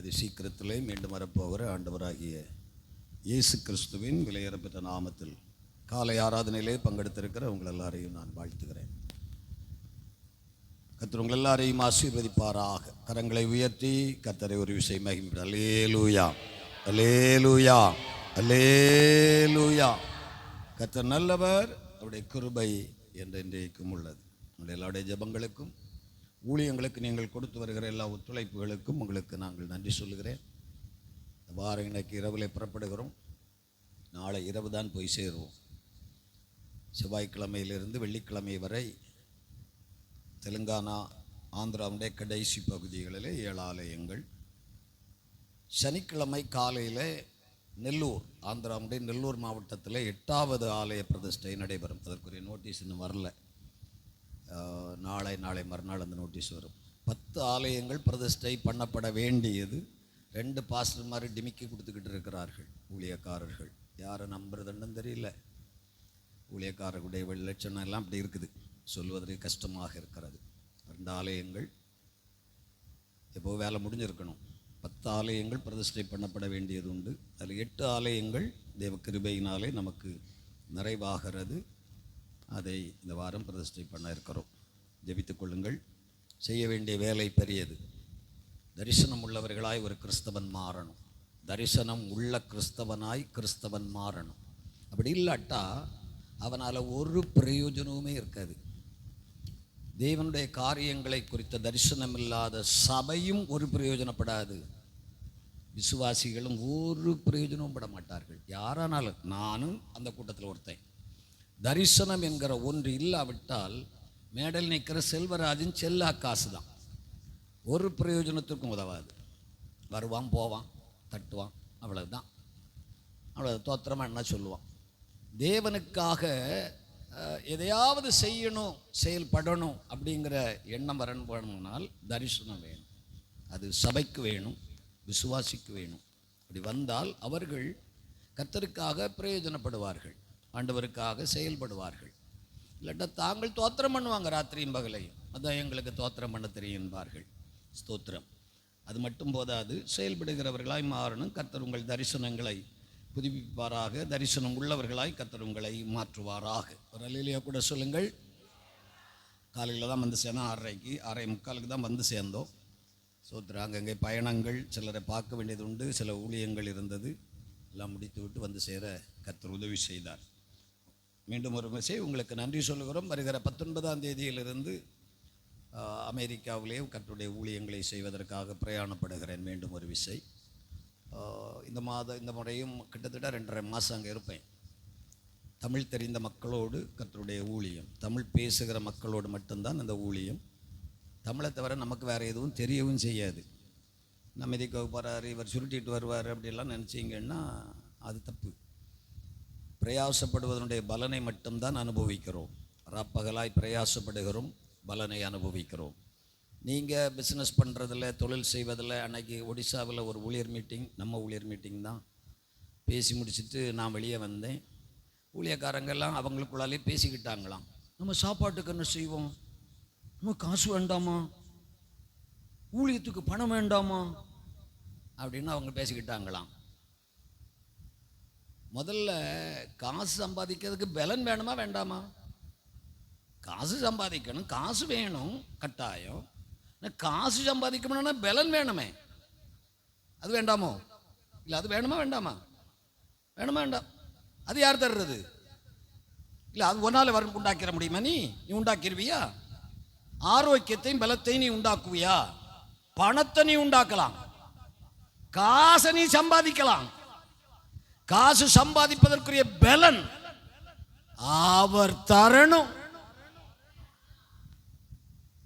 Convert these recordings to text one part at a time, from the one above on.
அது சீக்கிரத்திலே மீண்டும் வரப்போகிற ஆண்டவராகிய இயேசு கிறிஸ்துவின் விலையேறப்பெற்ற நாமத்தில் காலை ஆராதனையிலே பங்கெடுத்திருக்கிற உங்கள் எல்லாரையும் நான் வாழ்த்துகிறேன். கர்த்தர் உங்கள் எல்லாரையும் ஆசீர்வதிப்பாராக. கரங்களை உயர்த்தி கர்த்தரை ஒரு விஷயம் மகிமைப்பட. அல்லேலூயா, அல்லேலூயா, அல்லேலூயா. கர்த்தர் நல்லவர், அவருடைய கிருபை என்றென்றைக்கும் உள்ளது. உங்களுடைய எல்லாருடைய ஜெபங்களுக்கும் ஊழியங்களுக்கு நீங்கள் கொடுத்து வருகிற எல்லா ஒத்துழைப்புகளுக்கும் உங்களுக்கு நாங்கள் நன்றி சொல்லுகிறேன். வாரம் இன்னைக்கு இரவில் புறப்படுகிறோம். நாளை இரவு தான் போய் சேருவோம். செவ்வாய்க்கிழமையிலிருந்து வெள்ளிக்கிழமை வரை தெலுங்கானா, ஆந்திராவுடைய கடைசி பகுதிகளில் 7 ஆலயங்கள். சனிக்கிழமை காலையில் நெல்லூர், ஆந்திராவுடைய நெல்லூர் மாவட்டத்தில் 8வது ஆலய பிரதிஷ்டை நடைபெறும். அதற்குரிய நோட்டீஸ் இன்னும் வரல. நாளை மறுநாள் அந்த நோட்டீஸ் வரும். 10 ஆலயங்கள் பிரதிஷ்டை பண்ணப்பட வேண்டியது. 2 பாஸ்டர் மாதிரி டிமிக்கி கொடுத்துக்கிட்டு இருக்கிறார்கள் ஊழியக்காரர்கள். யாரை நம்புறதுன்னு தெரியல. ஊழியக்காரர்களுடைய லட்சணம் எல்லாம் அப்படி இருக்குது, சொல்வதற்கு கஷ்டமாக இருக்கிறது. 2 ஆலயங்கள் எப்போ வேலை முடிஞ்சிருக்கணும். 10 ஆலயங்கள் பிரதிஷ்டை பண்ணப்பட வேண்டியது உண்டு. அதில் 8 ஆலயங்கள் தேவ கிருபையினாலே நமக்கு நிறைவாகிறது. அதை இந்த வாரம் பிரதிஷ்டை பண்ண இருக்கிறோம். ஜெபித்துக் கொள்ளுங்கள். செய்ய வேண்டிய வேலை பெரியது. தரிசனம் உள்ளவர்களாய் ஒரு கிறிஸ்தவன் மாறணும். தரிசனம் உள்ள கிறிஸ்தவனாய் கிறிஸ்தவன் மாறணும். அப்படி இல்லாட்டா அவனால் ஒரு பிரயோஜனமுமே இருக்காது. தேவனுடைய காரியங்களை குறித்த தரிசனம் இல்லாத சபையும் ஒரு பிரயோஜனப்படாது. விசுவாசிகளும் ஒரு பிரயோஜனமும் பட மாட்டார்கள். யாரானாலும், நானும் அந்த கூட்டத்தில் ஒருத்தன். தரிசனம் என்கிற ஒன்று இல்லாவிட்டால் மேடல் நிற்கிற செல்வராஜன் செல்லா காசு தான். ஒரு பிரயோஜனத்துக்கும் உதவாது. வருவான், போவான், தட்டுவான், அவ்வளவுதான். அவ்வளோ தோத்திரமாக என்ன சொல்லுவான். தேவனுக்காக எதையாவது செய்யணும், செயல்படணும் அப்படிங்கிற எண்ணம் வரணும்னால் தரிசனம் வேணும். அது சபைக்கு வேணும், விசுவாசிக்கு வேணும். அப்படி வந்தால் அவர்கள் கர்த்தருக்காக பிரயோஜனப்படுவார்கள், ஆண்டவருக்காக செயல்படுவார்கள். இல்லாட்டா தாங்கள் தோத்திரம் பண்ணுவாங்க ராத்திரியும் பகலையும். அதான் எங்களுக்கு தோத்திரம் பண்ண தெரியும் என்பார்கள். ஸ்தோத்திரம். அது மட்டும் போதாது, செயல்படுகிறவர்களாய் மாறணும். கர்த்தர் உங்கள் தரிசனங்களை புதுப்பிப்பாராக. தரிசனம் உள்ளவர்களாய் கர்த்தர் உங்களை மாற்றுவாராக. ஒரு அல்லேலூயா கூட சொல்லுங்கள். காலையில் தான் வந்து சேர்ந்தோம். 6:30க்கு 6:45 தான் வந்து சேர்ந்தோம். ஸ்தோத்திரம். அங்கங்கே பயணங்கள், சிலரை பார்க்க வேண்டியது உண்டு, சில ஊழியங்கள் இருந்தது. எல்லாம் முடித்து விட்டு வந்து சேர கர்த்தர் உதவி செய்தார். மீண்டும் ஒரு விசை உங்களுக்கு நன்றி சொல்லுகிறோம். வருகிற 19ஆம் தேதியிலிருந்து அமெரிக்காவிலே கர்த்தருடைய ஊழியங்களை செய்வதற்காக பிரயாணப்படுகிறேன். மீண்டும் ஒரு விசை. இந்த முறையும் கிட்டத்தட்ட 2.5 மாதம் அங்கே இருப்பேன். தமிழ் தெரிந்த மக்களோடு கர்த்தருடைய ஊழியம், தமிழ் பேசுகிற மக்களோடு மட்டும்தான் அந்த ஊழியம். தமிழை தவிர நமக்கு வேறு எதுவும் தெரியவும் செய்யாது. அமெரிக்காவுக்கு போகிறாரு, இவர் சுருட்டிட்டு வருவார் அப்படிலாம் நினச்சிங்கன்னா அது தப்பு. பிரயாசப்படுவதனுடைய பலனை மட்டும்தான் அனுபவிக்கிறோம். ராப்பகலாய் பிரயாசப்படுகிறோம், பலனை அனுபவிக்கிறோம். நீங்கள் பிஸ்னஸ் பண்ணுறதில், தொழில் செய்வதில், அன்னைக்கு ஒடிசாவில் ஒரு ஊழியர் மீட்டிங், நம்ம ஊழியர் மீட்டிங் தான். பேசி முடிச்சுட்டு நான் வெளியே வந்தேன். ஊழியக்காரங்கெல்லாம் அவங்களுக்குள்ளாலே பேசிக்கிட்டாங்களாம். நம்ம சாப்பாட்டுக்கு என்ன செய்வோம், நம்ம காசு வேண்டாமா, ஊழியத்துக்கு பணம் வேண்டாமா அப்படின்னு அவங்க பேசிக்கிட்டாங்களாம். முதல்ல காசு சம்பாதிக்கிறதுக்கு பலன் வேணுமா வேண்டாமா? காசு சம்பாதிக்கணும், காசு வேணும் கட்டாயம். காசு சம்பாதிக்கணும்னா பலன் வேணுமே, அது வேண்டாமோ? இல்லை, அது வேணுமா வேண்டாமா? வேணுமா வேண்டாம்? அது யார் தர்றது? இல்லை, அது ஒன்னால வரும் உண்டாக்கிற முடியுமா? நீ உண்டாக்கிடுவியா? ஆரோக்கியத்தையும் பலத்தையும் நீ உண்டாக்குவியா? பணத்தை நீ உண்டாக்கலாம், காசை நீ சம்பாதிக்கலாம். காசு சம்பாதிப்பதற்குரிய பலன் அவர் தரணும்.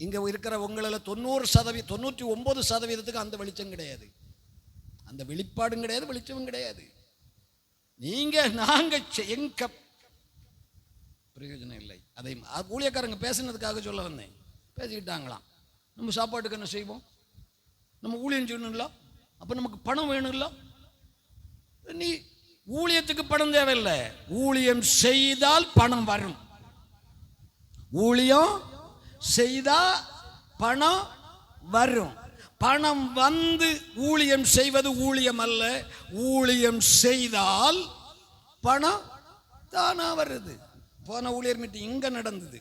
இங்க இருக்கிற உங்களில் 99% அந்த வெளிச்சம் கிடையாது, அந்த வெளிப்பாடும் கிடையாது, வெளிச்சமும் கிடையாது. நீங்க நாங்க எங்க பிரயோஜனம் இல்லை. அதை ஊழியக்காரங்க பேசினதுக்காக சொல்ல வந்தேன். பேசிக்கிட்டாங்களாம். நம்ம சாப்பாட்டுக்கு என்ன செய்வோம், நம்ம ஊழியம் செய்யணுங்களா, அப்போ நமக்கு பணம் வேணுங்களா? நீ ஊழியத்துக்கு பணம் தேவையில்லை, ஊழியம் செய்தால் பணம் வரும். ஊழியம் செய்தா பணம் வரும். பணம் வந்து ஊழியம் செய்வது ஊழியம் அல்ல. ஊழியம் செய்தால் பணம் தானா வருது. போன ஊழியர் மீட்டிங் இங்க நடந்தது.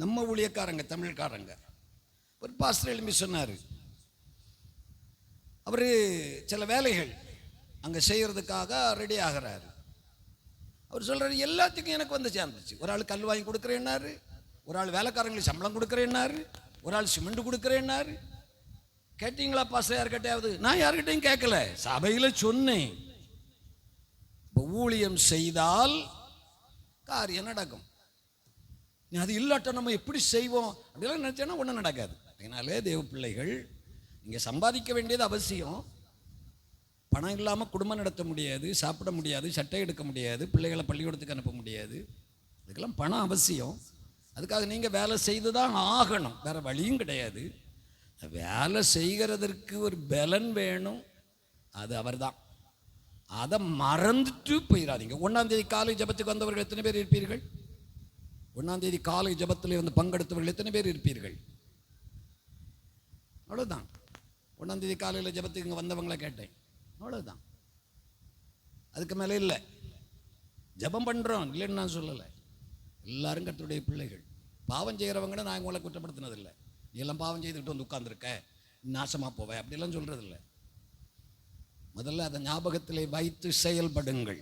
நம்ம ஊழியக்காரங்க, தமிழ்காரங்க, ஒரு பாஸ்டர் எழுப்பி சொன்னார். அவரு சில வேலைகள் அங்க செய்யறதுக்காக ரெடி ஆகிறாரு. அவர் சொல்றாரு, எல்லாத்துக்கும் எனக்கு வந்து சேர்ந்துச்சு. ஒரு ஆள் கல் வாங்கி கொடுக்குறேன்னாரு, ஒரு ஆள் வேலைக்காரங்களுக்கு சம்பளம் கொடுக்குறேன்னாரு, ஒரு ஆள் சிமெண்ட் கொடுக்குறேன்னாரு. கேட்டீங்களா பாஸ்டர் யார்கிட்டையாவது? நான் யார்கிட்டையும் கேட்கல, சபையில சொன்னேன். ஊழியம் செய்தால் காரியம் நடக்கும். நீ அது இல்லாட்ட நம்ம எப்படி செய்வோம் அப்படிலாம் நினைச்சேன்னா ஒன்றும் நடக்காது. அதனாலே தேவ பிள்ளைகள், நீங்க சம்பாதிக்க வேண்டியது அவசியம். பணம் இல்லாமல் குடும்பம் நடத்த முடியாது, சாப்பிட முடியாது, சட்டை எடுக்க முடியாது, பிள்ளைகளை பள்ளிக்கூடத்துக்கு அனுப்ப முடியாது. இதுக்கெல்லாம் பணம் அவசியம். அதுக்காக நீங்கள் வேலை செய்து தான் ஆகணும், வேற வழியும் கிடையாது. வேலை செய்கிறதற்கு ஒரு பலன் வேணும், அது அவர் தான். அதை மறந்துட்டு போயிடாதீங்க. 1ஆம் தேதி காலை ஜபத்துக்கு வந்தவர்கள் எத்தனை பேர் இருப்பீர்கள்? 1ஆம் தேதி காலை ஜபத்தில் வந்து பங்கெடுத்தவர்கள் எத்தனை பேர் இருப்பீர்கள்? அவ்வளோதான். 1ஆம் தேதி காலையில் ஜபத்துக்கு இங்கே வந்தவங்களை கேட்டேன், அவ்வளோதான். அதுக்கு மேலே இல்லை. ஜபம் பண்ணுறோம் இல்லைன்னு நான் சொல்லலை. எல்லாரும் கர்த்தருடைய பிள்ளைகள். பாவம் செய்கிறவங்கன்னு நான் உங்களை குற்றப்படுத்தினதில்லை. நீ எல்லாம் பாவம் செய்துக்கிட்டு வந்து உட்கார்ந்துருக்க, நாசமாக போவேன் அப்படிலாம் சொல்கிறதில்லை. முதல்ல அதை ஞாபகத்திலே வைத்து செயல்படுங்கள்.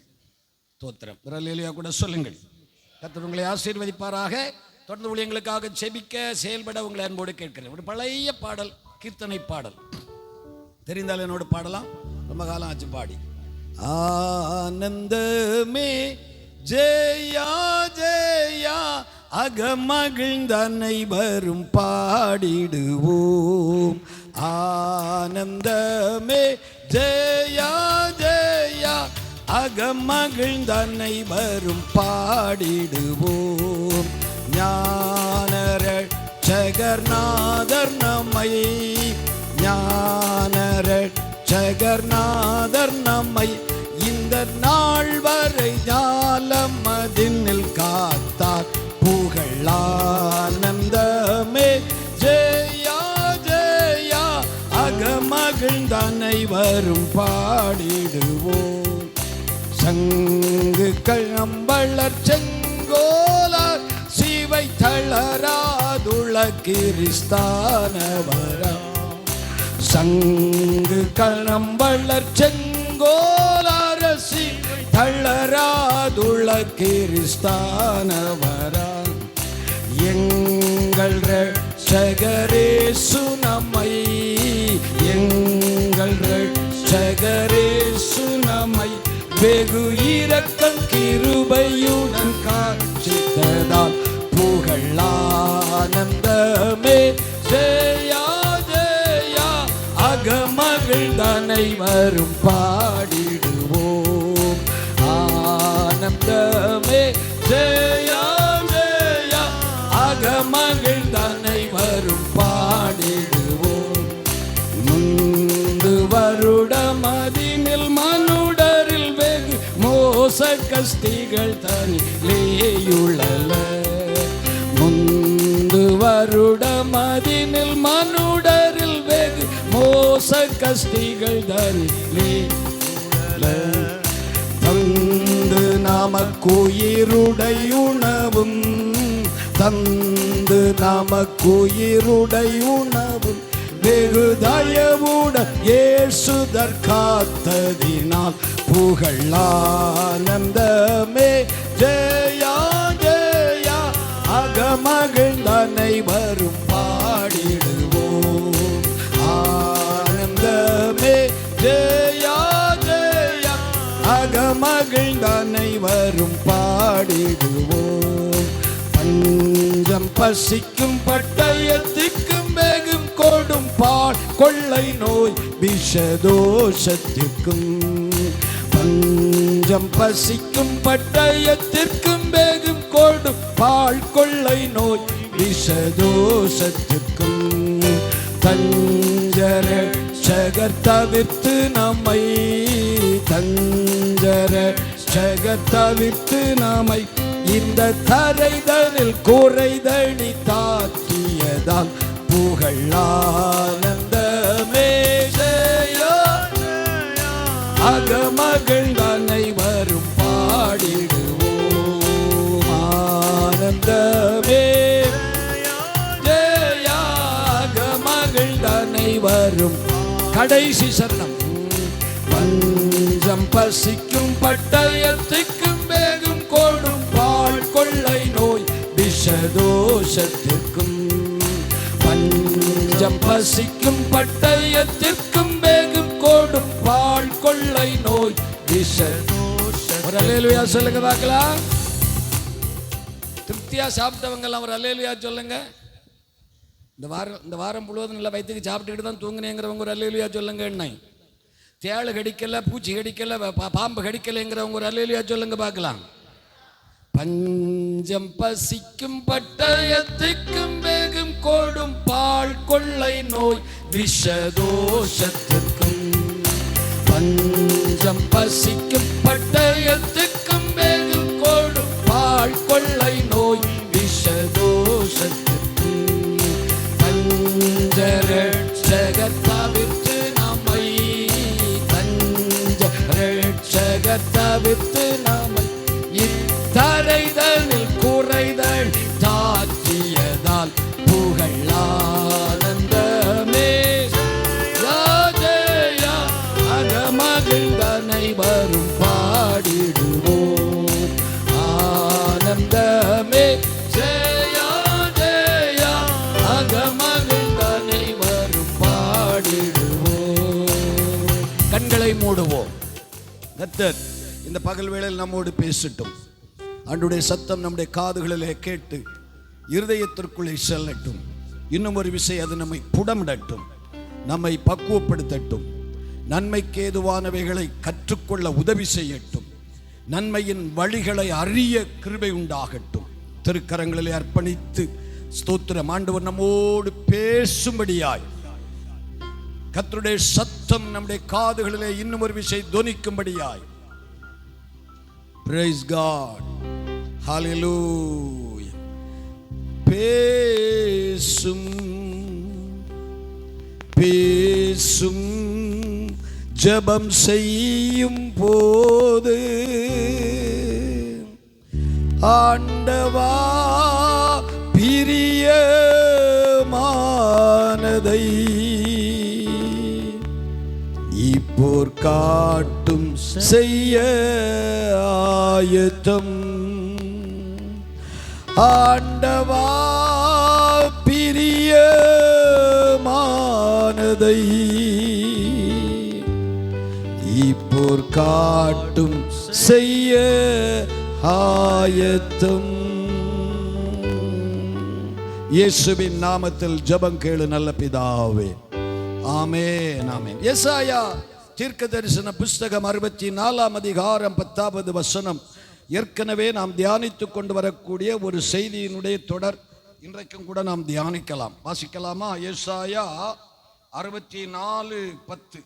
தோத்திரம் விரலியா கூட சொல்லுங்கள். கர்த்தர் உங்களை ஆசீர்வதிப்பாராக. தொடர்ந்து ஊழியங்களுக்காக செபிக்க செயல்பட உங்களை அன்போடு கேட்கிறேன். ஒரு பழைய பாடல், கீர்த்தனை பாடல் தெரிந்தால் என்னோடு பாடலாம். ரொம்ப காலம் ஆச்சு பாடி. ஆனந்தமே ஜெயா ஜெயா அகமகிழ்ந்த அனைவரும் பாடிடுவோம். ஆனந்தமே ஜெயா ஜெயா அகமகிழ்ந்த அனைவரும் பாடிடுவோம். ஞான ரட்சகர்நாதர் நம்மை, ஞான ரட்சகர்நாதர் நம்மை இந்த நாள் வரை ஞாலமதினில் காத்தார். புகழானந்தமே ஜெயா ஜெயா அகமகிழ்ந்த அனைவரும் பாடிடுவோம். சங்கு கழம்பளர் செங்கோலார் சிவை தளராதுள கிறிஸ்தானவரா. சங்கு கழம்பளர் செங்கோலார் சிவை தளராதுள கிறிஸ்தானவரா. எங்கள் ரட்சகரேசு நம்மை, எங்கள் ரட்சகரேசு நம்மை வெகு இரக்கம் கிருபையுடன் காட்சித்ததால். புகழானந்தமே ஜெயா ஜெயா அகமகிழ்ந்த அனைவரும் பாடிடுவோம். ஆனந்தமே ஜெயா ஜெயா அகமகிழ்ந்த அனைவரும் பாடிடுவோம். முந்து வருடமதினில் மனுடரில் வெகு மோச கஸ்திகள் தனிலேயுழல. முந்து வருடமதினில் மனுடரில் வெகு மோச கஸ்திகள் தனிலேயுழல. தந்து நமக்குயிருடையுணவும், தந்து நமக்குயிருடையுணவும் வெகு தயவுடன் இயேசுதர் காத்ததினால். புகழானந்தமே ஜெயா ஜெயா அகமகிழ்ந்த அனைவரும் பாடிடுவோம். ஆனந்தமே ஜெயா ஜெயா அகமகிழ்ந்த அனைவரும் பாடிடுவோம். பஞ்சம் பசிக்கும் பட்டயத்துக்கும் வெகும் கொடும் பால் கொள்ளை நோய் விஷதோஷத்திற்கும். பஞ்சம் பசிக்கும் பட்டயத்திற்கும் வெகும் கொடும் பால் கொள்ளை நோய் விஷதோஷத்திற்கும். தஞ்சர ரட்சகர் தவிர்த்து நம்மை, தஞ்சர ரட்சகர் தவிர்த்து நம்மை இந்த தரைதனில் குறைதடி தாக்கியதால். புகழானந்த அகமகிழ்ந்த அனைவரும் பாடிடுவோம் ஆனந்தமே. ஜெயா அகமகிழ்ந்த அனைவரும். கடைசி சரணம். பஞ்சம் பசிக்கும் பட்டயத்துக்கும் வேகும் கோடும் பால் கொள்ளை நோய் விஷதோஷத்திற்கும். பஞ்சம் பசிக்கும் பட்டயத்திற்கும் வேகும் கோடும் பால் கொள்ளை நோய் விஷதோஷம். ஒரு அல்லேலூயா சொல்லுங்க பார்க்கலாம். திருப்தியா சாப்பிட்டவங்க எல்லாம் ஒரு அல்லேலூயா சொல்லுங்க. இந்த வாரம் முழுவதும் நல்லா வயிற்றுக்கு சாப்பிட்டுக்கிட்டு தான் தூங்குனேங்கிறவங்க ஒரு அல்லேலூயா சொல்லுங்க. என்ன தேளு கடிக்கல, பூச்சி கடிக்கல, பாம்பு கடிக்கலைங்கிறவங்க ஒரு அல்லேலூயா சொல்லுங்க பார்க்கலாம். பஞ்சம் பசிக்கும் பட்டயத்துக்கும் வேகும் கோடும் பால் கொள்ளை நோய் விஷதோஷத்துக்கும். பஞ்சம் பசிக்கும் பட்டயத்துக்கும் வேகும் கோடும் பால் கொள்ளை நோய் விஷதோஷத்துக்கும். பஞ்சரட்சகர் தவிர்த்து நம்மை, பஞ்சரட்சகர் தவிர்த்து நம்மை தரைதனில் குறைதல் தாக்கியதால் புகழ் ஆனந்தமே. ஜெயா அகமகிழ்ந்த அனைவரும் பாடிடுவோம் ஆனந்தமே. ஜெயா ஜெயா அகமகிழ்ந்த அனைவரும் பாடிடுவோம். கண்களை மூடுவோம். கர்த்தர் இந்த பகல் வேளையில் நம்மோடு பேசட்டும். ஆண்டவருடைய சத்தம் நம்முடைய காதுகளிலே கேட்டு இருதயத்திற்குள்ளே செல்லட்டும். இன்னும் ஒரு விஷயம், அது நம்மை புடமிடட்டும், நம்மை பக்குவப்படுத்தட்டும், நன்மைக்கு ஏதுவானவைகளை கற்றுக்கொள்ள உதவி செய்யட்டும், நன்மையின் வழிகளை அறிய கிருபை உண்டாகட்டும். திருக்கரங்களிலே அர்ப்பணித்து ஸ்தோத்திரம். ஆண்டவர் நம்மோடு பேசும்படியாய் கர்த்தருடைய சத்தம் நம்முடைய காதுகளிலே இன்னும் ஒரு விஷயம் தொனிக்கும்படியாய். Praise God. Hallelujah. பேசும் பேசும் ஜெபம் செய்யும் போது ஆண்டவா பிரியமானதை இப்போர் காட்டும் செய்ய ஆயத்தம். ஆண்டவா பிரியமானதை இப்போர் காட்டும் செய்ய ஆயத்தம். இயேசுவின் நாமத்தில் ஜெபம் கேளு நல்ல பிதாவே. ஆமென் ஆமென். எசாயா தீர்க்க தரிசன புஸ்தகம் 64 அதிகாரம் 10வது வசனம். ஏற்கனவே நாம் தியானித்துக் கொண்டு வரக்கூடிய ஒரு செய்தியினுடைய தொடர். இன்றைக்கும் கூட நாம் தியானிக்கலாம். வாசிக்கலாமா? எசாயா 64:10.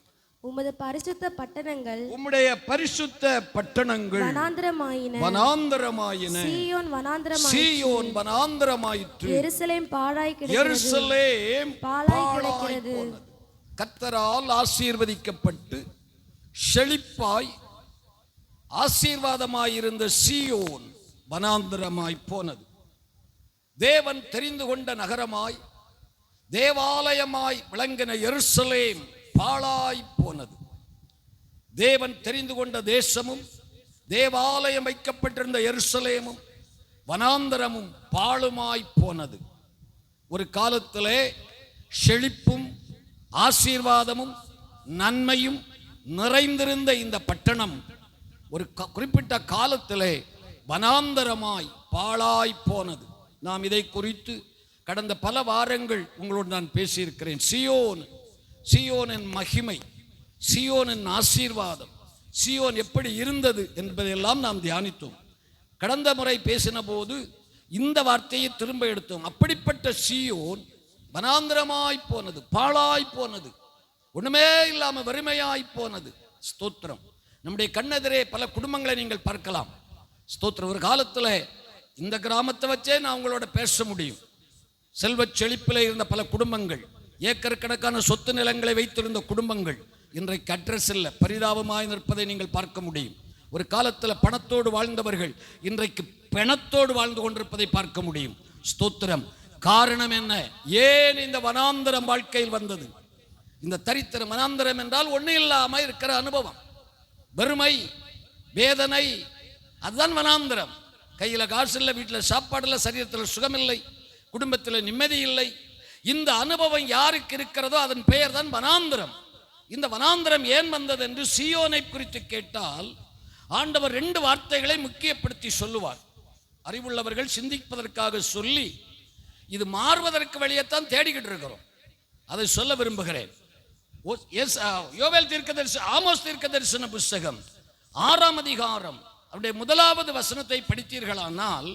உம்முடைய பரிசுத்த பட்டணங்கள், உம்முடைய பரிசுத்த பட்டணங்கள் வனாந்தரமாயின, வனாந்தரமாயின. சீயோன் வனாந்தரமாயிற்று, சீயோன் வனாந்தரமாயிற்று. எருசலேம் பாழாய் கிடக்கிறது, எருசலேம் பாழாய் கிடக்கிறது. கர்த்தரால் ஆசீர்வதிக்கப்பட்டு செழிப்பாய் ஆசீர்வாதமாயிருந்த சீயோன் வனாந்தரமாய் போனது. தேவன் தெரிந்து கொண்ட நகரமாய் தேவாலயமாய் விளங்கின எருசலேம் பாழாய் போனது. தேவன் தெரிந்து கொண்ட தேசமும் தேவாலயம் வைக்கப்பட்டிருந்த எருசலேமும் வனாந்தரமும் பாழுமாய் போனது. ஒரு காலத்திலே செழிப்பும் ஆசீர்வாதமும் நன்மையும் நிறைந்திருந்த இந்த பட்டணம் ஒரு குறிப்பிட்ட காலத்திலே வனாந்தரமாய் பாழாய் போனது. நாம் இதை குறித்து கடந்த பல வாரங்கள் உங்களோடு நான் பேசியிருக்கிறேன். சீயோனின் மகிமை, சீயோனின் ஆசீர்வாதம், சீயோன் எப்படி இருந்தது என்பதையெல்லாம் நாம் தியானித்தோம். கடந்த முறை பேசின போது இந்த வார்த்தையை திரும்ப எடுத்தோம். அப்படிப்பட்ட சீயோன் வனாந்தரமாய் போனது, பாழாய் போனது, ஒண்ணுமே இல்லாம வெறுமையாய் போனது. ஸ்தோத்திரம். நம்முடைய கண்ணெதிரே பல குடும்பங்களை நீங்கள் பார்க்கலாம். ஸ்தோத்திரம். ஒரு காலத்தில் இந்த கிராமத்தை வச்சே நான் உங்களோட பேச முடியும். செல்வ செழிப்பில் இருந்த பல குடும்பங்கள், ஏக்கர் கணக்கான சொத்து நிலங்களை வைத்திருந்த குடும்பங்கள், இன்றைக்கு அட்ரஸ் இல்லை, பரிதாபமாய் நிற்பதை நீங்கள் பார்க்க முடியும். ஒரு காலத்தில் பணத்தோடு வாழ்ந்தவர்கள் இன்றைக்கு பிணத்தோடு வாழ்ந்து கொண்டிருப்பதை பார்க்க முடியும். ஸ்தோத்திரம். காரணம் என்ன? ஏன் இந்த வனாந்தரம் வாழ்க்கையில் வந்தது? இந்த தரித்திரம். வனாந்தரம் என்றால் ஒன்றும் இல்லாமல் இருக்கிற அனுபவம், வெறுமை, வேதனை, அதுதான் வனாந்தரம். கையில் காசு இல்லை, வீட்டில் சாப்பாடு இல்லை, சரீரத்தில் சுகமில்லை, குடும்பத்தில் நிம்மதி இல்லை. இந்த அனுபவம் யாருக்கு இருக்கிறதோ அதன் பெயர் தான் வனாந்தரம். இந்த வனாந்தரம் ஏன் வந்தது என்று சீயோனை குறித்து கேட்டால் ஆண்டவர் 2 வார்த்தைகளை முக்கியப்படுத்தி சொல்லுவார். அறிவுள்ளவர்கள் சிந்திப்பதற்காக சொல்லி இது மாறுவதற்கு வழியைத்தான் தேடிக்கிட்டு இருக்கிறோம். அதை சொல்ல விரும்புகிறேன். யோவேல் தீர்க்கதரிசி, ஆமோஸ் தீர்க்கதரிசன புஸ்தகம் 6ஆம் அதிகாரம் அவருடைய 1வது வசனத்தை படித்தீர்களானால்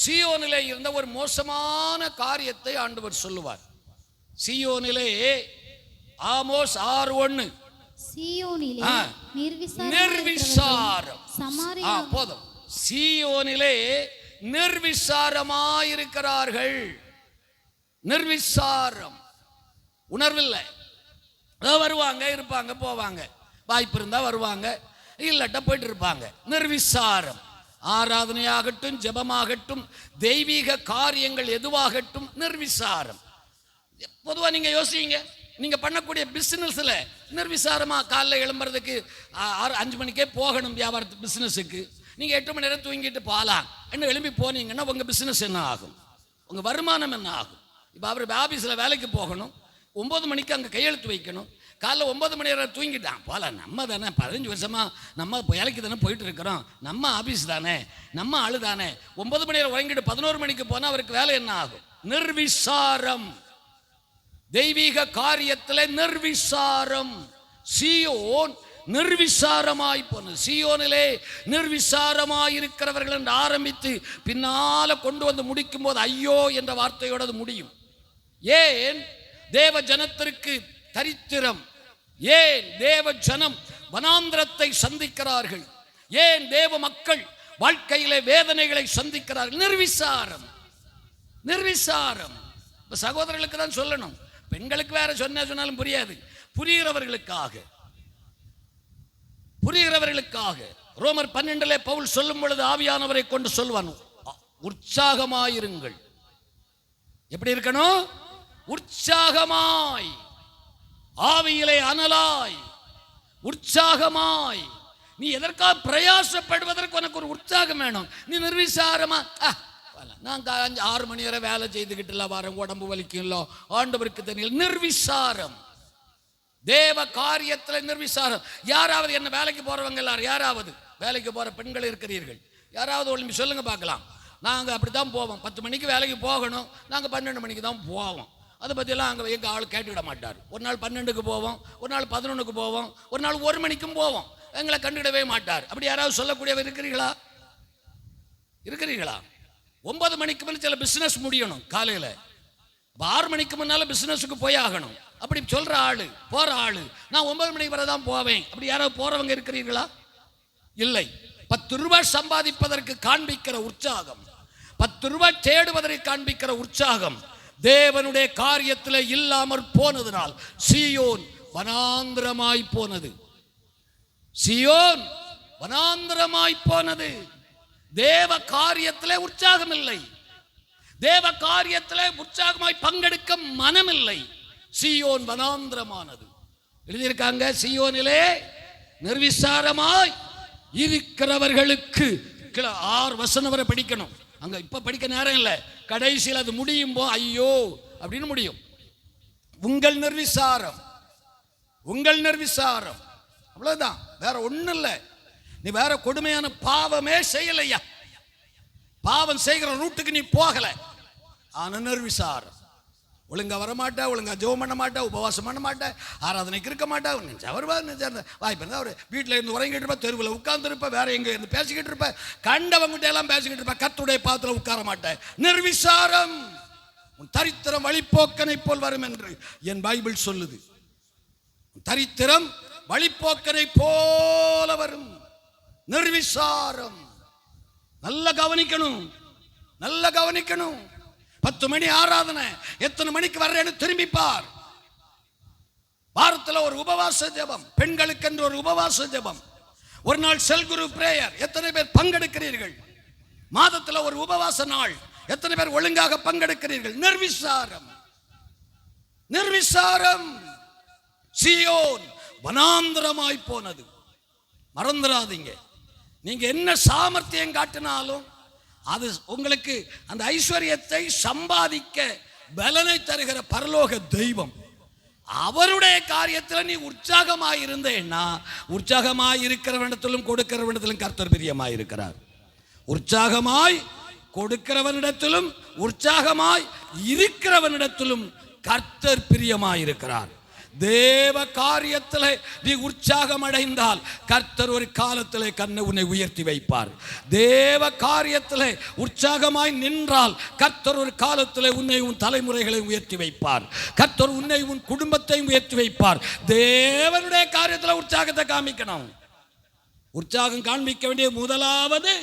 சீயோனிலே இருந்த ஒரு மோசமான காரியத்தை ஆண்டவர் சொல்லுவார். சீயோனிலே, ஆமோஸ் 6:1, சீயோனிலே நிர்விசாரம். சமாரியா போதும். சீயோனிலே நிர்விசாரமாயிருக்கிறார்கள். நிர்விசாரம், உணர்வில்லை. வருவாங்க, இருப்பாங்க, போவாங்க, வாய்ப்பு இருந்தா வருவாங்க, இல்லட்ட போயிட்டு இருப்பாங்க. நிர்விசாரம். ஆராதனையாகட்டும், ஜெபமாகட்டும், தெய்வீக காரியங்கள் எதுவாகட்டும், நிர்விசாரம். பொதுவாக நீங்க யோசிங்க, நீங்க பண்ணக்கூடிய பிசினஸ்ல நிர்விசாரமா காலைல எழும்புறதுக்கு 5 மணிக்கே போகணும் வியாபாரத்து பிசினஸுக்கு. நீங்க 8 மணி நேரம் தூங்கிட்டு போகலாம் என்ன எழும்பி போனீங்கன்னா உங்க பிசினஸ் என்ன ஆகும்? உங்க வருமானம் என்ன ஆகும்? இப்போ அவர் ஆபீஸ்ல வேலைக்கு போகணும், 9 மணிக்கு அங்கே கையெழுத்து வைக்கணும். காலைல 9 மணி நேரம் தூங்கிட்டான் போகலாம். நம்ம தானே 15 வருஷமா நம்ம வேலைக்கு தானே போயிட்டு இருக்கிறோம், நம்ம ஆபீஸ் தானே, நம்ம ஆளு தானே. 9 மணி நேரம் வாங்கிட்டு 11 மணிக்கு போனால் அவருக்கு வேலை என்ன ஆகும்? நிர்விசாரம். தெய்வீக காரியத்தில் நிர்விசாரம். சீயோன் நிர்விசாரமாய் போனது. சீயோனிலே நிர்விசாரமாய் இருக்கிறவர்கள் என்று ஆரம்பித்து பின்னால கொண்டு வந்து முடிக்கும் போது ஐயோ என்ற வார்த்தையோடு அது முடியும். ஏன் தேவ ஜனத்திற்கு தரித்திரம்? ஏன் தேவ ஜனம் வனாந்திரத்தை சந்திக்கிறார்கள்? ஏன் தேவ மக்கள் வாழ்க்கையிலே வேதனைகளை சந்திக்கிறார்கள்? நிர்விசாரம். நிர்விசாரம். இப்ப சகோதரர்களுக்கு தான் சொல்லணும், பெண்களுக்கு வேற சொன்னாலும் புரியாது. புரிகிறவர்களுக்காக ரோமர் 12 பவுல் சொல்லும் பொழுது ஆவியானவரை கொண்டு சொல்வான், உற்சாகமாயிருங்கள். எப்படி இருக்கணும்? உற்சாகமாய், ஆவியிலே அனலாய், உற்சாகமாய். நீ எதற்காக பிரயாசப்படுவதற்கு உனக்கு ஒரு உற்சாகம் வேணும். நீ நிர்விசாரமா நான் 6 மணி வரை வேலை செய்துக்கிட்டுல வரேன், உடம்பு வலிக்கும்ல, ஆண்டவருக்கு தெரியல. நிர்விசாரம். தேவ காரியத்தில் நிர்விசாரம். யாராவது என்ன வேலைக்கு போறவங்க எல்லாரும், யாராவது வேலைக்கு போற பெண்கள் இருக்கிறீர்கள், யாராவது ஒளிம்பி சொல்லுங்க பார்க்கலாம். நாங்கள் அப்படித்தான் போவோம், 10 மணிக்கு வேலைக்கு போகணும், நாங்கள் 12 மணிக்கு தான் போவோம். அதை பற்றியெல்லாம் அங்கே எங்கள் ஆள் கேட்டுக்கிட மாட்டார். ஒரு நாள் 12க்கு போவோம், ஒரு நாள் 11க்கு போவோம், ஒரு நாள் 1 மணிக்கும் போவோம், எங்களை கண்டுக்கிடவே மாட்டார். அப்படி யாராவது சொல்லக்கூடியவர் இருக்கிறீர்களா? 9 மணிக்கு மேலே சில பிசினஸ் முடியணும் காலையில், 6 மணிக்கு முன்னால பிசினஸுக்கு போய் ஆகணும். அப்படி சொல்ற ஆளு, போற ஆளு, நான் 9 மணிக்கு வரை தான் போவேன், அப்படி யாராவது போறவங்க இருக்கிறீர்களா? இல்லை. 10 ரூபாய் சம்பாதிப்பதற்கு காண்பிக்கிற உற்சாகம், 10 ரூபாய் தேடுவதற்கு காண்பிக்கிற உற்சாகம் தேவனுடைய காரியத்தில் இல்லாமற் போனதுனால் சீயோன் வனாந்திரமாய் போனது. சீயோன் வனாந்திரமாய் போனது. தேவ காரியத்தில் உற்சாகம் இல்லை, தேவ காரியத்தில் உற்சாகமாய் பங்கெடுக்க மனமில்லை. சீயோன் வனாந்திரமானது. எழுதியிருக்காங்க, சீயோனிலே நிர்விசாரமாய் இருக்கிறவர்களுக்கு. 6 வசனம் வரை படிக்கணும், அங்க இப்ப படிக்க நேரம் இல்லை. கடைசியில் அது முடியும் போ ஐயோ அப்படின்னு முடியும். உங்கள் நிர்விசாரம், உங்கள் நிர்விசாரம், அவ்வளவுதான், வேற ஒண்ணும் இல்லை. நீ வேற கொடுமையான பாவமே செய்யலையா, பாவம் செய்கிற ரூட்டுக்கு நீ போகல, ஆனா நிர்விசாரம். ஒழுங்கா வரமாட்டா, ஒழுங்கா ஜெபம் பண்ண மாட்டா, உபவாசம் பண்ண மாட்டா, ஆராதனைக்கு இருக்க மாட்டா, வாய்ப்பு இருந்தா ஒரு வீட்டில் இருந்து உறங்கிட்டு இருப்ப, தெருவில் உட்கார்ந்து இருப்ப, வேற எங்க இருந்து பேசிக்கிட்டு இருப்ப, கண்டவங்கிட்ட எல்லாம் பேசிக்கிட்டு இருப்ப, கர்த்தருடைய பாத்திரம் உட்கார மாட்டேன். நிர்விசாரம். உன் தரித்திரம் வழிப்போக்கனை போல் வரும் என்று என் பைபிள் சொல்லுது. தரித்திரம் வழிப்போக்கனை போல வரும். நிர்விசாரம். நல்ல கவனிக்கணும், நல்ல கவனிக்கணும். 10 மணி ஆராதனை, எத்தனை மணிக்கு வர்றேன்னு திரும்பி பார். வாரத்தில் ஒரு உபவாச ஜெபம், பெண்களுக்கென்று ஒரு உபவாச ஜெபம், ஒரு நாள் செல் குரு பிரேயர். எத்தனை பேர் பங்கெடுக்கிறீர்கள்? மாதத்தில் ஒரு உபவாச நாள் எத்தனை பேர் ஒழுங்காக பங்கெடுக்கிறீர்கள்? நிர்விசாரம், நிர்விசாரம். சீயோன் வனாந்தரமாய் போனது. மறந்துடாதீங்க, நீங்க என்ன சாமர்த்தியம் காட்டினாலும் அது உங்களுக்கு அந்த ஐஸ்வர்யத்தை சம்பாதிக்க பலனை தருகிற பரலோக தெய்வம். அவருடைய காரியத்தில் நீ உற்சாகமாய் இருந்தேன்னா, உற்சாகமாய் இருக்கிறவனிடத்திலும் கொடுக்கிறவனிடத்திலும் கர்த்தர் பிரியமாய் இருக்கிறார். உற்சாகமாய் கொடுக்கிறவனிடத்திலும் உற்சாகமாய் இருக்கிறவனிடத்திலும் கர்த்தர் பிரியமாய் இருக்கிறார். தேவ காரியத்தில் நீ உற்சாகம் அடைந்தால் கர்த்தர் ஒரு காலத்தில் கண்ணை உன்னை உயர்த்தி வைப்பார். தேவ காரியத்தில் உற்சாகமாய் நின்றால் கர்த்தர் ஒரு காலத்தில் உன்னை உன் தலைமுறைகளை உயர்த்தி வைப்பார். கர்த்தர் உன்னை உன் குடும்பத்தை உயர்த்தி வைப்பார். தேவனுடைய காரியத்தில் உற்சாகத்தை காமிக்கணும். உற்சாகம் காண்பிக்க வேண்டிய முதலாவது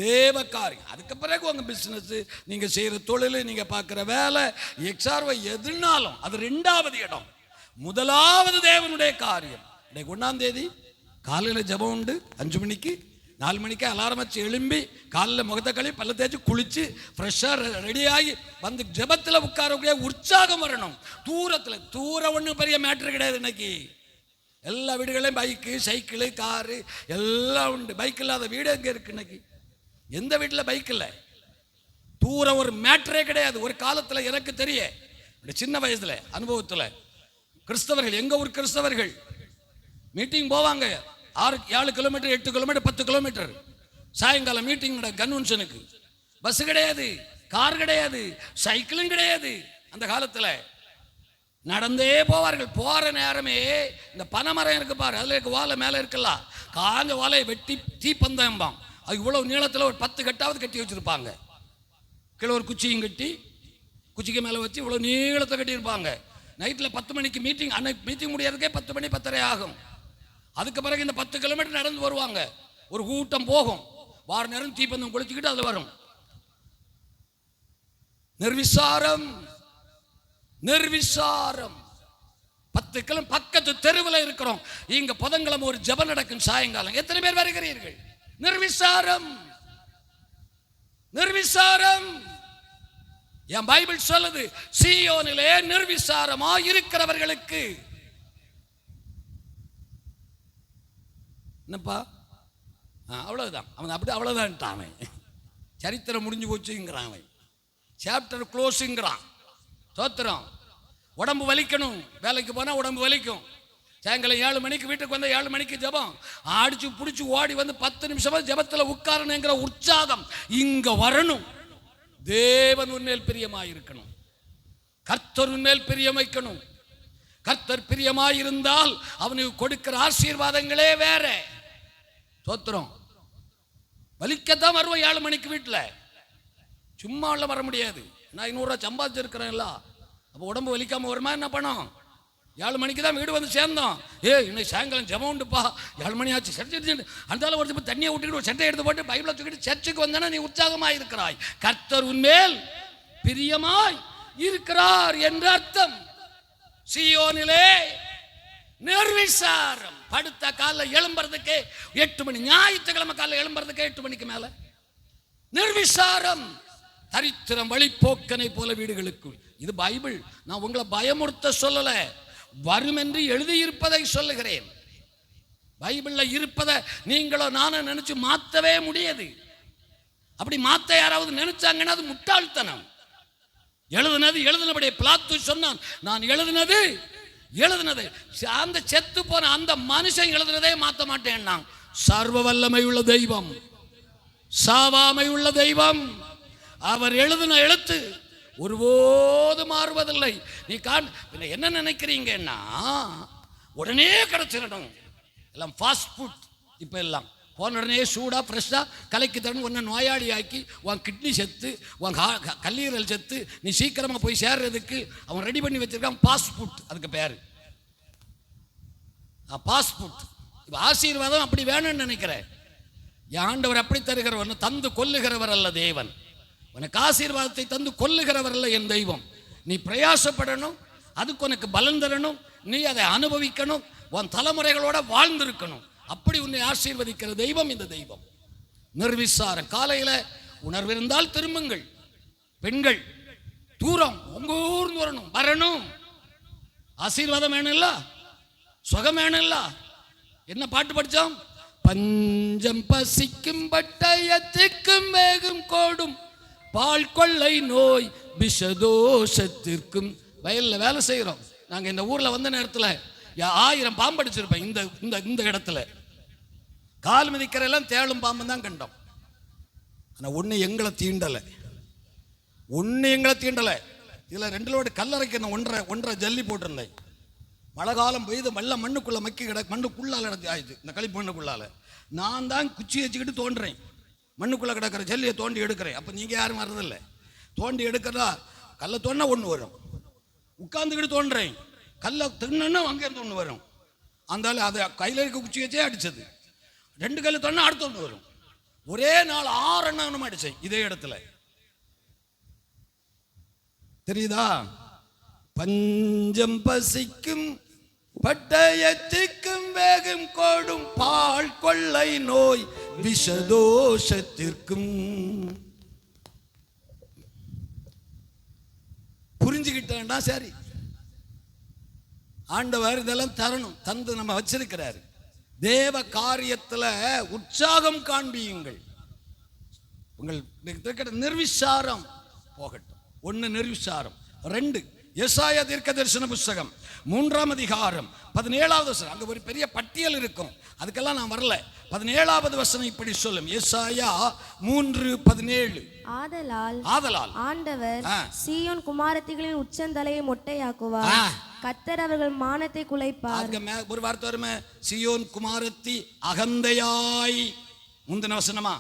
தேவ காரியம். அதுக்கு பிறகு உங்க பிசினஸ், நீங்க செய்யற தொழில், நீங்க பார்க்குற வேலை, எக்ஸார்வை எதுனாலும் அது ரெண்டாவது இடம். முதலாவது தேவனுடைய காரியம். 1ஆம் தேதி காலையில் ஜெபம் உண்டு. 5 மணிக்கு 4 மணிக்கு அலாரம் வச்சு எழும்பி காலையில் முகத்தை கழுவி பல்ல தேய்ச்சி குளிச்சு ஃப்ரெஷ்ஷாக ரெடியாகி வந்து ஜெபத்தில் உட்காரக்கூடிய உற்சாகம் வரணும். தூரம் ஒன்றும் பெரிய மேட்ரு கிடையாது. இன்னைக்கு எல்லா வீடுகளையும் பைக்கு, சைக்கிளு, காரு எல்லாம் உண்டு. பைக் இல்லாத வீடு எங்கே இருக்கு? இன்னைக்கு எந்த வீட்டில் பைக் இல்லை? தூரம் ஒரு மேட்டரே கிடையாது. ஒரு காலத்தில் எனக்கு தெரிய சின்ன வயசுல அனுபவத்தில் கிறிஸ்தவர்கள், எங்க ஊர் கிறிஸ்தவர்கள் மீட்டிங் போவாங்க. 7 கிலோமீட்டர், 8 கிலோமீட்டர், 10 கிலோமீட்டர். சாயங்காலம் மீட்டிங் கன்வென்ஷனுக்கு பஸ் கிடையாது, கார் கிடையாது, சைக்கிளும் கிடையாது. அந்த காலத்தில் நடந்தே போவார்கள். போற நேரமே இந்த பனைமரம் இருக்கு பாரு, அதுல இருக்க வாழை மேலே இருக்கலாம், காஞ்ச வாழையை வெட்டி தீப்பந்தம்பாம். அது இவ்வளவு நீளத்தில் ஒரு 10 கட்டாவது கட்டி வச்சிருப்பாங்க. கீழே ஒரு குச்சியும் கட்டி, குச்சிக்கு மேலே வச்சு இவ்வளவு நீளத்தை கட்டியிருப்பாங்க. நைட்டில் 10 மணிக்கு மீட்டிங். அன்னைக்கு மீட்டிங் முடியறதுக்கே 10 மணி 10:30 ஆகும். அதுக்கு பிறகு இந்த 10 கிலோமீட்டர் நடந்து வருவாங்க. ஒரு கூட்டம் போகும். வார நேரம் தீப்பந்தம் குளிச்சுக்கிட்டு அதில் வரும். நிர்விசாரம், நிர்விசாரம். 10 கிலோ பக்கத்து தெருவில் இருக்கிறோம். இங்க புதன்கிழமை ஒரு ஜெபம் நடக்கும் சாயங்காலம். எத்தனை பேர் வருகிறீர்கள்? நிர்விசாரம், நிர்விசாரம். என் பைபிள் சொல்லுது, சீயோனிலே நிர்விசாரமா இருக்கிறவர்களுக்கு. என்னப்பா அவ்வளவுதான், அவன் அப்படி அவ்வளவுதான். அவன் சரித்திரம் முடிஞ்சு போச்சுங்கிறான். அவன் சாப்டர் க்ளோஸுங்கிறான். தோத்திரம். உடம்பு வலிக்கணும். வேலைக்கு போனால் உடம்பு வலிக்கும். சாயங்காலம் 7 மணிக்கு வீட்டுக்கு வந்து 7 மணிக்கு ஜெபம் அடிச்சு பிடிச்சி ஓடி வந்து 10 நிமிஷமா ஜெபத்தில் உட்காரணுங்கிற உற்சாகம் இங்க வரணும். தேவன் உன்மேல் பிரியமாயிருக்கணும். கர்த்தர் உன்மேல் பிரியம் வைக்கணும். கர்த்தர் பிரியமாயிருந்தால் அவனுக்கு கொடுக்கிற ஆசீர்வாதங்களே வேற. தோத்திரம். வலிக்கத்தான் வருவோம் 7 மணிக்கு வீட்டில். சும்மா உள்ள வர முடியாது. நான் 200 ரூபா சம்பாதிச்சிருக்கிறேன்ல, அப்போ உடம்பு வலிக்காம வருமா? என்ன பண்ணோம்? 7 மணிக்கு தான் வீடு வந்து சேர்ந்தோம். இன்னைக்கு சாயங்காலம் ஜெபம் உண்டுப்பா, 7 மணி ஆச்சு. சர்ச்சை அந்த ஒரு தண்ணியை விட்டுக்கிட்டு ஒரு சட்டை எடுத்து போட்டு பைபிளை தூக்கிட்டு சர்ச்சுக்கு வந்தானே நீ உற்சாகமாய் இருக்கிறாய். கர்த்தர் உன்மேல் பிரியமாய் இருக்கிறார் என்று அர்த்தம். சீயோனிலே நிர்விசாரம். படுத்த காலைல எழும்புறதுக்கே 8 மணி. ஞாயிற்றுக்கிழமை காலைல எழும்புறதுக்கே 8 மணிக்கு மேல நிர்விசாரம். தரித்திரம் வழிபோக்கனை போல வீடுகளுக்கு. இது பைபிள். நான் உங்களை பயமுறுத்த சொல்லல, வரும் என்று எழுதியிருப்பதை சொல்லுகிறேன். பைபிள்ல இருப்பதை நீங்களோ நானும் நினைச்சு மாத்தவே முடியாது. அப்படி மாத்த யாராவது நினைச்சாங்கன்னா அது முட்டாள்தனம். எழுதுனபடி பிலாத்து சொன்னான், நான் எழுதுனது அந்த செத்து போன அந்த மனுஷன் எழுதுனதே மாத்த மாட்டேன்னா. சர்வ வல்லமை உள்ள தெய்வம், சாவாமை உள்ள தெய்வம். அவர் எழுதின எழுத்து ஒருபோது மாறுவதில்லை. நீ என்ன நினைக்கிறீங்கன்னா உடனே கிடைச்சிடணும். எல்லாம் ஃபாஸ்ட் ஃபுட். இப்போ எல்லாம் போன உடனே சூடாக ஃப்ரெஷ்ஷாக கலைக்கு தரணும். ஒன்று நோயாளி ஆக்கி உன் கிட்னி செத்து, உன் கல்லீரல் செத்து, நீ சீக்கிரமாக போய் சேர்றதுக்கு அவன் ரெடி பண்ணி வச்சிருக்கான் ஃபாஸ்ட் ஃபுட். அதுக்கு பேர் ஃபாஸ்ட் ஃபுட். இப்போ ஆசீர்வாதம் அப்படி வேணும்னு நினைக்கிறேன். என் ஆண்டவர் அப்படி தருகிறவர், தந்து கொல்லுகிறவர் அல்ல தேவன். உனக்கு ஆசீர்வாதத்தை தந்து கொல்லுகிறவர் அல்ல என் தெய்வம். நீ பிரயாசப்படணும். அதுக்கு உனக்கு பலன் தரணும், நீ அதை அனுபவிக்கணும், உன் தலைமுறைகளோட வாழ்ந்திருக்கணும். அப்படி உன்னை ஆசீர்வதிக்கிற தெய்வம் இந்த தெய்வம். நிர்விசாரம். காலையில உணர்வு இருந்தால் திரும்புங்கள். பெண்கள் தூரம் உங்க ஊர்ந்து வரணும். ஆசீர்வாதம் வேணும்ல, சுகம் வேணும்ல. என்ன பாட்டு படிச்சோம்? பஞ்சம் பசிக்கும் பட்டயத்துக்கும் வேகும் கோடும் பால் கொள்ளை நோய் விஷதோஷத்திற்கும். வயல்ல வேலை செய்கிறோம் நாங்க. இந்த ஊர்ல வந்த நேரத்தில் 1000 பாம்பு அடிச்சிருப்பேன். இந்த இடத்துல கால் மிதிக்கிற எல்லாம் தேளும் பாம்பு தான் கண்டோம். ஆனா ஒண்ணு எங்களை தீண்டலை. இதுல 2 லோடு கல்லறைக்கு ஒன்றரை ஜல்லி போட்டிருந்தேன். மழை காலம் பெய்து வெள்ளம் மண்ணுக்குள்ள மக்கி மண்ணுக்குள்ளால ஆயிடுச்சு. இந்த களிப்பு மண்ணுக்குள்ளால நான் தான் குச்சி வச்சுக்கிட்டு தோன்றேன். மண்ணுக்குள்ள கிடக்கிற ஜல்லியை தோண்டி எடுக்கிறேன். அப்ப நீங்க யாரும் வர்றதில்லை. தோண்டி எடுக்கிறதா கல்லை தோண்டா ஒன்று வரும். உட்கார்ந்துக்கிட்டு தோன்றேன். கல்லை தின்னா அங்கேருந்து ஒன்று வரும். அந்த அதை கையில் இருக்க குச்சி வச்சே அடிச்சது. 2 கல்லு தோண்டா அடுத்த ஒன்று வரும். ஒரே நாள் 6 எண்ணம் அடிச்சேன் இதே இடத்துல. தெரியுதா? பஞ்சம் பசிக்கும் பட்டயத்துக்கும் வேகம் கோடும் பால் கொள்ளை நோய் விஷதோஷத்திற்கும். புரிஞ்சுக்கிட்டா சரி. ஆண்டவர் இதெல்லாம் தரணும், தந்து நம்ம வச்சிருக்கிறாரு. தேவ காரியத்துல உற்சாகம் காண்பியுங்கள். உங்கள் நிர்விசாரம் போகட்டும். 1 நிர்விசாரம். 2 எசாயா தீர்க்கதரிசன புஸ்தகம் 3ஆம் அதிகாரம் 17வது வசனம். அங்க ஒரு பெரிய பட்டியல் இருக்கும், அதுக்கெல்லாம் நான் வரல. 17வது வசனம் இப்படி சொல்லும். எசாயா 3:17. ஆதலால் ஆண்டவர் சீயோன் குமாரத்திகளின் உச்சந்தலையை மொட்டையாக்குவார், கர்த்தர் அவர்கள் மானத்தை குலைப்பார். ஒரு வார்த்தை வருமே, சீயோன் குமாரத்தி அகந்தையாய். முந்தின வசனமா?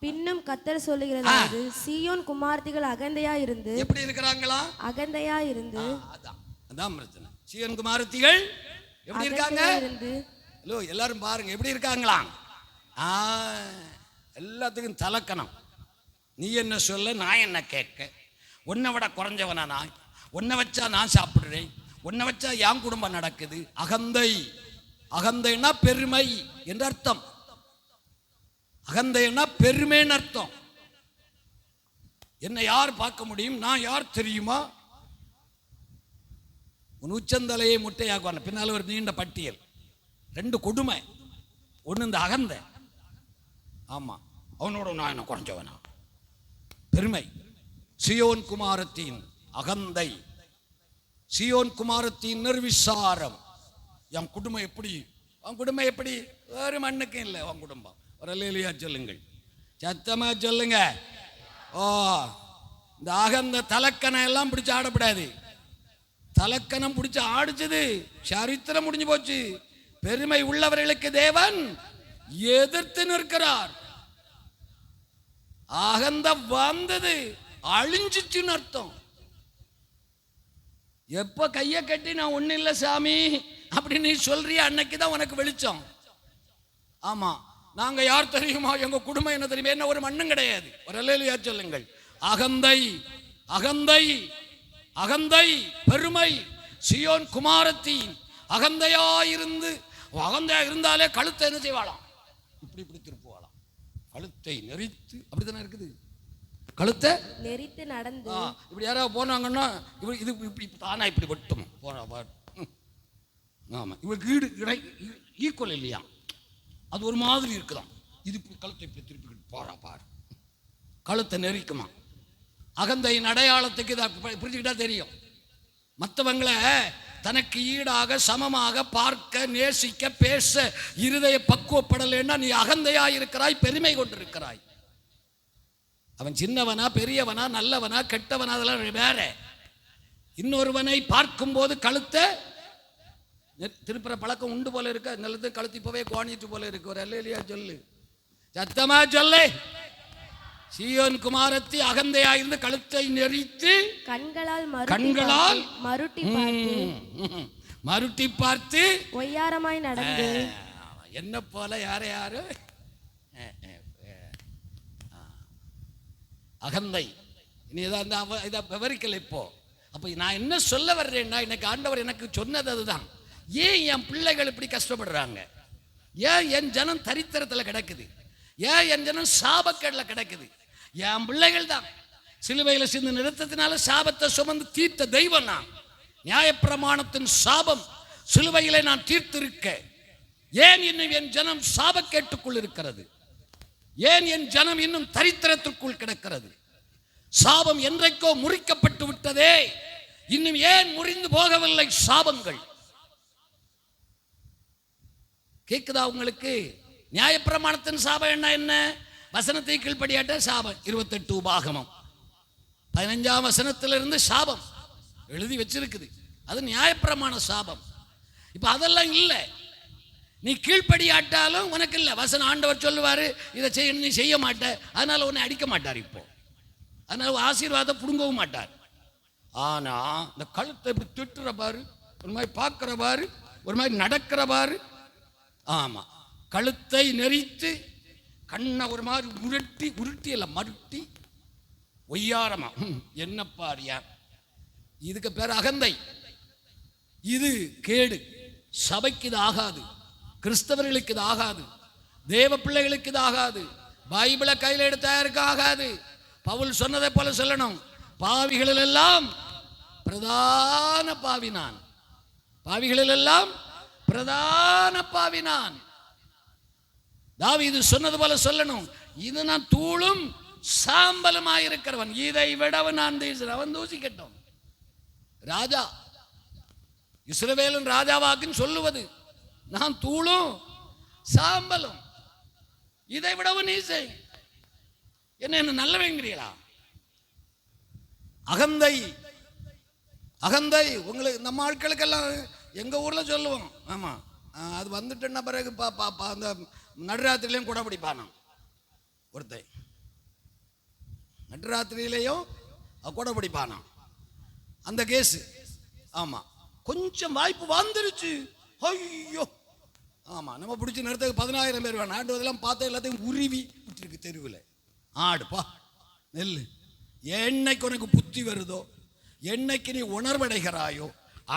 பின்னும் கர்த்தர் சொல்லுகிறது, சீயோன் குமாரத்திகள் அகந்தையா இருந்து. எப்படி இருக்கிறாங்களா? அகந்தையா இருந்து. அதான் பிரச்சனை. சீயோன் குமாரத்திகள் எப்படி இருக்காங்க? ஹலோ, எல்லாரும் பாருங்க எப்படி இருக்காங்களா? எல்லாத்துக்கும் தலக்கணம். நீ என்ன சொல்ல, நான் என்ன கேட்க, உன்னை விட குறைஞ்சவனா நான், உன்னை வச்சா நான் சாப்பிடுறேன், உன்னை வச்சா என் குடும்பம் நடக்குது. அகந்தை. அகந்தைன்னா பெருமை என்று அர்த்தம். அகந்தைன்னா பெருமைன்னு அர்த்தம். என்னை யார் பார்க்க முடியும், நான் யார் தெரியுமா? உன் உச்சந்தலையை முட்டையாக்குவான். பின்னால் ஒரு நீண்ட பட்டியல். 2 கொடுமை. 1 இந்த அகந்தை. ஆமா, அவனோட நான் என்ன குறைஞ்சவனா, பெருமை. சீயோன் குமாரத்தின் அகந்தை, சீயோன் குமாரத்தின் நிர்விசாரம். என் குடும்பம் எப்படி, அவன் குடும்பம் எப்படி? வேறு மண்ணுக்கும் இல்லை அவன் குடும்பம். ஒரு அல்லேலூயா சொல்லுங்கள், சத்தமா சொல்லுங்க. ஓ, இந்த அகந்த தலக்கணம் எல்லாம் பிடிச்சு ஆடப்படாது. தலக்கணம் பிடிச்சு ஆடிச்சது சரித்திரம் முடிஞ்சு போச்சு. பெருமை உள்ளவர்களுக்கு தேவன் எதிர்த்து நிற்கிறார். அகந்த வந்தது அழிஞ்சிச்சுன்னு அர்த்தம். எப்ப கைய கட்டி நான் ஒண்ணு இல்லை சாமி அப்படின்னு நீ சொல்றிய, அன்னைக்குதான் உனக்கு வெளிச்சம். ஆமா, நாங்க யார் தெரியுமா, எங்க குடும்பம் என்ன தெரியுமா, என்ன ஒரு மண்ணும் கிடையாது. ஒரு அல்லேலூயா சொல்லுங்கள். அகந்தை, அகந்தை, அகந்தை, பெருமை. சீயோன் குமாரத்தின் அகந்தையாயிருந்து, அகந்தையா இருந்தாலே கழுத்தை என்ன செய்வாளாம், இப்படி இப்படி திருப்புவாளாம். கழுத்தை நெறித்து, அப்படித்தானே இருக்குது, கழுத்தை நெறித்து நடந்து. இப்படி யாராவது போனாங்கன்னா இது இப்படி தானா இப்படி வெட்டும் போறா. ஆமா, இவருக்கு ஈடு ஈக்குவல் இல்லையா, அது ஒரு மாதிரி இருக்குதான். இது கழுத்தை இப்படி திருப்பி போறா பாரு, கழுத்தை நெரிக்குமா. அகந்தையின் அடையாளத்துக்கு இதை புரிஞ்சுக்கிட்டா தெரியும். மற்றவங்களை தனக்கு ஈடாக சமமாக பார்க்க, நேசிக்க, பேச இருதய பக்குவப்படலைன்னா நீ அகந்தையா இருக்கிறாய், பெருமை கொண்டிருக்கிறாய். அவன் சின்னவனா பெரியவனா நல்லவனா கெட்டவனா அதெல்லாம் வேற. இன்னொருவனை பார்க்கும் போது கழுத்தை திருப்புற பழக்கம் உண்டு போல இருக்க, நல்லது கழுத்து இப்பவே கோணிட்டு போல இருக்கு. ஒரு அல்லேலூயா சொல்லு, சத்தமா சொல்லு. சீயோன் குமாரத்தி அகந்தையாயிருந்து கழுத்தை நெறித்து கண்களால் மருட்டி பார்த்து ஒய்யாரமாய் நடந்து. என்ன போல யாரு அகந்தை. இனி இதை விவரிக்கல. இப்போ அப்போ நான் என்ன சொல்ல வர்றேன்னா, இன்னைக்கு ஆண்டவர் எனக்கு சொன்னது அதுதான். ஏன் என் பிள்ளைகள் இப்படி கஷ்டப்படுறாங்க? ஏன் என் ஜனம் தரித்திரத்தில் கிடக்குது? ஏன் என் ஜனம் சாபக்கேடில் கிடக்குது? என் பிள்ளைகள் தான் சிலுவையில் சிந்து நிறுத்தத்தினால சாபத்தை சுமந்து தீர்த்த தெய்வம் நான். நியாயப்பிரமாணத்தின் சாபம் சிலுவையிலே நான் தீர்த்திருக்க, ஏன் இன்னும் என் ஜனம் சாபக்கேட்டுக்குள் இருக்கிறது? ஏன் என் ஜனம் இன்னும் தரித்திரத்திற்குள் கிடக்கிறது? சாபம் என்றைக்கோ முறிக்கப்பட்டு விட்டதே, இன்னும் ஏன் முறிந்து போகவில்லை சாபங்கள்? கேக்குதா உங்களுக்கு? நியாயப்பிரமாணத்தின் சாபம் என்ன? வசனத்தை கீழ்ப்படியாட்ட சாபம். 28 உபாகமம் 15ஆம் வசனத்திலிருந்து சாபம் எழுதி வச்சிருக்குது. அது நியாயப்பிரமாண சாபம். இப்ப அதெல்லாம் இல்லை. நீ கீழ்ப்படியாட்டாலும் உனக்கு இல்லை. வசனம் ஆண்டவர் சொல்லுவாரு, இதை செய்ய, நீ செய்ய மாட்ட, அதனால உன்னை அடிக்க மாட்டார். இப்போ அதனால ஆசீர்வாதம் புடுங்கவும் மாட்டார். ஆனா இந்த கழுத்தை இப்படி திட்டுற பாரு, ஒரு மாதிரி பார்க்கிற பாரு, ஒரு மாதிரி நடக்கிற பாரு. ஆமா, கழுத்தை நெறித்து கண்ணை ஒரு மாதிரி உருட்டி இல்லை மருட்டி ஒய்யாரமா என்ன பாரியா, இதுக்கு பேர் அகந்தை. இது கேடு. சபைக்கு இது ஆகாது, கிறிஸ்தவர்களுக்கு இது ஆகாது, தேவ பிள்ளைகளுக்கு இது ஆகாது, பைபிளை கையில் எடுத்த யாருக்கு ஆகாது. பவுல் சொன்னதை போல சொல்லணும், பாவிகளில் எல்லாம் பிரதான பாவி நான். பாவிகளில் எல்லாம் பிரதான பாவி நான். தாவீது சொன்னது போல சொல்லணும், இது நான் தூளும் சாம்பலுமாயிருக்கிறவன், இதை விடவன் நான் அவன் தூசிக்கட்டும். ராஜா இஸ்ரவேலின் ராஜாவாக்குன்னு சொல்லுவது, நான் தூளும் சாம்பலும், இதை விடவும் நீ செய். என்ன நல்லவங்கிறீங்களா? அகந்தை. அகந்தை உங்களுக்கு நம்ம ஆட்களுக்கெல்லாம் எங்க ஊர்ல சொல்லுவோம். ஆமா, அது வந்துட்டுன்னா பிறகு அந்த நடுராத்திரிலையும் கூட பிடிப்பானாம் ஒருத்தன். நடுராத்திரியிலையும் கூட பிடிப்பானாம் அந்த கேஸ். ஆமா, கொஞ்சம் வாய்ப்பு வந்துருச்சு, ஐயோ. ஆமா, நம்ம பிடிச்சி நடத்துக்கு 10,000 பேர் வேணும். ஆடுவதெல்லாம் பார்த்தா எல்லாத்தையும் உருவி விட்டுருக்கு தெருவில். ஆடுப்பா நெல்லு. என்னைக்கு உனக்கு புத்தி வருதோ, என்னைக்கு நீ உணர்வடைகிறாயோ,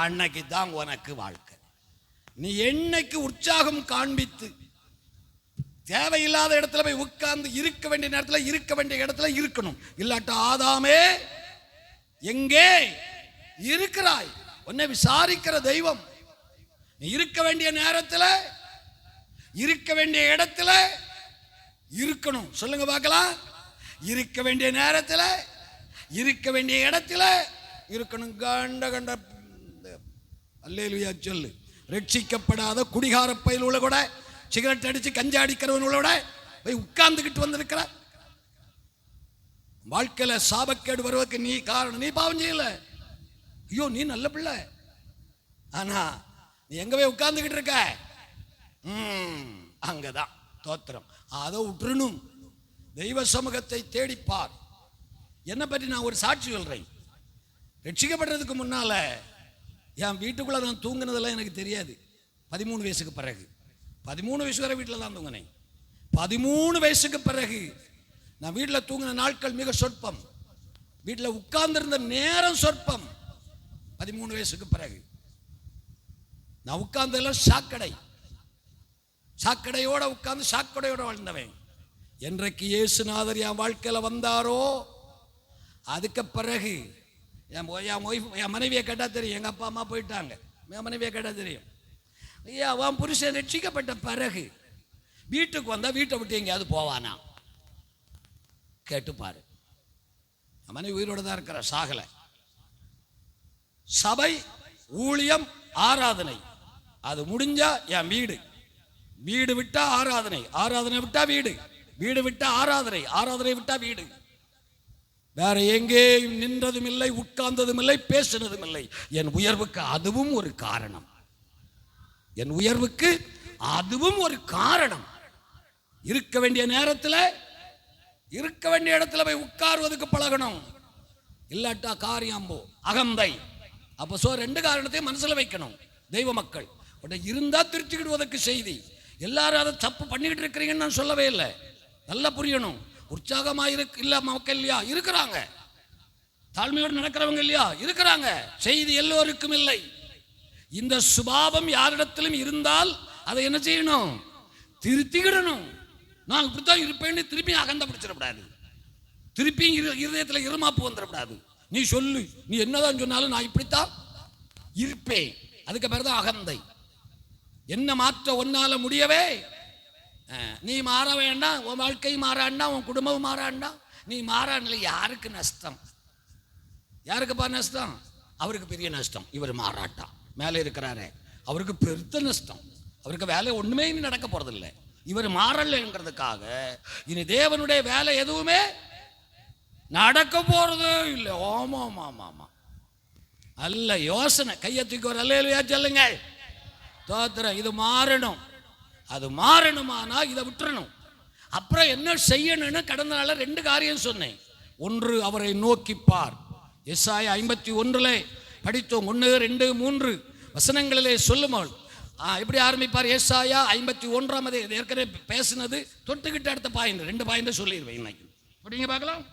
அன்னைக்கு தான் உனக்கு வாழ்க்கை. நீ என்னைக்கு உற்சாகம் காண்பித்து தேவையில்லாத இடத்துல போய் உட்கார்ந்து இருக்க வேண்டிய நேரத்தில் இருக்க வேண்டிய இடத்துல இருக்கணும். இல்லாட்ட ஆதாமே எங்கே இருக்கிறாய்? உன்னை விசாரிக்கிற தெய்வம். நீ இருக்க வேண்டிய நேரத்தில் இருக்க வேண்டிய இடத்துல இருக்கணும். சொல்லுங்க பார்க்கலாம். இருக்க வேண்டிய நேரத்தில் இருக்க வேண்டிய இடத்துல இருக்கணும். கண்ட கண்ட அல்லேலூயா சொல்லு. ரட்சிக்கப்படாத குடிகார பயிலுள்ள கூட, சிகரெட் அடிச்சு கஞ்சா அடிக்கிறவனோட போய் உட்கார்ந்துக்கிட்டு வந்திருக்கிற. வாழ்க்கையில சாபக்கேடு வருவதற்கு நீ காரணம். நீ பாவம் செய்யல, ஐயோ நீ நல்ல பிள்ளை, ஆனா நீ எங்க போய் உட்கார்ந்துக்கிட்டு இருக்க? அங்கதான் தோத்திரம். அதை விட்டுறணும். தெய்வ சமூகத்தை தேடிப்பார். என்னை பற்றி நான் ஒரு சாட்சி சொல்றேன். ரட்சிக்கப்படுறதுக்கு முன்னால என் வீட்டுக்குள்ள நான் தூங்கினதெல்லாம் எனக்கு தெரியாது. 13 வயசுக்கு பிறகு, 13 வயசு வரை வீட்டில் தான் தூங்கினேன். 13 வயசுக்கு பிறகு நான் வீட்டில் தூங்கின நாட்கள் மிக சொற்பம். வீட்டில் உட்கார்ந்திருந்த நேரம் சொற்பம். 13 வயசுக்கு பிறகு நான் உட்கார்ந்தெல்லாம் சாக்கடை, சாக்கடையோட உட்கார்ந்து சாக்கடையோட வாழ்ந்தவன். என்றைக்கு இயேசுநாதர் என் வாழ்க்கையில் வந்தாரோ, அதுக்கு பிறகு என் மனைவியை கேட்டால் தெரியும். எங்கள் அப்பா அம்மா போயிட்டாங்க, என் மனைவியை கேட்டால் தெரியும். ஐயா, அவன் புருஷன் ரட்சிக்கப்பட்ட பிறகு வீட்டுக்கு வந்தால் வீட்டை விட்டு எங்கேயாவது போவானா? கேட்டுப்பாரு. என் மனைவி உயிரோடு தான் இருக்கிற, சாகலை. சபை ஊழியம் ஆராதனை அது முடிஞ்சா என் வீடு, வீடு விட்டா ஆராதனை, ஆராதனை விட்டா வீடு, வீடு விட்டா ஆராதனை, ஆராதனை விட்டா வீடு. வேற எங்கேயும் நின்றதும் இல்லை, உட்கார்ந்ததும் இல்லை, பேசினதும் இல்லை. என் உயர்வுக்கு அதுவும் ஒரு காரணம். என் உயர்வுக்கு அதுவும் ஒரு காரணம். இருக்க வேண்டிய நேரத்தில் இருக்க வேண்டிய இடத்துல போய் உட்காருவதுக்கு பழகணும். இல்லாட்டா காரியாம்போ அகந்தை. அப்போ 2 காரணத்தையும் மனசுல வைக்கணும். தெய்வ மக்கள் இருந்தா திருத்திக்கிடுவதற்கு செய்தி. எல்லாரும் அதை தப்பு பண்ணிக்கிட்டு இருக்கிறீங்கன்னு நான் சொல்லவே இல்லை. நல்லா புரியணும். உற்சாகமாக இல்ல மக்கள் இல்லையா இருக்கிறாங்க. தாழ்மையோடு நடக்கிறவங்க இல்லையா இருக்கிறாங்க. செய்தி எல்லோருக்கும் இல்லை. இந்த சுபாவம் யாரிடத்திலும் இருந்தால் அதை என்ன செய்யணும்? திருத்திக்கிடணும். நான் இப்படித்தான் இருப்பேன்னு திருப்பி அகந்த பிடிச்சிடக்கூடாது. திருப்பி இருதயத்தில் இருமாப்பு வந்துடக்கூடாது. நீ சொல்லு, நீ என்னதான் சொன்னாலும் நான் இப்படித்தான் இருப்பேன். அதுக்கு பேர் தான் அகந்தை. என்ன மாற்ற ஒன்னால முடியவே? நீ மாற வேண்டாம், உன் வாழ்க்கை மாறாண்டா, உன் குடும்பம் மாறாண்டா, நீ மாறாண்டல. யாருக்கு நஷ்டம்? யாருக்குப்பா நஷ்டம்? அவருக்கு பெரிய நஷ்டம். இவர் மாறாட்டா மேலே இருக்கிறாரே, அவருக்கு பெருத்த நஷ்டம். அவருக்கு வேலை ஒண்ணுமே இனி நடக்க போறதில்லை. இவர் மாறலைங்கிறதுக்காக இனி தேவனுடைய வேலை எதுவுமே நடக்க போறதே இல்லை. ஆமா ஆமா ஆமா ஆமா அல்ல யோசனை. கையை தூக்கி ஒரு அல்லேலூயா சொல்லுங்க. தோத்திரம். இது மாறணும். அது மாறணுமானா இதை விட்டுறணும். அப்புறம் என்ன செய்யணும்னு கடந்த நாள 2 காரியம் சொன்னேன். ஒன்று, அவரை நோக்கிப்பார். எசாயா 51 படித்தோம். 1, 2, 3 வசனங்களிலே சொல்லும்போது எப்படி ஆரம்பிப்பார்? ஏசாயா 51 ஏற்கனவே பேசினது தொட்டுக்கிட்ட அடுத்த பாயிண்ட் 2 பாயிண்ட் சொல்லிடுவேன் இன்னைக்கு. அப்படிங்க பார்க்கலாம்.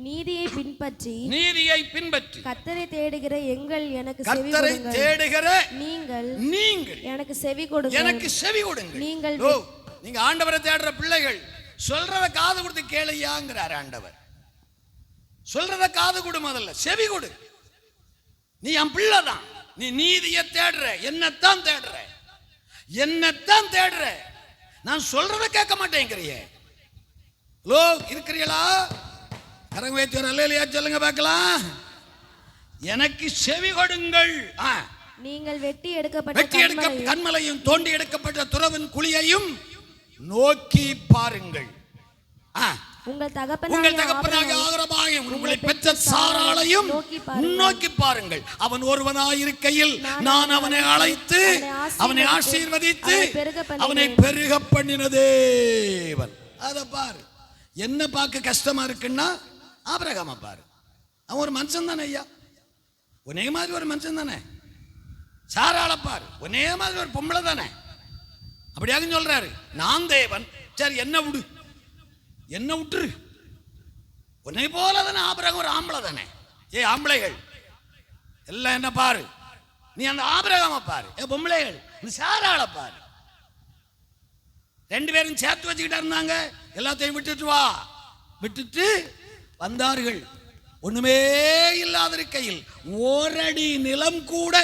நீதியை பின்பற்றி கர்த்தரை தேடுகிற எங்கள் எனக்கு செவி கர்த்தரை கொடுங்கள். தேடுகிற நீங்கள் எனக்கு செவி கொடுங்கள். நீங்க ஆண்டவரை தேடுற பிள்ளைகள் சொல்றத காது கொடுத்து கேளையாங்கிறார் ஆண்டவர். சொல்றத காது கொடு, முதல்ல செவி கொடு. நீ என் பிள்ளைதான். நீ நீதியை தேடுற, என்னத்தான் தேடுற, என்னத்தான் தேடுற. நான் சொல்றத கேட்க மாட்டேங்கிறியே. லோ இருக்கிறீங்களா? கரங்க வைத்து அல்லேலூயா சொல்லுங்க பார்க்கலாம். எனக்கு செவி கொடுங்கள். நீங்கள் வெட்டி எடுக்கப்பட்ட கன்மலையும் தோண்டி எடுக்கப்பட்ட துறவின் குழியையும் நோக்கி பாருங்கள். உங்கள் தகப்பனாகிய ஆபிரகாமையும் உங்களை பெற்ற சாராளையும் நோக்கி பாருங்கள். அவன் ஒருவனாயிருக்கையில் நான் அவனை அழைத்து அவனை ஆசீர்வதித்து அவனை பெருக பண்ணின தேவன். அத பாரு. என்ன பார்க்க கஷ்டமா இருக்குன்னா ஆபிரகாம பாரு. அவன் ஒரு மனுஷன் தானே ஐயா, ஒரே மாதிரி ஒரு மனுஷன் தானே. சாராளை பாரு, ஒரே மாதிரி ஒரு பொம்பளை தானே. அப்படியாக சொல்றாரு, நான் தேவன். சரி என்ன விடு, என்ன விட்டுரு. உன்னை போல தானே ஆபிரகாம் ஒரு ஆம்பளை தானே. ஆம்பளைகள் எல்லாம் என்ன பாரு, நீ அந்த ஆபிரகாம பாரு. பொம்பளைகள் நீ சாராளை பாரு. 2 பேரும் சேர்த்து வச்சுக்கிட்டா இருந்தாங்க. எல்லாத்தையும் விட்டுட்டு வா. விட்டுட்டு வந்தார்கள். ஒண்ணுமே இல்லாதிருக்கையில், ஓரடி நிலம் கூட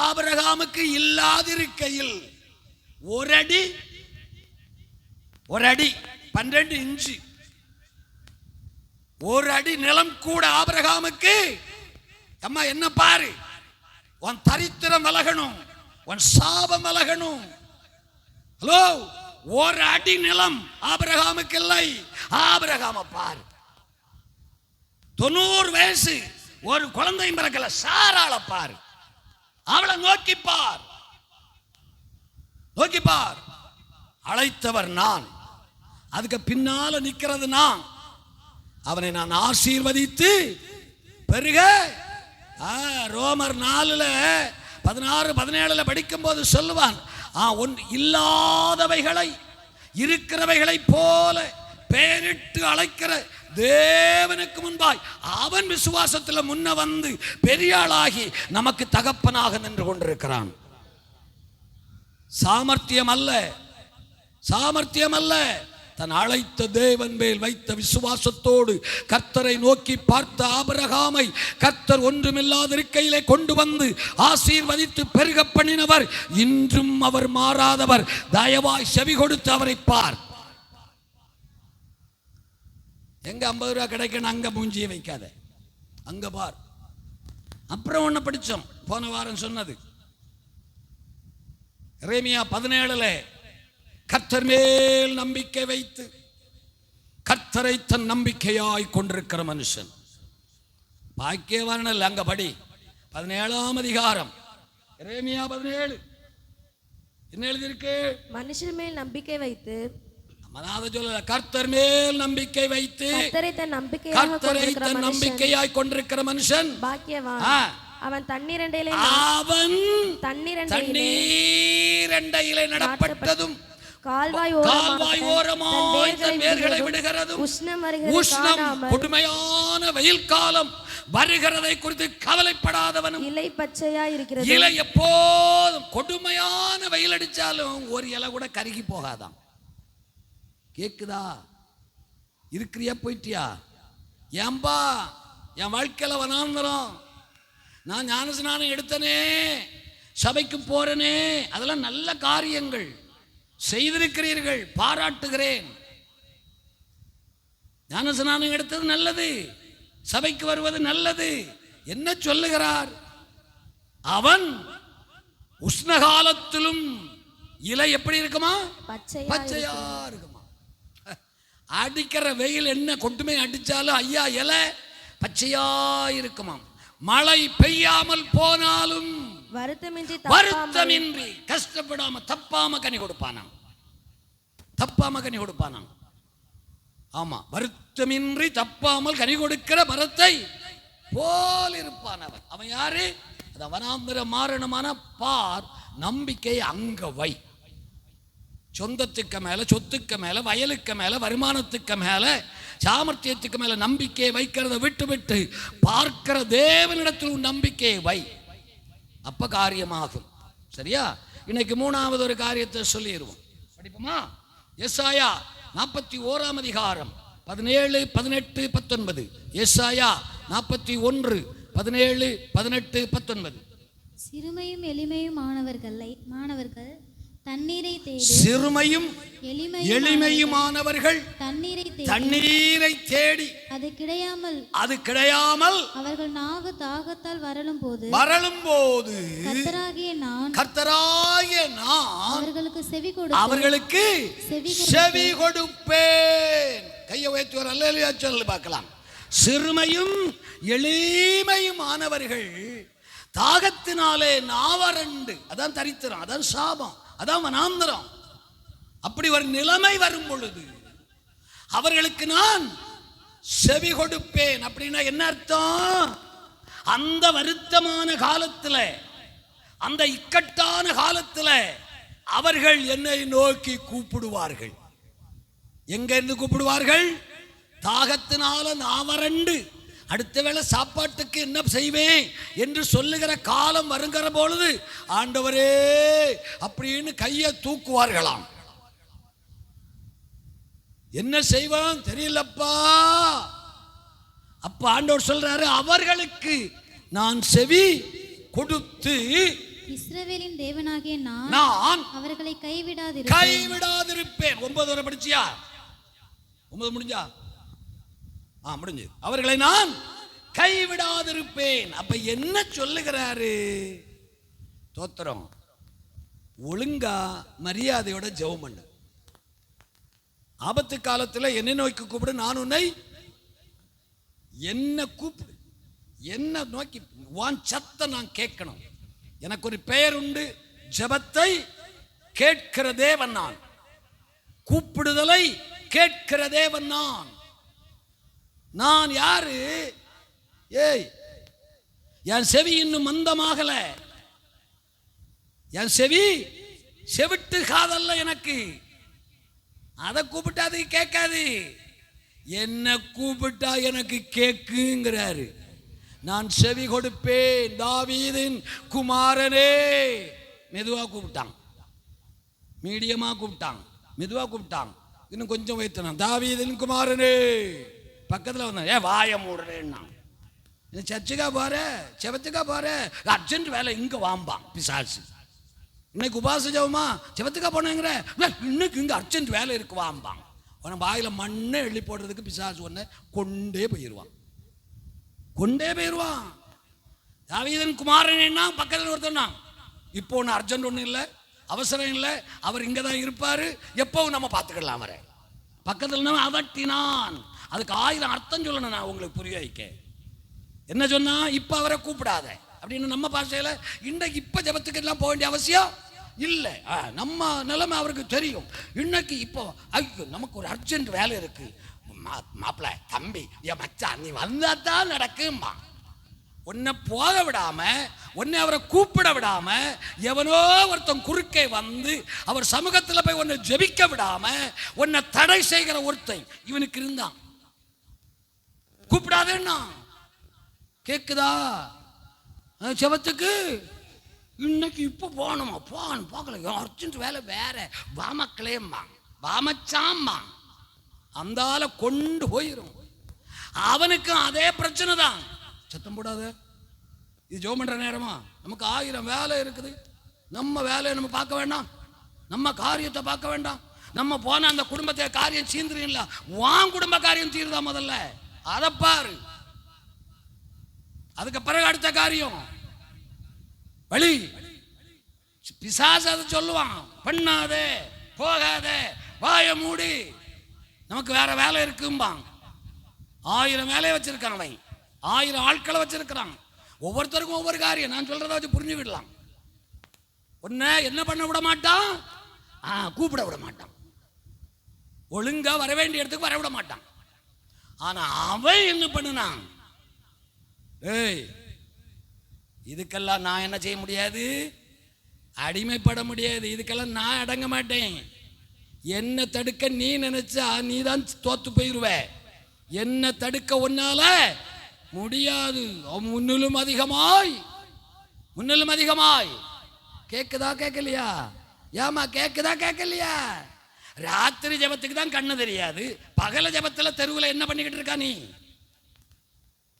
ஆபிரகாமுக்கு இல்லாதிருக்கையில், ஒரு அடி 12 இன்ச்சு, ஒரு அடி நிலம் கூட ஆபிரகாமுக்கு. அம்மா என்ன பாரு, உன் தரித்திரம் விலகணும், உன் சாபம் விலகணும். ஹலோ, ஒரு அடி நிலம் ஆபிரகாமுக்கு இல்லை. ஆபிரகாம பாரு, 90 வயசு, ஒரு குழந்தையும் பிறக்கல. சாராள பாரு, அவளை நோக்கி பார், நோக்கி பார். அழைத்தவர் நான், அதுக்கு பின்னால நிக்கிறது நான். அவனை நான் ஆசீர்வதித்து பெருக. ரோமர் 4:16-17 படிக்கும் போது சொல்லுவான், இல்லாதவைகளை இருக்கிறவைகளை போல பெயரிட்டு அழைக்கிற தேவனுக்கு முன்பாய் அவன் விசுவாசத்தில் முன்ன வந்து பெரியாளாகி நமக்கு தகப்பனாக நின்று கொண்டிருக்கிறான். சாமர்த்தியம் அல்ல, சாமர்த்தியம் அல்ல. தன் அழைத்த தேவன் மேல் வைத்த விசுவாசத்தோடு கர்த்தரை நோக்கி பார்த்த ஆபிரகாமை கர்த்தர் ஒன்றுமில்லாதிருக்கையிலே கொண்டு வந்து ஆசீர்வதித்து பெருக பண்ணினவர். இன்றும் அவர் மாறாதவர். தயவாய் செவி கொடுத்து அவரை பார். எங்க 50 ரூபா கிடைக்கணும் அங்க மூஞ்சியை வைக்காத, அங்க பார். அப்புறம் ஒண்ணு படிச்சோம் போன வாரம் சொன்னது, எரேமியா 17 கர்த்தர் மேல் நம்பிக்கை வைத்து கர்த்தரை தன் நம்பிக்கையாய் கொண்டிருக்கிற மனுஷன் பாக்கியவான். அங்க படி 17ஆம் அதிகாரம் எரேமியா 17 என்ன எழுதியிருக்கு? மனுஷன் மேல் நம்பிக்கை வைத்து, கர்த்தர் மேல் நம்பிக்கை வைத்து கர்த்தரை தன் நம்பிக்கையாய் கொண்டிருக்கிற மனுஷன் பாக்கியவான். அவன் தண்ணீரண்டையிலே நடப்பட்டதும் கால்வாய் ஓரமாய் தன் வேர்களை விடுகிறதும் உஷ்ணம் கொடுமையான வெயில் காலம் வருகிறதை குறித்து கவலைப்படாதவனும் இலை பச்சையா இருக்கிறது. இலை எப்போதும் கொடுமையான வெயில் அடிச்சாலும் ஒரு இலை கூட கருகி போகாதான். கேக்குதா? இருக்கிறியா போயிட்டியா? ஏம்பா என் வாழ்க்கையில வனாந்தரம், நான் ஞானஸ்நானம் எடுத்தனே, சபைக்கு போறனே, அதெல்லாம் நல்ல காரியங்கள் செய்திருக்கிறீர்கள், பாராட்டுகிறேன். ஞானஸ்நானம் எடுத்தது நல்லது, சபைக்கு வருவது நல்லது. என்ன சொல்லுகிறார்? அவன் உஷ்ணகாலத்திலும் இலை எப்படி இருக்குமா? பச்சையா இருக்குமா. அடிக்கிற வெயில் என்ன கொண்டுமே அடிச்சாலும் ஐயா இலை பச்சையா இருக்குமா. மழை பெய்யாமல் போனாலும் வருத்தமின்றி கஷ்டப்படாம தப்பாம கனி கொடுப்பானாம். தப்பாம கனி கொடுப்பானாம். ஆமா, வருத்தமின்றி தப்பாமல் கனி கொடுக்கிற மரத்தை போல் இருப்பான் அவன். அவன் யாரு? அது வனாந்திர மாரணமான பார். நம்பிக்கை அங்க வை. சொந்தத்துக்கு மேல, சொத்துக்கு மேல, வயலுக்கு மேல, வருமானத்துக்கு மேல, சாமர்த்தியத்துக்கு மேல நம்பிக்கையை வைக்கிறத விட்டு விட்டு பார்க்கிற தேவனிடத்தில் உன் நம்பிக்கையை வை. அப்ப காரியமாகும். சரியா? இன்னைக்கு மூணாவது ஒரு காரியத்தை சொல்லிடுவோம். படிப்போமா? எசாயா 41 அதிகாரம் 17, 18, 19. எசாயா 41, 17, 18, 19. சிறுமையும் எளிமையும் மாணவர்கள் தண்ணீரை தேடி, சிறுமையும் எளிமையுமானவர்கள் தண்ணீரை தேடி அது கிடையாமல் அவர்கள் நாவு தாகத்தால் வரலும் போது கர்த்தராகிய நான் அவர்களுக்கு செவி கொடுப்பேன். கையை உயர்த்தி ஒரு அல்லேலூயா சொல்லு பார்க்கலாம். சிறுமையும் எளிமையுமானவர்கள் தாகத்தினாலே நாவறண்டு, அதான் தரித்திரம், அதான் சாபம், அதான் வனாந்தரம். அப்படி ஒரு நிலைமை வரும் பொழுது அவர்களுக்கு நான் செவி கொடுப்பேன். அப்படின்னா என்ன அர்த்தம்? அந்த வருத்தமான காலத்தில், அந்த இக்கட்டான காலத்தில் அவர்கள் என்னை நோக்கி கூப்பிடுவார்கள். எங்க இருந்து கூப்பிடுவார்கள்? தாகத்தினால நாவறண்டு அடுத்த வேளை சாப்பாட்டுக்கு என்ன செய்வேன் என்று சொல்லுகிற காலம் வருகிற பொழுது ஆண்டவரே அப்படின்னு கையை தூக்குவார்களாம். என்ன செய்வான் தெரியலப்பா. அப்ப ஆண்டவர் சொல்றாரு, அவர்களுக்கு நான் செவி கொடுத்து இஸ்ரவேலின் தேவனாகிய நான் அவர்களை கைவிடாதிருப்பேன். 9 வரை படிச்சியா? 9 முடிஞ்சா? முடிஞ்சு. அவர்களை நான் கைவிடாதிருப்பேன். அப்ப என்ன சொல்லுகிறாரு? தோத்திரம். ஒழுங்கா மரியாதையோட ஜெபம் பண்ணு. ஆபத்து காலத்துல என்னை நோக்கி கூப்பிடு, நான் உன்னை என்ன கூப்பிடு, என்ன நோக்கி வான் சத்த நான் கேட்கணும். எனக்கு ஒரு பெயர் உண்டு, ஜெபத்தை கேட்கிற தேவன் நான், கூப்பிடுதலை கேட்கிற தேவன் நான். நான் யாரு? ஏய், என் செவி இன்னும் மந்தமாகல. என் செவி செவிட்டு காதல்ல எனக்கு. அதை கூப்பிட்டா அது கேட்காது, என்ன கூப்பிட்டா எனக்கு கேக்குங்கிறாரு. நான் செவி கொடுப்பேன். தாவீதின் குமாரனே. மெதுவா கூப்பிட்டான், மீடியமா கூப்பிட்டான், மெதுவா கூப்பிட்டான். இன்னும் கொஞ்சம் வைத்தனான். தாவீதின் குமாரனே. பக்கத்தில் வந்தான். வாய மூடுறேன்னா, சர்ச்சுக்கா போற, செவத்துக்கா போற, அர்ஜென்ட் வேலை இங்க வாம்பான் பிசாசு. இன்னைக்கு உபாச ஜெபமா செவத்துக்கா போனேங்கிற, இன்னைக்கு இங்க அர்ஜென்ட் வேலை இருக்கு வாம்பான். உன வாயில மண்ணை எள்ளி போடுறதுக்கு பிசாசு ஒன்ன கொண்டே போயிடுவான். தாவீதின் குமாரன் பக்கத்தில் ஒருத்தனா. இப்போ ஒன்று அர்ஜென்ட் ஒன்றும் இல்லை, அவசரம் இல்லை, அவர் இங்கே தான் இருப்பாரு, எப்பவும் நம்ம பார்த்துக்கலாம் அவரை. பக்கத்தில் நம்ம அவட்டினான். அதுக்கு 1000 அர்த்தம் சொல்லணும் நான் உங்களுக்கு புரிய வைக்க. என்ன சொன்னா? இப்ப அவரை கூப்பிடாத அப்படின்னு நம்ம பாஷையில. இன்னைக்கு இப்ப ஜபத்துக்கு எல்லாம் போக வேண்டிய அவசியம் இல்லை. நம்ம நிலைமை அவருக்கு தெரியும். இன்னைக்கு இப்போ ஐயோ நமக்கு ஒரு அர்ஜென்ட் வேலை இருக்கு, மாப்பிள்ள தம்பி என் மச்சான் நீ வந்தா தான் நடக்கும்பா. உன்னை போக விடாம, உன்னை அவரை கூப்பிட விடாம, எவனோ ஒருத்தன் குறுக்கே வந்து அவர் சமூகத்தில் போய் உன்னை ஜெபிக்க விடாம உன்னை தடை செய்கிற ஒருத்தன் இவனுக்கு இருந்தான். கூப்பிடாதேன்னா கேக்குதா? ஜெபத்துக்கு இன்னைக்கு இப்போ போகணுமா? போகணும், பார்க்கல, அர்ஜென்ட் வேலை வேற, பாமக்கலேம்மா பாமச்சாம்மா அந்த ஆளை கொண்டு போயிரும். அவனுக்கும் அதே பிரச்சனை தான். சத்தம் போடாத, இது ஜெபம் பண்ற நேரமா? நமக்கு 1000 வேலை இருக்குது. நம்ம வேலையை நம்ம பார்க்க வேண்டாம், நம்ம காரியத்தை பார்க்க வேண்டாம். நம்ம போன அந்த குடும்பத்தை காரியம் சீந்துறீங்களா? வான் குடும்ப காரியம் தீருதா முதல்ல, அதை பாரு. அதுக்கு பிறகு அடுத்த காரியம் வழி. பிசாசு அதை சொல்லுவான், பண்ணாதே, போகாதே, வாய மூடி, நமக்கு வேற வேலை இருக்கும்பான். 1000 வேலையை வச்சிருக்கான் அவன், 1000 ஆட்களை வச்சிருக்கிறான். ஒவ்வொருத்தருக்கும் ஒவ்வொரு காரியம். நான் சொல்றதை வச்சு புரிஞ்சுக்கிடலாம். உன்னை என்ன பண்ண விட மாட்டான்? கூப்பிட விட மாட்டான். ஒழுங்கா வர வேண்டிய இடத்துக்கு வர விட மாட்டான். ஆனா அவன் என்ன பண்ணுனான்? ஏய், இதுக்கெல்லாம் நான் என்ன செய்ய முடியாது, அடிமைப்பட முடியாது, இதுக்கெல்லாம் நான் அடங்க மாட்டேன். என்ன தடுக்க நீ நினைச்சா நீ தான் தோத்து போயிருவ. என்ன தடுக்க உன்னால முடியாது. முன்னிலும் அதிகமாய், முன்னிலும் அதிகமாய். கேக்குதா கேட்கலையா? ஏமா கேக்குதா கேட்கலையா? ராத்திரி ஜபத்துக்கு தான் கண்ணு தெரியாது, பகல ஜபத்துல தெருவில் என்ன பண்ணிக்கிட்டு இருக்கா நீ?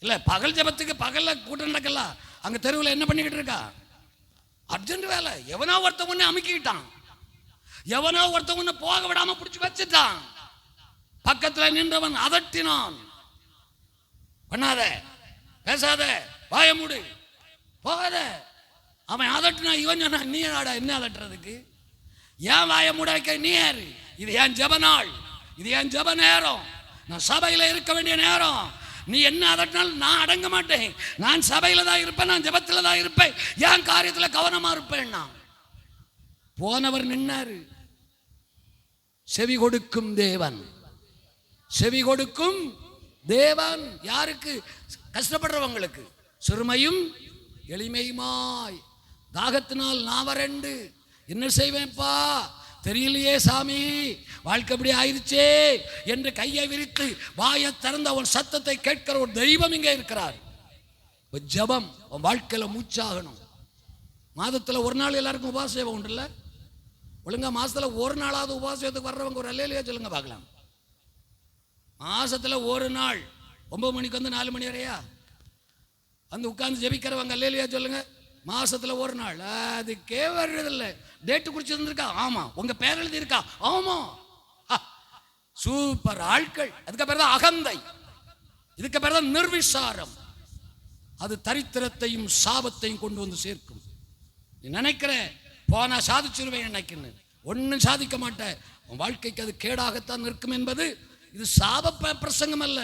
இல்ல, பகல் ஜபத்துக்கு பகல்ல கூட்டம் நடக்கல, அங்க தெருவில் என்ன பண்ணிக்கிட்டு இருக்கா? அர்ஜென்ட் வேலை. எவனோ ஒருத்தன் ஒண்ணு அமுக்கிட்டான், எவனோ ஒருத்தன் ஒண்ணு போக விடாம பிடிச்சு வச்சுட்டான். பக்கத்துல நின்றவன் அதட்டினான், பண்ணாத, பேசாத, வாய மூடு, போகாத. அவன் அதட்டினா இவன் சொன்னா, நீ நாடா என்ன அதட்டுறதுக்கு? ஏன் வாய மூட வைக்க நீ யாரு? இது ஏன் ஜப நாள், இது ஏன் ஜப நேரம், நான் சபையில இருக்க வேண்டிய நேரம். நீ என்ன அதட்டினாலும் நான் அடங்க மாட்டேன். நான் சபையில தான் இருப்பேன், நான் ஜபத்துல தான் இருப்பேன், என் காரியத்துல கவனமா இருப்பேன். நான் போனவர் நின்னாரு. செவி கொடுக்கும் தேவன், செவி கொடுக்கும் தேவன். யாருக்கு? கஷ்டப்படுறவங்களுக்கு. சிறுமையும் எளிமையுமாய். தாகத்தினால் நான் வறண்டு என்ன செய்வேன்ப்பா தெரியலையே சாமி, வாழ்க்கை அப்படி ஆயிடுச்சே என்று கையை விரித்து வாயை திறந்த அவன் சத்தத்தை கேட்கிற ஒரு தெய்வம் இங்கே இருக்கிறார். ஜபம் உன் வாழ்க்கையில மூச்சாகணும். மாதத்துல ஒரு நாள் எல்லாருக்கும் உபாசம் உண்டு இல்ல? ஒழுங்கா மாசத்துல ஒரு நாளாவது உபாசத்துக்கு வர்றவங்க ஒரு அல்லையா சொல்லுங்க பார்க்கலாம். மாசத்துல ஒரு நாள் 9 மணிக்கு வந்து 4 மணி வரையா வந்து உட்கார்ந்து ஜெபிக்கிறவங்க அல்லையா சொல்லுங்க. மாசத்துல ஒரு நாள், அதுக்கே வர்றதில்ல. டேட்டு குறிச்சிருந்திருக்கா? ஆமா. உங்க பேர் எழுதி இருக்கா? ஆமா. சூப்பர் ஆட்கள். அதுக்கு பேர் தான் அகந்தை, இதுக்கு பேர் தான் நிர்விசாரம். அது தரித்திரத்தையும் சாபத்தையும் கொண்டு வந்து சேர்க்கும். நீ நினைக்கிற போனா சாதிச்சிருவேன் நினைக்கிறேன், ஒன்னும் சாதிக்க மாட்டேன். உன் வாழ்க்கைக்கு அது கேடாகத்தான் நிற்கும் என்பது இது சாப பிரசங்கம் அல்ல.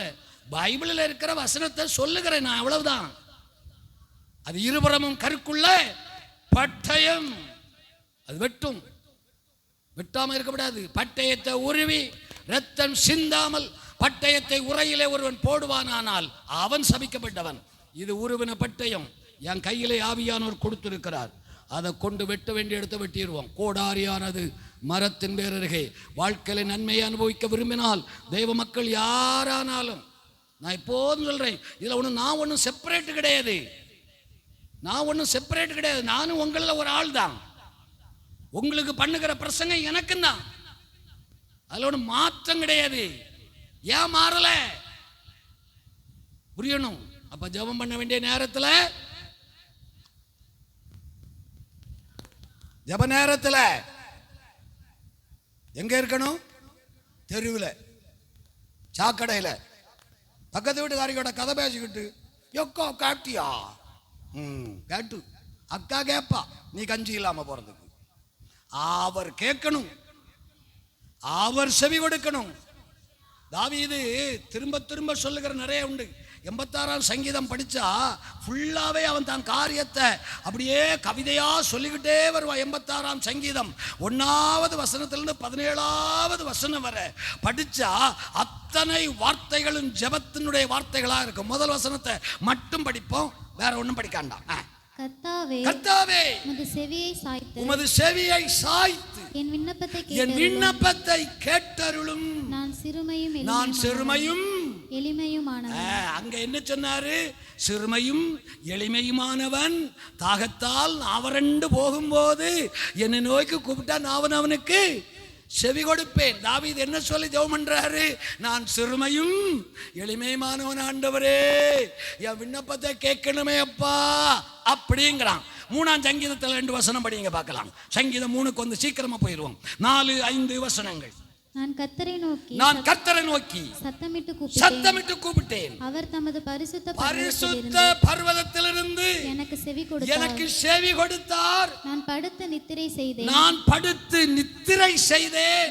பைபிளில் இருக்கிற வசனத்தை சொல்லுகிறேன் நான், அவ்வளவுதான். அது இருபுறமும் கருக்குள்ள பட்டயம், அது வெட்டும். வெட்டாம இருக்கக்கூடாது. பட்டயத்தை உருவி ரத்தம் சிந்தாமல் பட்டயத்தை உரையிலே ஒருவன் போடுவானானால் அவன் சபிக்கப்பட்டவன். இது உருவின பட்டயம் என் கையிலே ஆவியானவர் கொடுத்திருக்கிறார். அதை கொண்டு வெட்ட வேண்டிய இடத்தை வெட்டிடுவோம். கோடாரியானது மரத்தின் பேரருகே. வாழ்க்கையில நன்மையை அனுபவிக்க விரும்பினால் தெய்வ மக்கள் யாரானாலும், நான் எப்போதும் சொல்றேன், இதுல நான் ஒன்றும் செப்பரேட் கிடையாது, நான் ஒன்றும் செப்பரேட் கிடையாது. நானும் உங்களில் ஒரு ஆள் தான். உங்களுக்கு பண்ணுகிற பிரசங்க எனக்கும் தான், அதுல ஒன்றும் மாற்றம் கிடையாது. ஏன் மாறல? புரியணும். அப்ப ஜெபம் பண்ண வேண்டிய நேரத்தில், ஜெப நேரத்தில் எங்க இருக்கணும்? தெருவில், சாக்கடையில், பக்கத்து வீட்டுக்காரியோட கதை பேசிக்கிட்டு, எக்கோ காட்டியா கேட்டு அக்கா கேப்பா நீ கஞ்சி இல்லாம போறதுக்கு. அவர் கேட்கணும், அவர் செவி கொடுக்கணும். தாவீது திரும்ப திரும்ப சொல்லுகிற நிறைய உண்டு. 86ஆம் சங்கீதம் படிச்சா ஃபுல்லாவே அவன் தான் காரியத்தை அப்படியே கவிதையா சொல்லிக்கிட்டே வருவான். 86ஆம் சங்கீதம் 1வது வசனத்திலிருந்து 17வது வசனம் வரை படிச்சா அத்தனை வார்த்தைகளும் ஜெபத்தினுடைய வார்த்தைகளா இருக்கும். முதல் வசனத்தை மட்டும் படிப்போம், வேற ஒண்ணும் படிக்காண்டாம். கர்த்தாவே கர்த்தாவே உமது செவியை சாய்த்து உமது செவியை சாய்த்து என் விண்ணப்பத்தை என் கேட்டருளும். விண்ணப்பத்தை கேட்டருளும். நான் சிறுமையும் நான் சிறுமையும் எளிமையுமானவன். அங்க என்ன சொன்னாரு? சிறுமையும் எளிமையுமானவன், தாகத்தால் நாவறண்டு போகும்போது என்னை நோக்கி கூப்பிட்டா நான் அவனுக்கு செவி கொடுப்பேன். தாவீது என்ன சொல்லி ஜெபம் பண்றாரு? நான் சிறுமையும் எளிமையுமானவன் ஆண்டவரே, என் விண்ணப்பத்தை கேட்கணுமே அப்பா அப்படிங்கிறான். 3ஆம் சங்கீதத்தில் 2 வசனம் படிங்க பார்க்கலாம். சங்கீதம் 3க்கு வந்து சீக்கிரமா போயிடுவோம். 4-5 வசனங்கள். நான் கர்த்தரை நோக்கி சத்தமிட்டு கூப்பிட்டேன். அவர் தமது பரிசுத்த பர்வதத்திலிருந்து எனக்கு செவி கொடுத்தார். நான் படுத்து நித்திரை செய்தேன்.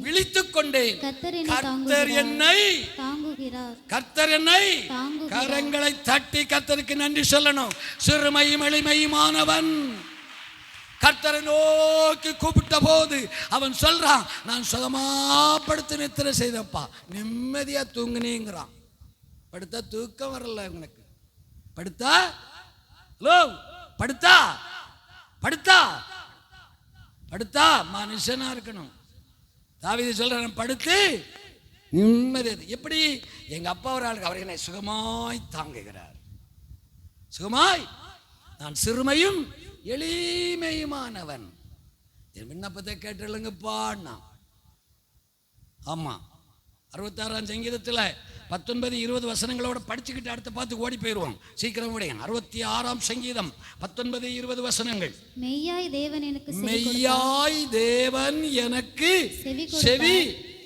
விழித்துக் கொண்டேன். கர்த்தர் என்னை கரங்களை தட்டி கர்த்தருக்கு நன்றி சொல்லணும். சிறுமையும் எளிமையுமானவன் கர்த்தரை நோக்கி கூப்பிட்ட போது அவன் சொல்றான், நான் சுகமா படுத்து நித்திரை செய்தப்பா, நிம்மதியா தூங்குனேங்கிறான். படுத்தா தூக்கம் வரல உனக்கு? படுத்தா படுத்தா படுத்தா படுத்தா மனுஷனா இருக்கணும். தாவீது சொல்றான், படுத்து நிம்மதி. எப்படி? எங்க அப்பா ஒரு ஆளுக்கு அவர் என்னை சுகமாய் தாங்குகிறார். சுகமாய். நான் சிறுமையும் எளிமையுமானவன், என் விண்ணப்பத்தை கேட்டுள்ளுங்கப்பா. ஆமா, 66ஆம் சங்கீதத்தில் 19-20 வசனங்களோட படிச்சுக்கிட்டு அடுத்த பார்த்து ஓடி போயிடுவோம். சீக்கிரம் ஓடிங்க. 66ஆம் சங்கீதம் 19-20 வசனங்கள். மெய்யாய் தேவன் எனக்கு செவி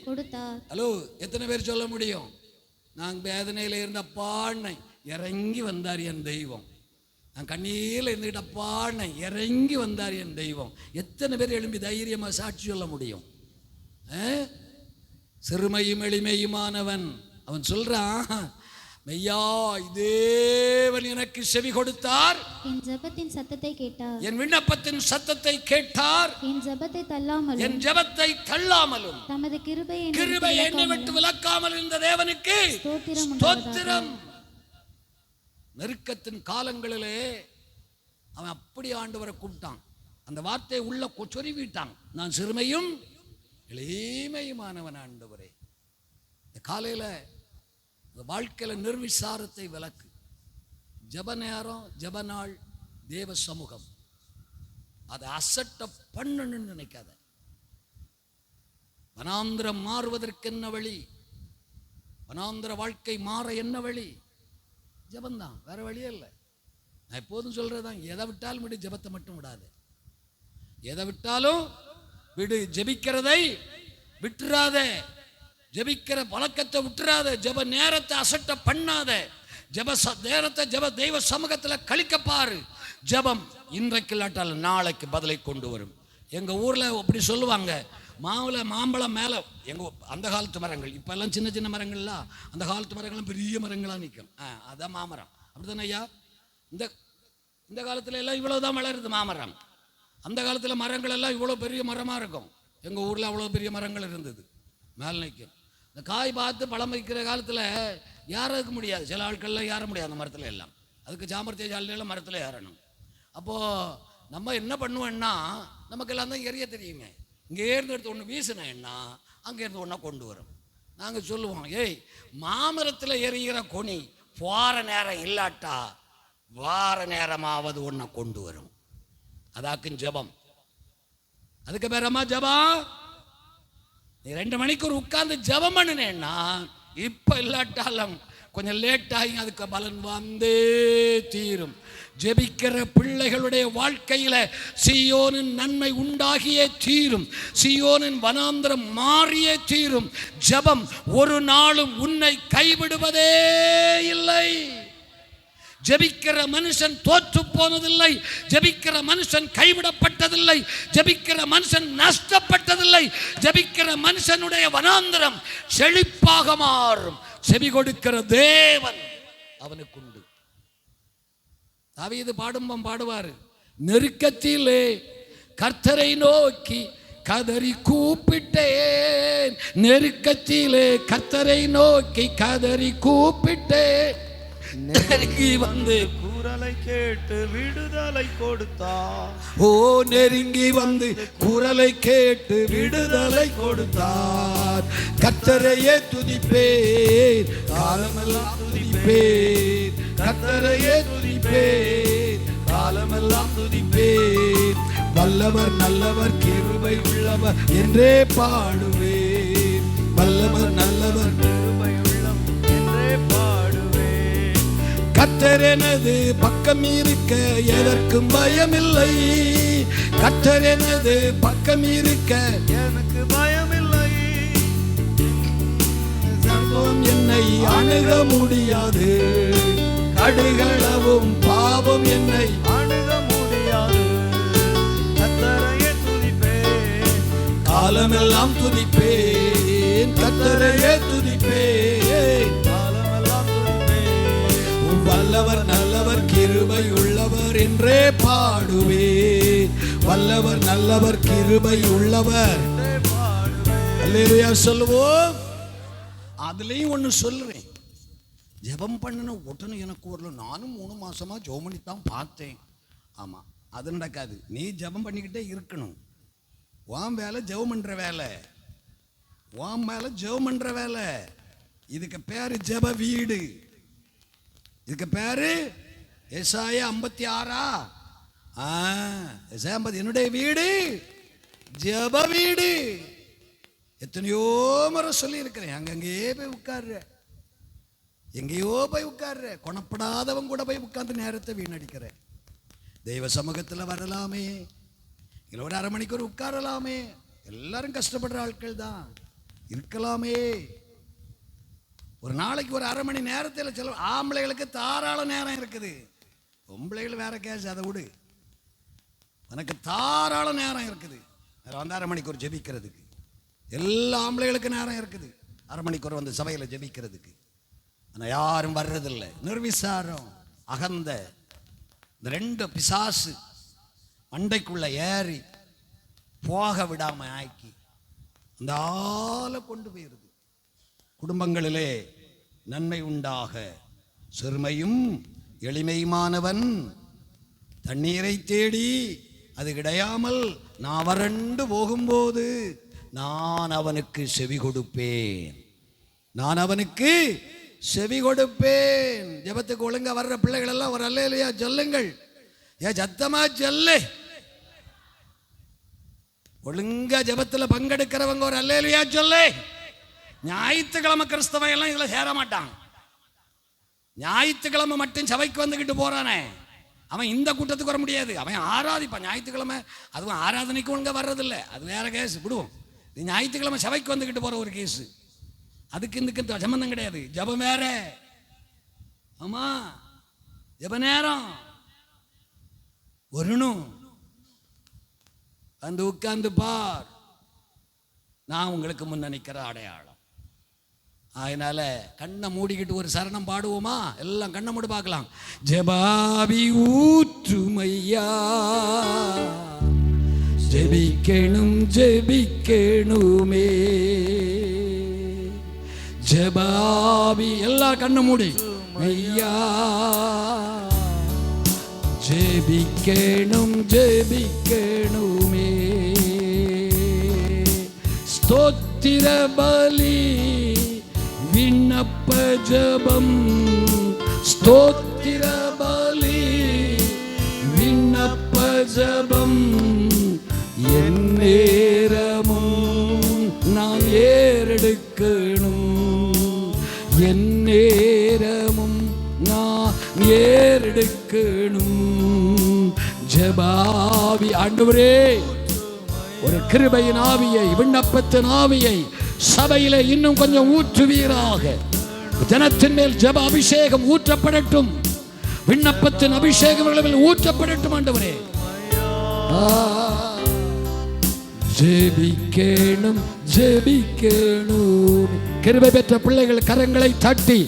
கொடுத்தார். ஹலோ, எத்தனை பேர் சொல்ல முடியும்? நான் வேதனையில இருந்த பாண்ணை இறங்கி வந்தார் என் தெய்வம். நான் கண்ணீரில் இருந்துகிட்ட பாண்ணை இறங்கி வந்தார் என் தெய்வம். எத்தனை பேர் எழும்பி தைரியமா சாட்சி சொல்ல முடியும்? சிறுமையும் எளிமையுமானவன் அவன் சொல்றான், மெய்யாய் தேவன் எனக்கு செவி கொடுத்தார். என் ஜெபத்தின் சத்தத்தை கேட்டார். என் விண்ணப்பத்தின் சத்தத்தை கேட்டார். என் ஜெபத்தை தள்ளாமலும் தமது கிருபை என்னை விட்டு விலக்காமல் இருந்த தேவனுக்கு ஸ்தோத்திரம். நெருக்கத்தின் காலங்களிலே அவன் அப்படி ஆண்டவரை கூப்பிட்டான். அந்த வார்த்தையை உள்ள சொருவிட்டான். நான் சிறுமையும் எளிமையுமானவன் ஆண்டவரே. இந்த காலையில வாழ்க்கையில நிர்விசாரத்தை விலக்கு. ஜப நேரம், ஜப நாள், தேவ சமூகம், அதை அசட்ட பண்ணணும்னு நினைக்காத. வனாந்திரம் மாறுவதற்கு என்ன வழி? வனாந்திர வாழ்க்கை மாற என்ன வழி? ஜபந்தான், வேற வழியே இல்லை. நான் எப்போதும் சொல்றதுதான், எதை விட்டாலும் விடு, ஜபத்தை மட்டும் விடாது. எதை விட்டாலும் விடு, ஜபிக்கிறதை விட்டுறாத, ஜபிக்கிற பழக்கத்தை விட்டுறாத, ஜப நேரத்தை அசட்ட பண்ணாத, ஜப நேரத்தை தெய்வ சமூகத்தில் கழிக்க பாரு. ஜபம் இன்றைக்கு இல்லாட்டால் நாளைக்கு பதிலை கொண்டு வரும். எங்க ஊர்ல அப்படி சொல்லுவாங்க, மாம்பழம் மேலே எங்கள் அந்த காலத்து மரங்கள், இப்போல்லாம் சின்ன சின்ன மரங்கள்லாம், அந்த காலத்து மரங்கள்லாம் பெரிய மரங்களாக நிற்கும். அதான் மாமரம். அப்படி தானே ஐயா? இந்த காலத்துல எல்லாம் இவ்வளோதான் வளருது மாமரம். அந்த காலத்தில் மரங்கள் எல்லாம் இவ்வளோ பெரிய மரமாக இருக்கும். எங்கள் ஊரில் அவ்வளோ பெரிய மரங்கள் இருந்தது, மேலே நிற்கும். இந்த காய் பார்த்து பழம் வைக்கிற காலத்தில் ஏறதுக்கு முடியாது. சில ஆட்கள்லாம் ஏற முடியாது அந்த மரத்தில் எல்லாம். அதுக்கு சாமர்த்திய ஜாலியெல்லாம் மரத்தில் ஏறணும். அப்போது நம்ம என்ன பண்ணுவோம்னா, நமக்கெல்லாம் தான் எரிய தெரியுமே. இங்கேருந்து எடுத்து ஒன்று வீசினேன்னா அங்கேருந்து ஒன்றா கொண்டு வரும். நாங்கள் சொல்லுவோம், ஏய் மாமரத்தில் எரிகிற கொனி போகிற நேரம் இல்லாட்டா வார நேரமாவது ஒன்றை கொண்டு வரும். அதாக்கும் ஜபம். அதுக்கு பேரம்மா ஜபம். நீ 2 மணிக்கு உட்கார்ந்து ஜபம் பண்ணினேன்னா இப்போ இல்லாட்டாலும் கொஞ்சம் லேட் ஆகி அதுக்கு பலன் வந்தே தீரும். ஜெபிக்கிற பிள்ளைகளுடைய வாழ்க்கையில சீயோனின் நன்மை உண்டாகியே தீரும். சீயோனின் வனாந்திரம் மாறியே தீரும். ஜெபம் ஒரு நாளும் உன்னை கைவிடுவதே இல்லை. ஜெபிக்கிற மனுஷன் தோற்று போனதில்லை. ஜெபிக்கிற மனுஷன் கைவிடப்பட்டதில்லை. ஜெபிக்கிற மனுஷன் நஷ்டப்பட்டதில்லை. ஜெபிக்கிற மனுஷனுடைய வனாந்திரம் செழிப்பாக மாறும். செவி கொடுக்கிற தேவன் அவனுக்குண்டு. தாவீது பாடுவாரு, நெருக்கத்திலே கர்த்தரை நோக்கி கதறி கூப்பிட்டேன். நெருக்கத்திலே கர்த்தரை நோக்கி கதறி கூப்பிட்டேன். நெருங்கி வந்து குரலை கேட்டு விடுதலை கொடுத்தார். ஓ நெருங்கி வந்து குரலை கேட்டு விடுதலை கொடுத்தார். கர்த்தரையே துதிப்பேன், காலமெல்லாம் துதிப்பேன். கர்த்தரையே துதிப்பேன், காலமெல்லாம் துதிப்பேன். வல்லவர் நல்லவர் கிருபை உள்ளவர் என்றே பாடுவேன். வல்லவர் நல்லவர் கிருபை உள்ளம் என்றே பாடுவேன். கர்த்தர் எனது பக்கம் இருக்க எதற்கும் பயமில்லை. கர்த்தர் எனது பக்கம் இருக்க எனக்கு பயமில்லை. சர்வம் என்னை அணுக முடியாது. கடுகளவும் பாவம் என்னை அணுக முடியாது. கர்த்தரையே துதிப்பேன், காலமெல்லாம் துதிப்பேன். கர்த்தரையே துதிப்பேன், காலமெல்லாம் துதிப்பேன். வல்லவர் நல்லவர் கிருபை உள்ளவர் என்றே பாடுவேன். வல்லவர் நல்லவர் கிருபை உள்ளவர் என்றே பாடுவேன். அல்லேலூயா சொல்லுவோம். அதுலயும் ஒண்ணு சொல்றேன். ஜெபம் பண்ணின உடனே எனக்கு வரல. நானும் 3 மாசமா ஜெபம் பண்ணி தான் பார்த்தேன். ஆமா, அது நடக்காது. நீ ஜெபம் பண்ணிக்கிட்டே இருக்கணும். உன் வேலை ஜெபம் பண்ற வேலை, உன் மேல ஜெபம் பண்ற வேலை. இதுக்கு பேரு ஜெப வீடு. இதுக்கு பேரு ஏசாயா 56. ஏசாயா 50. என்னுடைய வீடு ஜெப வீடு. எத்தனையோ முறை சொல்லி இருக்கிறேன். அங்கங்கே போய் உட்கார்ற, எங்கேயோ போய் உட்கார்ற, குணப்படாதவன் கூட போய் உட்கார்ந்து நேரத்தை வீணடிக்கிற. தெய்வ சமூகத்தில் வரலாமே, இல்லை ஒரு 1/2 மணிக்கு உட்காரலாமே. எல்லாரும் கஷ்டப்படுற ஆட்கள் தான் இருக்கலாமே. ஒரு நாளைக்கு ஒரு 1/2 மணி நேரத்தில் சில ஆம்பளைகளுக்கு தாராள நேரம் இருக்குது. பொம்பளைகள் வேற கேஸ், அதை விடு. எனக்கு தாராள நேரம் இருக்குது. வந்து 1/2 மணிக்கு ஜெபிக்கிறதுக்கு. எல்லா ஆம்பளைகளுக்கு நேரம் இருக்குது 1/2 மணிக்கு வந்து சபையில் ஜெபிக்கிறதுக்கு. ஆனால் யாரும் வர்றதில்லை. நிர்விசாரம், அகந்த, இந்த 2 பிசாசு மண்டைக்குள்ள ஏறி போக விடாம ஆக்கி அந்த ஆளை கொண்டு போயிருது. குடும்பங்களிலே நன்மை உண்டாக சிறுமையும் எளிமையுமானவன் தண்ணீரை தேடி அது கிடையாமல் நான் வறண்டு போகும்போது நான் அவனுக்கு செவி கொடுப்பேன். நான் அவனுக்கு செவி கொடுப்பேன். ஜெபத்துக்கு ஒழுங்கா வர்ற பிள்ளைகள் எல்லாம் ஒரு அல்லேலூயா சொல்லுங்கள். ஏன் சத்தமா சொல்லு. ஒழுங்கா ஜெபத்துல பங்கெடுக்கிறவங்க ஒரு அல்லேலூயா சொல்லு. ஞாயிற்றுக்கிழமை கிறிஸ்தவன் எல்லாம் இதுல சேர மாட்டான். ஞாயிற்றுக்கிழமை மட்டும் சபைக்கு வந்துகிட்டு போறானே, அவன் இந்த கூட்டத்துக்கு வர முடியாது. அவன் ஆராதிப்பான் ஞாயிற்றுக்கிழமை. அதுவும் ஆராதனைக்கு ஒழுங்கா வர்றதில்லை, அது வேற கேஸ், விடுவோம். நீ ஞாயிற்றுக்கிழமை சபைக்கு வந்துகிட்டு போற ஒரு கேஸ், அதுக்கு இதுக்கு சம்பந்தம் கிடையாது. ஜபம் வேற. ஆமா, ஜப நேரம் வரணும். வந்து உட்கார்ந்து பார், நான் உங்களுக்கு முன்ன நிக்கிற அடையாளம். அதனால கண்ணை மூடிக்கிட்டு ஒரு சரணம் பாடுவோமா? எல்லாம் கண்ணை மூடி பார்க்கலாம். ஜெபாவி ஊற்றுமையா, ஜெபிக்கணும் ஜெபிக்கணுமே. ஜெபாவி, எல்லா கண்ணை மூடி ஐயா, ஜெபிக்கணும் ஜெபிக்கணுமே. ஸ்தோத்திர பலி விண்ணப்ப ஜபம், ஸ்தோத்திர பலி விண்ணப்ப ஜபம். என் நேரமும் நான் ஏறெடுக்கணும், என் நேரமும் நான் ஏறெடுக்கணும். ஜெபாவி, ஆண்டவரே ஒரு கிருபையின் ஆவியை, விண்ணப்பத்தின் ஆவியை சபையிலே இன்னும் கொஞ்சம் ஊற்றுவீராக. ஜனத்தின் மேல் ஜெப அபிஷேகம் ஊற்றப்படட்டும், விண்ணப்பத்தின் அபிஷேகம் ஊற்றப்படட்டும். ஆண்டவரே, ஜெபிக்கணும் ஜெபிக்கணும். கிருபை பெற்ற பிள்ளைகள் கரங்களை தட்டி,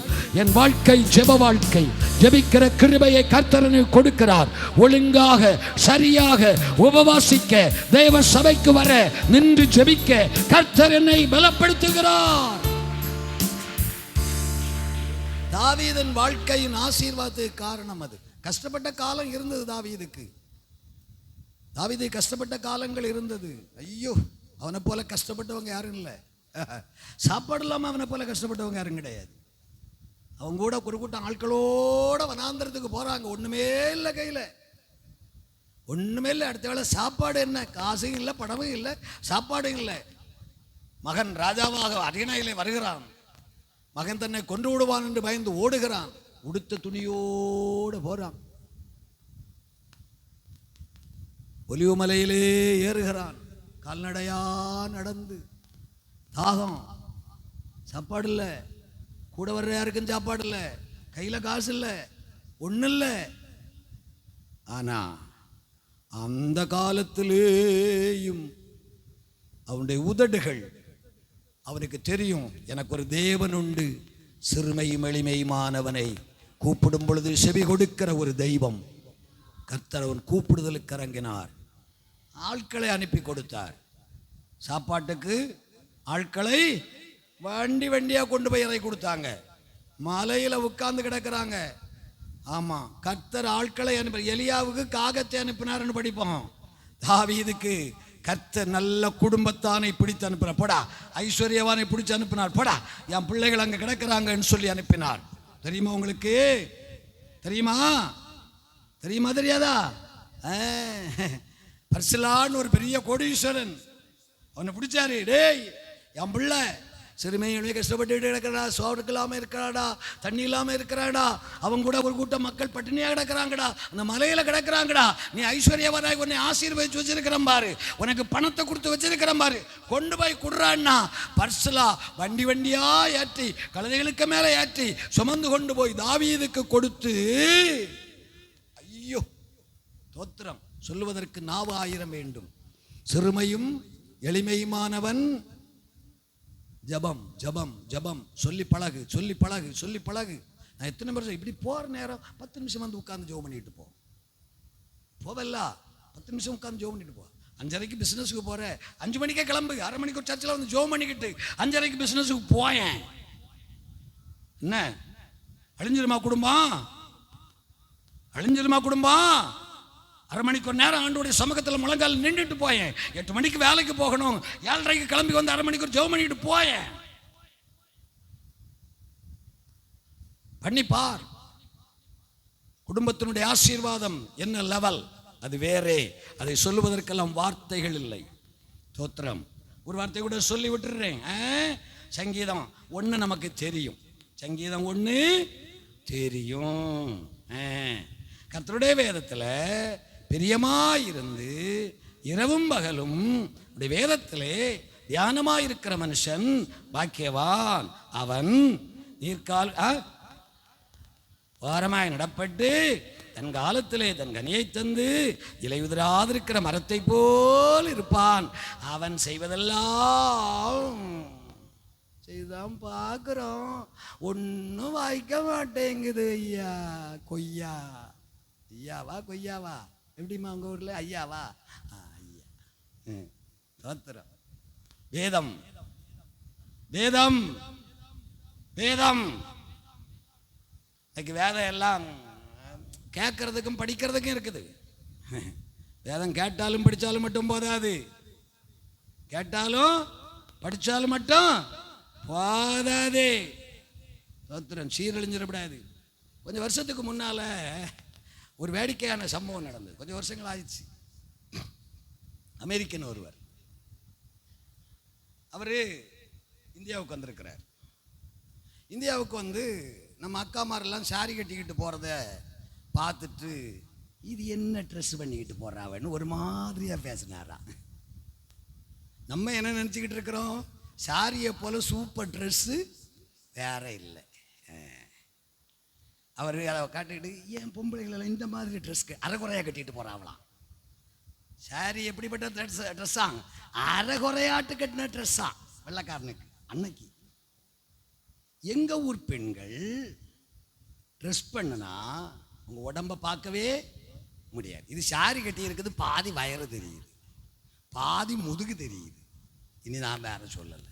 என் வாழ்க்கை ஜெப வாழ்க்கை, ஜெபிக்கிற கிருபையை கர்த்தர் கொடுக்கிறார். ஒழுங்காக சரியாக உபவாசிக்க, தேவ சபைக்கு வர, நின்று ஜெபிக்க கர்த்தர் என்னை பலப்படுத்துகிறார். தாவீதின் வாழ்க்கையின் ஆசீர்வாதத்துக்கு காரணம் அது. கஷ்டப்பட்ட காலம் இருந்தது தாவீதுக்கு. தாவீது கஷ்டப்பட்ட காலங்கள் இருந்தது. ஐயோ, அவனை போல கஷ்டப்பட்டவங்க யாரும் இல்லை. சாப்பாடு இல்லாமல் அவனை போல கஷ்டப்பட்டவங்க யாரும் கிடையாது. அவங்க கூட ஒரு கூட்டம் ஆட்களோட வனாந்திரத்துக்கு போறாங்க. ஒண்ணுமே இல்லை கையில், ஒண்ணுமே இல்லை. அடுத்த வேளை சாப்பாடு என்ன? காசும் இல்லை, பணமும் இல்லை, சாப்பாடும் இல்லை. மகன் ராஜாவாக அரியணையிலே வருகிறான். மகன் தன்னை கொன்று விடுவான் என்று பயந்து ஓடுகிறான். உடுத்த துணியோடு போறான். ஒலிவுமலையிலே ஏறுகிறான். கால்நடையா நடந்து, தாகம், சாப்பாடு இல்லை, கூட வர்ற யாருக்கும் சாப்பாடு இல்லை, கையில் காசு இல்லை, ஒன்றும் இல்லை. ஆனா அந்த காலத்திலேயும் அவனுடைய உதடுகள், அவனுக்கு தெரியும் எனக்கு ஒரு தேவன் உண்டு, சிறுமையும் எளிமையுமானவனை கூப்பிடும் பொழுது செவி கொடுக்கிற ஒரு தெய்வம். கர்த்தர் அவன் கூப்பிடுதலுக்கு இறங்கினார். ஆட்களை அனுப்பி கொடுத்தார். சாப்பாட்டுக்கு ஆட்களை வண்டி வண்டியாக கொண்டு போய் இறக்கி கொடுத்தாங்க. மலையில் உட்கார்ந்து கிடக்கிறாங்க. ஆமாம், கர்த்தர் ஆட்களை அனுப்பி, எலியாவுக்கு காகத்தை அனுப்பினார்னு படிப்போம். தாவீதுக்கு கர்த்தர் நல்ல குடும்பத்தானை பிடித்து அனுப்பினார். போடா, ஐஸ்வர்யவானை பிடிச்சு அனுப்பினார். போடா, என் பிள்ளைகள் அங்கே கிடக்கிறாங்கன்னு சொல்லி அனுப்பினார். தெரியுமா உங்களுக்கு? தெரியுமா? தெரியுமா தெரியாதா? பர்சிலான்னு ஒரு பெரிய கோடீஸ்வரன் அவனை பிடிச்சாரு. டேய், என் பிள்ளை சிறுமையுமே கஷ்டப்பட்டு கிடக்கிறா, சோறுக்கு இல்லாமல் இருக்கிறாடா, தண்ணி இல்லாமல் இருக்கிறாடா, அவங்க கூட ஒரு கூட்டம் மக்கள் பட்டினியாக கிடக்கிறாங்கடா, அந்த மலையில் கிடக்கிறாங்கடா. நீ ஐஸ்வர்யவராய் உன்னை ஆசீர்வதிச்சு வச்சிருக்கிறேன் பாரு, உனக்கு பணத்தை கொடுத்து வச்சிருக்கிறேன் பாரு, கொண்டு போய் கொடுறான்னா பர்சலா வண்டி வண்டியா ஏற்றி, கழுதைகளுக்கு மேலே ஏற்றி சுமந்து கொண்டு போய் தாவீதுக்கு கொடுத்து, ஐயோ தோத்திரம் சொல்லுவதற்கு நாவு 1000 வேண்டும். சிறுமையும் எளிமையுமானவன் ஜபம் ஜபம் ஜபம் சொல்லி பழகு, சொல்லி பழகு, சொல்லி பழகு. நான் எத்தனை வருஷம் இப்படி போகிற நேரம் 10 நிமிஷம் வந்து உட்காந்து ஜோம் பண்ணிட்டு போவல்ல, 10 நிமிஷம் உட்காந்து ஜோம் பண்ணிட்டு போ. 5:30 பிஸ்னஸுக்கு போகிறேன், 5 மணிக்கே கிளம்பு, 1/2 மணிக்கு ஒரு சர்ச்சில் வந்து ஜோம் பண்ணிக்கிட்டு 5:30 பிஸ்னஸுக்கு போயேன். என்ன அழிஞ்சிருமா குடும்பம்? அழிஞ்சிருமா குடும்பம்? 1/2 மணிக்கு ஒரு நேரம் ஆண்டோடைய சமூகத்தில் முழங்கால் நின்றுட்டு போயேன். 8 மணிக்கு வேலைக்கு போகணும், 7:30 கிளம்பி வந்து 1/2 மணிக்கு ஒரு ஜெபம் பண்ணிட்டு போயேன். பண்ணிப்பார். குடும்பத்தினுடைய ஆசீர்வாதம் என்ன லெவல், அது வேறே. அதை சொல்லுவதற்கெல்லாம் வார்த்தைகள் இல்லை. தோத்திரம். ஒரு வார்த்தை கூட சொல்லி விட்டுறேன். சங்கீதம் 1 நமக்கு தெரியும். சங்கீதம் 1 தெரியும். கர்த்தருடைய வேதத்தில் பிரியமாயிருந்து இரவும் பகலும் வேதத்திலே தியானமாயிருக்கிற மனுஷன் பாக்கியவான். அவன் நீர்கால் வாரமாய் நடப்பட்டு தன் காலத்திலே தன் கனியை தந்து இலை உதிராதிருக்கிற மரத்தை போல் இருப்பான். அவன் செய்வதெல்லாம் செய்தான் பார்க்குறோம், ஒன்றும் வாய்க்க மாட்டேங்குது. ஐயா கொய்யா, ஐயாவா கொய்யாவா, எப்படிமா உங்க ஊர்ல ஐயாவா? ஐயா. தோத்திரம். வேதம் வேதம் வேதம். இன்னைக்கு வேதம் எல்லாம் கேட்கறதுக்கும் படிக்கிறதுக்கும் இருக்குது. வேதம் கேட்டாலும் படித்தாலும் மட்டும் போதாது, கேட்டாலும் படித்தாலும் மட்டும் போதாது. தோத்திரம். சீரழிஞ்சிடக்கூடாது. கொஞ்சம் வருஷத்துக்கு முன்னால் ஒரு வேடிக்கையான சம்பவம் நடந்தது. கொஞ்சம் வருஷங்கள் ஆயிடுச்சு. அமெரிக்கன் ஒருவர், அவர் இந்தியாவுக்கு வந்திருக்கிறார். இந்தியாவுக்கு வந்து நம்ம அக்காமாரெல்லாம் சாரி கட்டிக்கிட்டு போகிறத பார்த்துட்டு, இது என்ன ட்ரெஸ் பண்ணிக்கிட்டு போடுறாவன்னு ஒரு மாதிரியாக பேசினாராம். நம்ம என்ன நினச்சிக்கிட்டு இருக்கிறோம், சாரியை போல் சூப்பர் ட்ரெஸ்ஸு வேற இல்லை. அவர் அதை காட்டிக்கிட்டு, ஏன் பொம்பளைகளெல்லாம் இந்த மாதிரி ட்ரெஸ் அரைகுறையாக கட்டிட்டு போகிறாங்களாம். சாரி எப்படிப்பட்ட ட்ரெஸ்ஸா? அரைகுறையாட்டு கட்டின ட்ரெஸ்ஸா வெள்ளைக்காரனுக்கு. அன்னைக்கு எங்கள் ஊர் பெண்கள் ட்ரெஸ் பண்ணுனா உங்கள் உடம்பை பார்க்கவே முடியாது. இது சாரி கட்டி இருக்குது, பாதி வயறு தெரியுது, பாதி முதுகு தெரியுது. இனி நான் வேற சொல்லலை.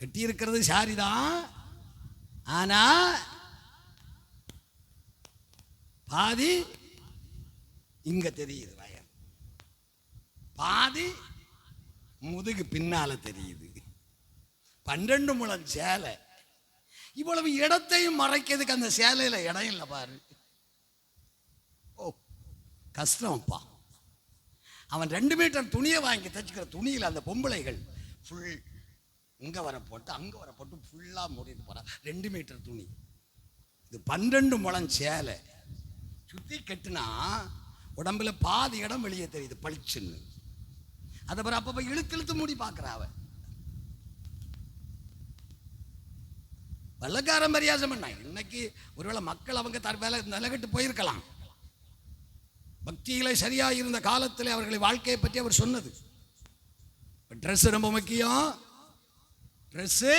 கட்டி இருக்கிறது சாரி தான், ஆனா பாதி இங்க தெரியுது வயல், பாதி முதுகு பின்னால தெரியுது. 12 முழம் சேலை, இவ்வளவு இடத்தையும் மறைக்கிறதுக்கு அந்த சேலையில இடம் இல்லை பாரு. ஓ கஷ்டம்ப்பா. அவன் 2 மீட்டர் துணியை வாங்கி தச்சுக்கிற துணியில் அந்த பொம்பளைகள் ஃபுல் இங்கே வர போட்டு அங்கே வர போட்டு ஃபுல்லாக மூடிட்டு போகிறான். 2 மீட்டர் துணி, இது 12 முழம் சேலை. சுற்றி கட்டுனா உடம்புல பாதி இடம் வெளியே தெரியுது பளிச்சுன்னு. அதை பிறகு அப்பப்போ இழுத்து இழுத்து மூடி பார்க்குறா அவன். வெள்ளக்காரன் பரியாசம் பண்ண. இன்னைக்கு ஒருவேளை மக்கள் அவங்க வேலை நிலகட்டு போயிருக்கலாம். பக்தியில சரியா இருந்த காலத்தில் அவர்களை வாழ்க்கையை பற்றி அவர் சொன்னது. ட்ரெஸ் ரொம்ப முக்கியம். ட்ரெஸ்ஸு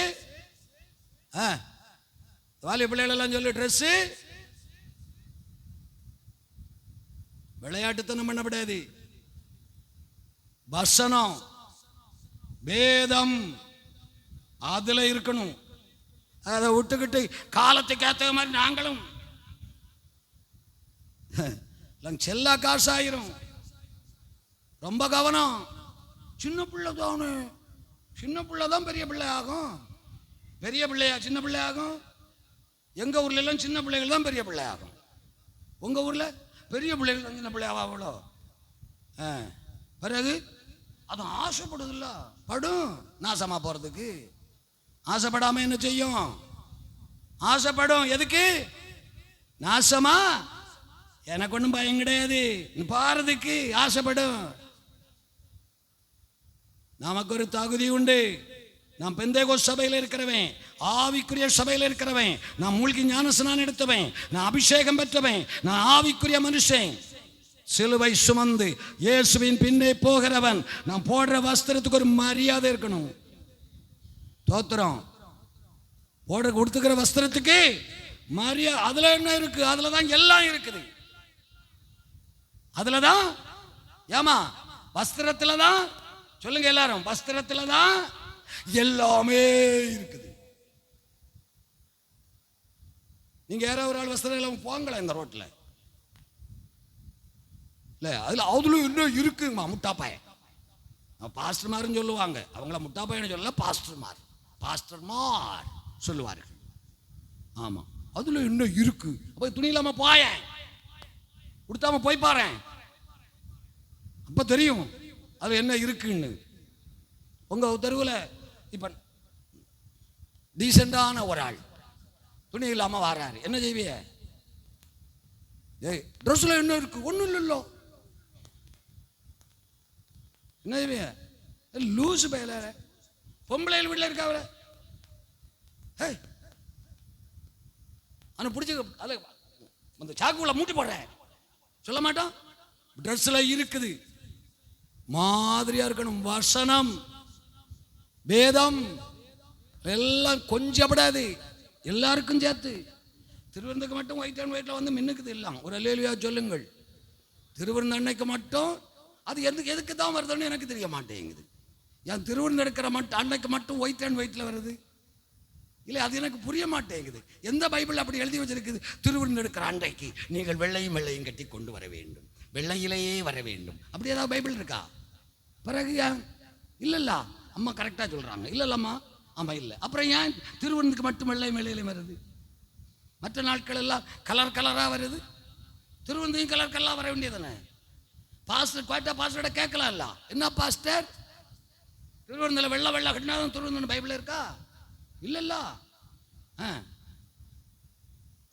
வாலிப பிள்ளைகள் எல்லாம் சொல்லு, ட்ரெஸ்ஸு விளையாட்டுத்தனம் பண்ணக்கூடாது. வசனம் வேதம் அதுல இருக்கணும். அதை விட்டுக்கிட்டு காலத்துக்கு ஏற்ற மாதிரி நாங்களும் செல்லா காசு ஆயிரும். ரொம்ப கவனம். சின்ன பிள்ளை தானே, சின்ன பிள்ளை தான் பெரிய பிள்ளை ஆகும். பெரிய பிள்ளையா சின்ன பிள்ளை ஆகும்? எங்க ஊர்ல எல்லாம் சின்ன பிள்ளைகள் தான் பெரிய பிள்ளை ஆகும். உங்க ஊர்ல பெரிய பிள்ளைகள் தான் சின்ன பிள்ளை ஆவாங்களோ? பிறகு அது ஆசைப்படுதில்ல, படும் நாசமா போறதுக்கு. ஆசைப்படாம என்ன செய்யும்? ஆசைப்படும். எதுக்கு? நாசமா. எனக்கு ஒன்றும் பயம் கிடையாது, பாரதுக்கு ஆசைப்படும். நமக்கு ஒரு தகுதி உண்டு. நான் பெந்தேகோஸ்து சபையில் இருக்கிறவன், ஆவிக்குரிய சபையில் இருக்கிறவன், நான் மூழ்கி ஞானஸ்நானம் எடுத்தவன், நான் அபிஷேகம் பெற்றவன், நான் ஆவிக்குரிய மனுஷன். சிலுவை சுமந்து இயேசுவின் பின்னே போகிறவன். நான் போடுற வஸ்திரத்துக்கு ஒரு மரியாதை இருக்கணும். தோத்திரம் போடுற கொடுத்துக்கிற வஸ்திரத்துக்கு மரியாதை. அதுல என்ன இருக்கு? அதுலதான் எல்லாம் இருக்குது. அதுலதான் ஏமா வஸ்திரத்துலதான், சொல்லுங்க எல்லாரும், வஸ்திரத்துலதான் எல்லாமே இருக்குது. நீங்க யாராவது ஒரு ஆள் வஸ்திரம் இல்லாம போங்களேன் இந்த ரோட்ல, இல்ல அதுல இன்னும் இருக்குமா முட்டாப்பாய. பாஸ்டர் மாருன்னு சொல்லுவாங்க, அவங்கள முட்டாப்பாயன்னு சொல்லல, பாஸ்டர் மார், பாஸ்டர் மார் சொல்லுவார்கள். ஆமா, அதுல இன்னும் இருக்கு. அப்ப துணி இல்லாம போய கொடுத்தாம போய் பாரு, அப்ப தெரியும் அது என்ன இருக்குன்னு. உங்க தெருவில் இப்ப டீசெண்டான ஒரு ஆள் துணி இல்லாம வராரு, என்ன செய்விய? ட்ரெஸ்ல என்ன இருக்கு? ஒண்ணும் இல்லைல்லோ. என்ன செய்விய? லூசு பையல பொம்பளைகள் வீட்டில் இருக்காவல, அவனை பிடிச்சி அந்த சாக்குள்ள மூட்டி போடுறேன் சொல்ல மாட்டான். ட்ரெஸ்ல இருக்குது. மாதிரியா இருக்கணும். வசனம் வேதம் எல்லாம் கொஞ்சப்படாது, எல்லாருக்கும் சேர்த்து. திருவிருந்துக்கு மட்டும் ஒயிட் அண்ட் ஒயிட்ல வந்து மின்னுக்குது எல்லாம். ஒரு அல்லேலூயா சொல்லுங்கள். திருவிருந்து அன்னைக்கு மட்டும் அது எதுக்கு தான் வருதுன்னு எனக்கு தெரிய மாட்டேங்குது. என் திருவிருந்து எடுக்கிற மட்டும் அன்னைக்கு மட்டும் ஒயிட் அண்ட் ஒயிட்ல வருது இல்லை, அது எனக்கு புரிய மாட்டேங்குது. எந்த பைபிள் அப்படி எழுதி வச்சிருக்குது? திருவிருந்து எடுக்கிற அன்றைக்கு நீங்கள் வெள்ளையும் வெள்ளையும் கட்டி கொண்டு வர வேண்டும், வெள்ளையிலேயே வர வேண்டும், அப்படி ஏதாவது பைபிள் இருக்கா? பிறகு இல்லல்ல, அம்மா கரெக்டா சொல்றாங்க. இல்லல்லம்மா, ஆமா இல்லை. அப்புறம் ஏன் திருவிருந்துக்கு மட்டும் வெள்ளையும் வெள்ளையிலையும் வருது? மற்ற நாட்கள் எல்லாம் கலர் கலரா வருது. திருவிருந்தையும் கலர் கலரா வர வேண்டியதானே? பாஸ்டர் குவாட்டா பாஸ்டரோட கேட்கலாம் இல்ல, என்ன பாஸ்டர் திருவிருந்தில் வெள்ளை வெள்ளை கட்டினாதான் திருவிருந்து பைபிள் இருக்கா? இல்லல்ல.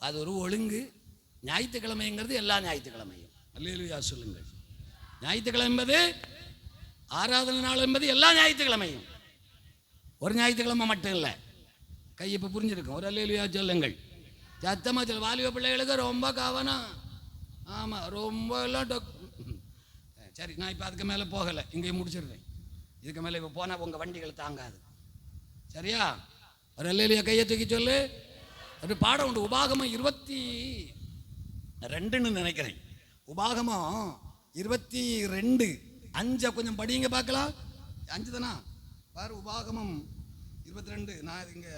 அது ஒரு ஒழுங்கு. ஞாயிற்றுக்கிழமைங்கிறது எல்லா ஞாயிற்றுக்கிழமையும் அல்லேலூயா சொல்லுங்கள். ஞாயிற்றுக்கிழமை என்பது ஆராதனை நாள் என்பது எல்லா ஞாயிற்றுக்கிழமையும், ஒரு ஞாயிற்றுக்கிழமை மட்டும் இல்லை. கை இப்போ புரிஞ்சிருக்கும். ஒரு அல்லேலூயா சொல்லுங்கள். சத்தமா சொல்ல. வாலிப பிள்ளைகளுக்கு ரொம்ப கவனம். ஆமாம், ரொம்ப எல்லாம் சரி, நான் இப்போ அதுக்கு மேலே போகலை, இங்கேயும் முடிச்சிடுறேன். இதுக்கு மேலே இப்போ போனால் உங்கள் வண்டிகள் தாங்காது. சரியா? ஒரு அல்லேலூயா கையை தூக்கி சொல்லு. ஒரு பாடம் உண்டு, உபாகமம் 22ன்னு நினைக்கிறேன். உபாகமம் 22:5 கொஞ்சம் படிங்க பார்க்கலாம். 5 தானா பாரு. உபாகமம் 22. நான் இங்கே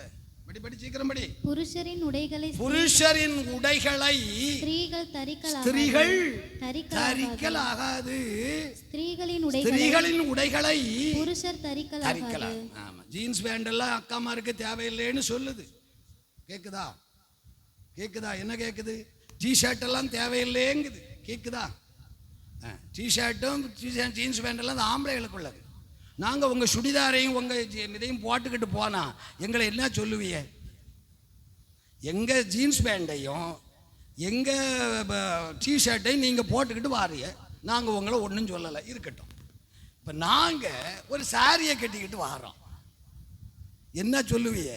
படி சீக்கிரம் படி. புருஷரின் உடைகளை புருஷரின் உடைகளை ஸ்திரீகள் ஸ்திரீகள் தரிக்கலாகாது. ஸ்திரீகளின் உடைகளை புருஷர் தரிக்கலாகாது. ஆமா, ஜீன்ஸ் பேண்ட் எல்லாம் அக்காமாருக்கு தேவையில்லைன்னு சொல்லுது. கேக்குதா? என்ன கேக்குது? டிஷர்ட் எல்லாம் தேவையில்லைங்குது. கேக்குதா? டிஷர்ட்டும் ஜீன்ஸ் பேண்ட் எல்லாம் அந்த ஆம்பளைகளுக்குள்ளது. நாங்கள் உங்கள் சுடிதாரையும் உங்கள் இதையும் போட்டுக்கிட்டு போனால் எங்களை என்ன சொல்லுவீங்க? எங்கள் ஜீன்ஸ் பேண்டையும் எங்கள் டிஷர்ட்டையும் நீங்கள் போட்டுக்கிட்டு வாரிய, நாங்கள் உங்களை ஒன்றும் சொல்லலை, இருக்கட்டும். இப்போ நாங்கள் ஒரு சாரியை கட்டிக்கிட்டு வாரோம், என்ன சொல்லுவீங்க?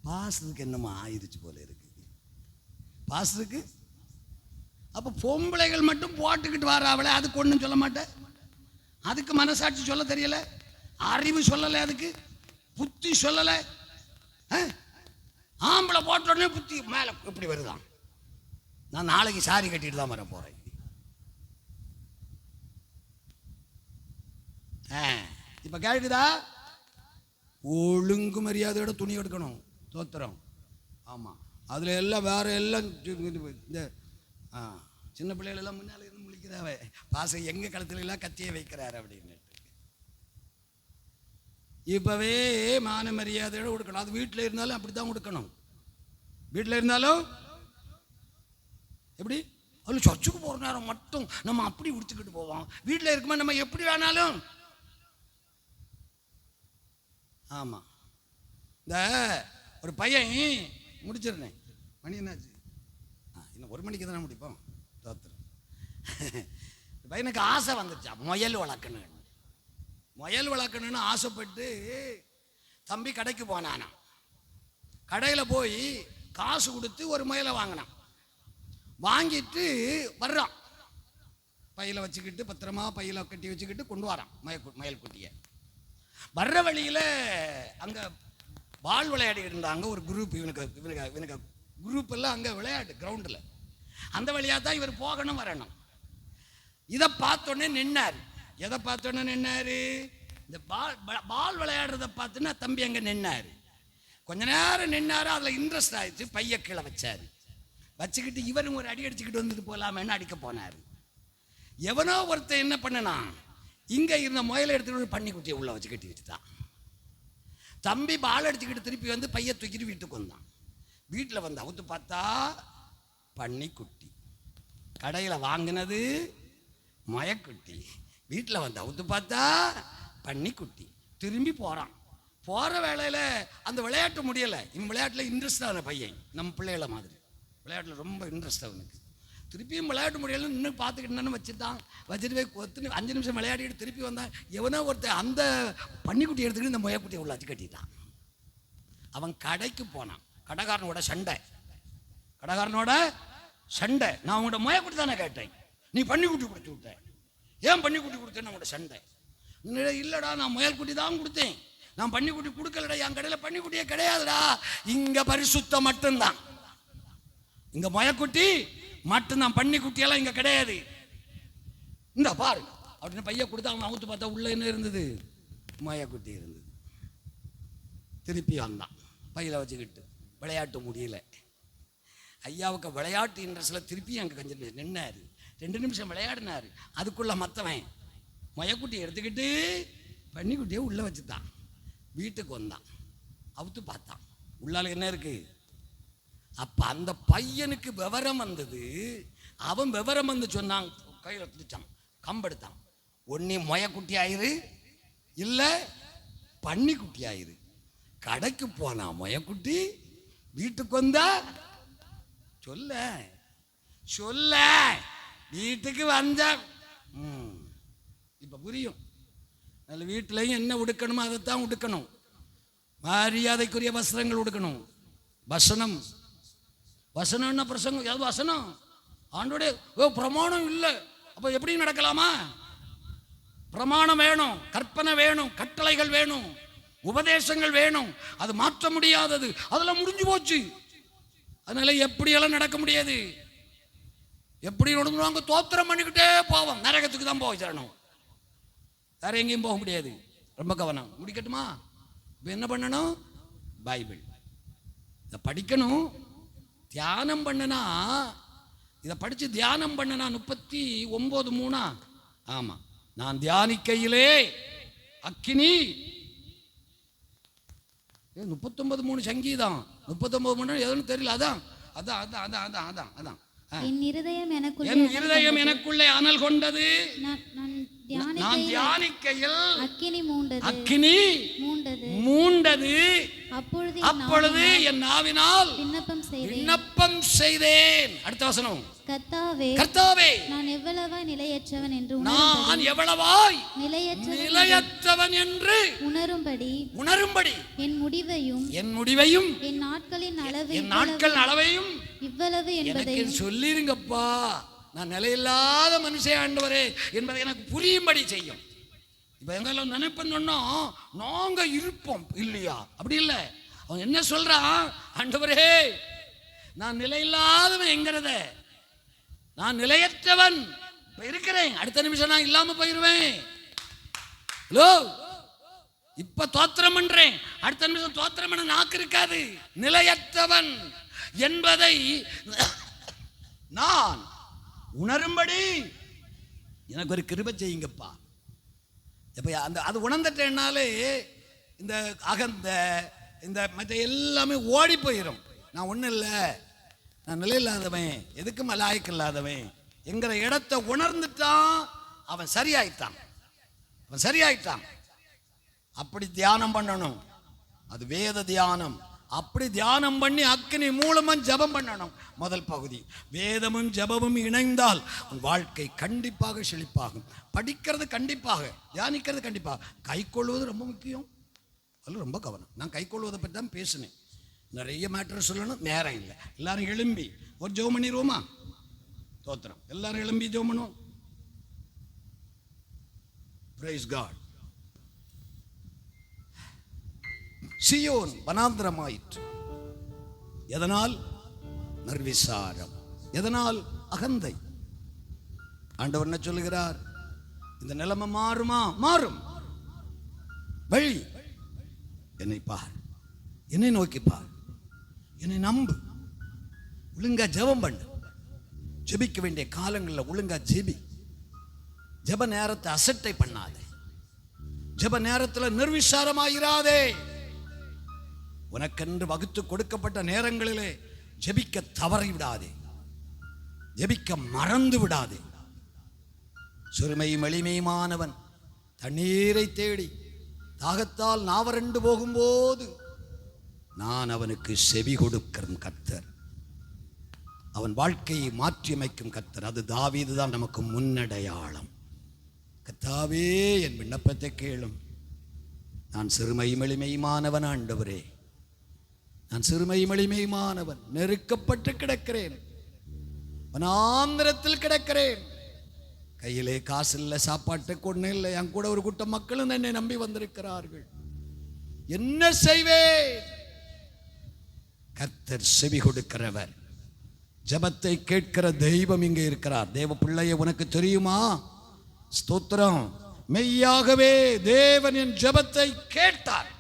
பாஸ்டருக்கு என்னம்மா ஆயிடுச்சு போல இருக்குது பாஸ்டருக்கு. அப்போ பொம்பளைகள் மட்டும் போட்டுக்கிட்டு வராவளே, அதுக்கு ஒன்றும் சொல்ல மாட்டேன். அதுக்கு மனசாட்சி சொல்ல தெரியல, அறிவு சொல்லலை, அதுக்கு புத்தி சொல்லலை. ஆம்பளை போட்ட உடனே புத்தி மேலே இப்படி வருதான். நான் நாளைக்கு சாரி கட்டிட்டு தான் வர போறேன். இப்ப கேக்குதா? ஒழுங்கு மரியாதையோட துணி எடுக்கணும். தோத்திரம். ஆமா, அதுல எல்லாம் வேற எல்லாம் இந்த சின்ன பிள்ளைகள் எல்லாம் முன்னால இருந்து முழிக்கிறாவே, பாச எங்க கழுத்துல எல்லாம் கத்தியை வைக்கிறாரு அப்படின்னு. இப்பவே மான மரியாதையோட கொடுக்கணும். அது வீட்டில் இருந்தாலும் அப்படித்தான் கொடுக்கணும். வீட்டில் இருந்தாலும் எப்படி? அது சர்ச்சுக்கு போற நேரம் மட்டும் நம்ம அப்படி உடுத்துக்கிட்டு போவோம். வீட்டில் இருக்குமா நம்ம எப்படி வேணாலும். ஆமா, இந்த ஒரு பையன் முடிச்சிருந்தேன். மணி என்னாச்சு? இன்னும் 1 மணிக்கு தானே முடிப்போம். பையனுக்கு ஆசை வந்துச்சா முயல் வளர்க்கணும்னு ஆசைப்பட்டு தம்பி கடைக்கு போனானா. கடையில் போய் காசு கொடுத்து ஒரு முயலை வாங்கினான். வாங்கிட்டு வர்றான், பையில வச்சுக்கிட்டு பத்திரமா பையில கட்டி வச்சுக்கிட்டு கொண்டு வரான் முயல் குட்டியை. வர்ற வழியில் அங்கே பால் விளையாடிட்டு இருந்தாங்க ஒரு குரூப். இவனுக்கு குரூப் எல்லாம் அங்கே விளையாட்டு கிரவுண்டில். அந்த வழியாக தான் இவர் போகணும் வரணும். இதை பார்த்தோன்னே நின்னாரு. எதை பார்த்தோன்னே நின்னாரு? இந்த பால் விளையாடுறத பார்த்துன்னா தம்பி அங்கே நின்னாரு. கொஞ்ச நேரம் நின்னாரு. அதில் இன்ட்ரெஸ்ட் ஆயிடுச்சு. பைய கீழே வச்சாரு. வச்சுக்கிட்டு இவரும் ஒரு அடி அடிச்சுக்கிட்டு வந்துட்டு போகலாமேன்னு அடிக்க போனார். எவனோ ஒருத்தர் என்ன பண்ணனா, இங்கே இருந்த முயலை எடுத்துக்கிட்டு பன்னிக்குட்டியை உள்ள வச்சு கட்டி வச்சுட்டான். தம்பி பால் அடிச்சுக்கிட்டு திருப்பி வந்து பைய தூக்கிட்டு வீட்டுக்கு வந்தான். வீட்டில் வந்து அவுத்து பார்த்தா பன்னிக்குட்டி. கடையில் வாங்கினது முயக்குட்டி. வீட்டில் வந்து அவுத்து பார்த்தா பன்னிக்குட்டி. திரும்பி போகிறான். போகிற வேளையில் அந்த விளையாட்டு முடியலை. இவன் விளையாட்டில் இன்ட்ரெஸ்டான பையன், நம்ம பிள்ளைகளை மாதிரி விளையாட்டில் ரொம்ப இன்ட்ரெஸ்ட் அவனுக்கு. திருப்பியும் விளையாட்டு முடியலை. இன்னும் பார்த்துக்கிட்டு வச்சுட்டான். வச்சுட்டு போய் 5 நிமிஷம் விளையாடிட்டு திருப்பி வந்தான். எவனோ ஒருத்தர் அந்த பன்னிக்குட்டி எடுத்துக்கிட்டு இந்த முயக்குட்டியை உள்ள வச்சு கட்டிட்டான். அவன் கடைக்கு போனான். கடைக்காரனோட சண்டை. நான் உங்கள்கிட்ட முயக்குட்டி தானே கேட்டேன், நீ பன்னிக்குட்டி கொடுத்து விட்ட. ஏன் பன்னிக்குட்டி கொடுத்தேன்னு உங்களோட சண்டை. இல்லைடா, நான் முயல்குட்டி தான் கொடுத்தேன், நான் பன்னிக்குட்டி கொடுக்கலடா. என் கடையில் பன்னிக்குட்டியே கிடையாதுடா, இங்கே பரிசுத்தம் மட்டும்தான், இங்கே முயக்குட்டி மட்டும்தான், பன்னிக்குட்டியெல்லாம் இங்கே கிடையாது. இந்த பாரு அப்படின்னு பைய கொடுத்தா அவன் அவுத்து பார்த்தா உள்ள என்ன இருந்தது? முயக்குட்டி இருந்தது. திருப்பி வந்தான் பையில வச்சுக்கிட்டு. விளையாட்டு முடியல. ஐயாவுக்கு விளையாட்டு இன்ட்ரெஸ்ட்ல திருப்பி அங்கே கொஞ்சம் நின்னாரு. 2 நிமிஷம் விளையாடினாரு. அதுக்குள்ள மற்றவன் முயக்குட்டியை எடுத்துக்கிட்டு பன்னிக்குட்டியை உள்ள வச்சுட்டான். வீட்டுக்கு வந்தான். அவுத்து பார்த்தான், உள்ளால என்ன இருக்கு? அப்ப அந்த பையனுக்கு விவரம் வந்தது. அவன் விவரம் வந்து சொன்னான். கையில் பிடிச்சான், கம்பெடுத்தான். ஒன்னே முயக்குட்டி ஆயிரு, இல்ல பன்னிக்குட்டி ஆயிரு. கடைக்கு போனா முயக்குட்டி, வீட்டுக்கு வந்தா சொல்ல வீட்டுக்கு வந்த இப்ப புரியும். நல்ல வீட்டிலையும் என்ன உடுக்கணுமோ அதைத்தான் உடுக்கணும். மரியாதைக்குரிய வஸ்திரங்கள் உடுக்கணும். வசனம்னா பிரசங்கம். அது வசனம் ஆண்டோடைய பிரமாணம் இல்லை. அப்ப எப்படி நடக்கலாமா? பிரமாணம் வேணும், கற்பனை வேணும், கட்டளைகள் வேணும், உபதேசங்கள் வேணும். அது மாற்ற முடியாதது. அதெல்லாம் முடிஞ்சு போச்சு. அதனால எப்படியெல்லாம் நடக்க முடியாது. எப்படி நடந்துவாங்க? தோத்திரம் பண்ணிக்கிட்டே போவோம். நரகத்துக்கு தான் போக சேரணும், வேற எங்கேயும் போக முடியாது. ரொம்ப கவனம். முடிக்கட்டுமா? இப்போ என்ன பண்ணணும்? பைபிள். இதை படிக்கணும், தியானம் பண்ணனா, இதை படித்து தியானம் பண்ணனா 39:3. ஆமாம், நான் தியானிக்கையிலே அக்கினி 39:3 சங்கீதம் 39:3 எதுன்னு தெரியல. அதான் அதான் அதான் அதான் அதான் அதான் அதான் என் இருதயம் என் எனக்குள்ளே அனல் கொண்டது. நான் தியானிக்கையில் அக்கினி மூண்டது அப்பொழுது என் நாவினால் விண்ணப்பம் செய்தேன். அடுத்த வசனம், கர்த்தாவே நான் எவ்வளவாய் நிலையற்றவன் என்று உணரும்படி என் முடிவையும் என் நாட்களின் அளவையும் இவ்வளவு என்பதை சொல்லிருங்கப்பா. நான் நிலையில்லாத மனுஷன் ஆண்டவரே என்பதை எனக்கு புரியும்படி செய்யும். இப்ப எங்கெல்லாம் நினைப்போம்னா நாங்க இருப்போம் இல்லையா? அப்படி இல்லை. அவன் என்ன சொல்றான்? ஆண்டவரே நான் நிலையில்லாதவன் என்கிறத, நான் நிலையற்றவன் இருக்கிறேன், அடுத்த நிமிஷம் நான் இல்லாம போயிருவேன். ஹலோ, இப்ப தோத்திரம் பண்றேன், அடுத்த நிமிஷம் தோத்திரம் பண்ண நாக்கு இருக்காது. நிலையற்றவன் என்பதை நான் உணரும்படி எனக்கு ஒரு கிருபை செய்யுங்கப்பா. இப்ப அது உணர்ந்துட்டேன்னாலே இந்த அகந்த இந்த மற்ற எல்லாமே ஓடி போயிடும். நான் ஒன்றும் இல்லை, நான் நிலை இல்லாதவன், எதுக்கும் லாயக்கு இல்லாதவன் என்கிற இடத்தை உணர்ந்துட்டான். அவன் சரியாயிட்டான். அப்படி தியானம் பண்ணணும். அது வேத தியானம். அப்படி தியானம் பண்ணி அக்கினி மூலமா ஜபம் பண்ணணும். முதல் பகுதி, வேதமும் ஜபமும் இணைந்தால் உன் வாழ்க்கை கண்டிப்பாக செழிப்பாகும். படிக்கிறது கண்டிப்பாக, தியானிக்கிறது கண்டிப்பாக, கை கொள்வது ரொம்ப முக்கியம். அதில் ரொம்ப கவனம். நான் கை கொள்வதை பற்றி தான் பேசினேன். நிறைய மேட்டர் சொல்லணும், நேரம் இல்லை. எல்லாரும் எழும்பி ஒரு ஜெபம் பண்ணிடுவோமா? தோத்திரம். எல்லாரும் எழும்பி ஜெபம் பண்ணுவோம். Praise God. சியோன் வனாந்திரமாயிற்று. எதனால்? நிர்விசாரம். எதனால்? அகந்தை. ஆண்டவர் என்ன சொல்லுகிறார்? இந்த நிலைமை மாறுமா? மாறும். வழி, என்னை பார், என்னை நோக்கி பார், என்னை நம்பு, ஒழுங்கா ஜெபம் பண்ணு. ஜெபிக்க வேண்டிய காலங்களில் ஒழுங்கா ஜெபி. ஜெப நேரத்தை அசட்டை பண்ணாதே. ஜெப நேரத்தில் நிர்விசாரமாயிராதே. உனக்கென்று வகுத்து கொடுக்கப்பட்ட நேரங்களிலே ஜெபிக்க தவறி விடாதே, ஜெபிக்க மறந்து விடாதே. சிறுமையும் எளிமையுமானவன் தண்ணீரை தேடி தாகத்தால் நாவறண்டு போகும்போது நான் அவனுக்கு செவி கொடுக்கும் கர்த்தர், அவன் வாழ்க்கையை மாற்றியமைக்கும் கர்த்தர். அது தாவீது தான் நமக்கு முன்னடையாளம். கர்த்தாவே என் விண்ணப்பத்தை கேளும். நான் சிறுமையும் எளிமையுமானவன் ஆண்டவரே, நான் சிறுமையும் எளிமையுமானவன், நெருக்கப்பட்டு கிடக்கிறேன், வனாந்திரத்தில் கிடக்கிறேன், கையிலே காசு இல்லை, சாப்பாட்டுக்கு ஒன்றும் இல்லை, என் கூட ஒரு கூட்டம் மக்களும் என்னை நம்பி வந்திருக்கிறார்கள், என்ன செய்வேன்? கர்த்தர் செவி கொடுக்கிறவர், ஜெபத்தை கேட்கிற தெய்வம் இங்கே இருக்கிறார். தேவ பிள்ளையே, உனக்கு தெரியுமா? ஸ்தோத்திரம். மெய்யாகவே தேவன் என் ஜெபத்தை கேட்டார்.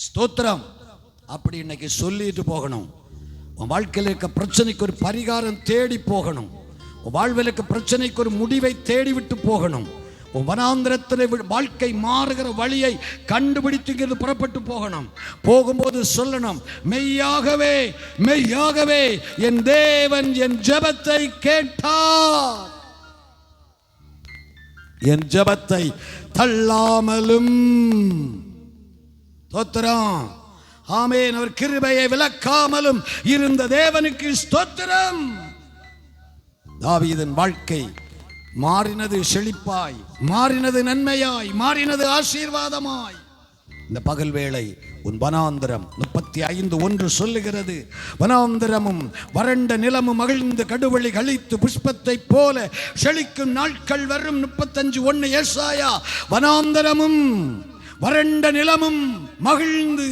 ஸ்தோத்திரம். அப்படி இன்னைக்கு சொல்லிட்டு போகணும். உன் வாழ்க்கையில் இருக்க பிரச்சனைக்கு ஒரு பரிகாரம் தேடி போகணும். உன் வாழ்வில் இருக்க பிரச்சனைக்கு ஒரு முடிவை தேடிவிட்டு போகணும். உன் வனாந்திரத்தில் வாழ்க்கை மாறுகிற வழியை கண்டுபிடித்து புறப்பட்டு போகணும். போகும்போது சொல்லணும், மெய்யாகவே மெய்யாகவே என் தேவன் என் ஜெபத்தை கேட்டார், என் ஜெபத்தை தள்ளாமலும். ஸ்தோத்திரம். ஆமென். அவர் கிருபையை விலக்காமலும் இருந்த தேவனுக்கு ஸ்தோத்திரம். தாவீதின் வாழ்க்கை மாறினது செழிப்பாய், மாறினது நன்மையாய், மாறினது ஆசீர்வாதமாய். இந்த பகல் வேளை உன் வனாந்திரம் 35:1 சொல்லுகிறது, வனாந்திரமும் வறண்ட நிலமும் மகிழ்ந்து கடுவழி கழித்து புஷ்பத்தை போல செழிக்கும் நாட்கள் வரும். 35:1 ஏசாயா. வனாந்திரமும் வறண்ட நிலமும் மகிழ்ந்து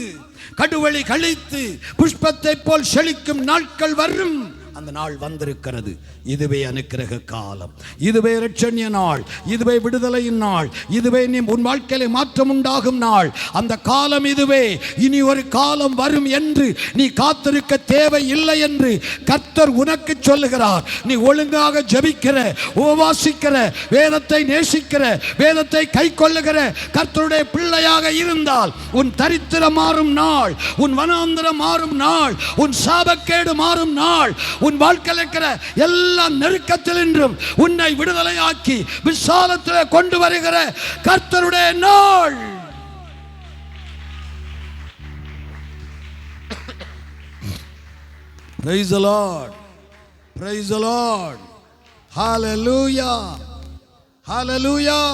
கடுவழி கழித்து புஷ்பத்தை போல் செழிக்கும் நாட்கள் வரும். அந்த நாள் வந்திருக்கிறது. இதுவே அனுக்கிரக காலம், இதுவே இரட்சணிய நாள், இதுவே விடுதலையின் நாள், இதுவே நீ உன் வாழ்க்கையிலே மாற்றம் உண்டாகும் நாள். அந்த காலம் இதுவே. இனி ஒரு காலம் வரும் என்று நீ காத்திருக்க தேவை இல்லை என்று கர்த்தர் உனக்கு சொல்லுகிறார். நீ ஒழுங்காக ஜெபிக்கிற, உபவாசிக்கிற, வேதத்தை நேசிக்கிற, வேதத்தை கை கொள்ளுகிற கர்த்தருடைய பிள்ளையாக இருந்தால் உன் தரித்திரம் மாறும் நாள், உன் வனாந்தரம் மாறும் நாள், உன் சாபக்கேடு மாறும் நாள், உன் வாழ்க்கையில் இருக்கிற எல்லா நெருக்கத்தில் என்றும் உன்னை விடுதலையாக்கி விசாலத்தில் கொண்டு வருகிற கர்த்தருடைய நாள். Praise the Lord. Praise the Lord. Hallelujah. Hallelujah.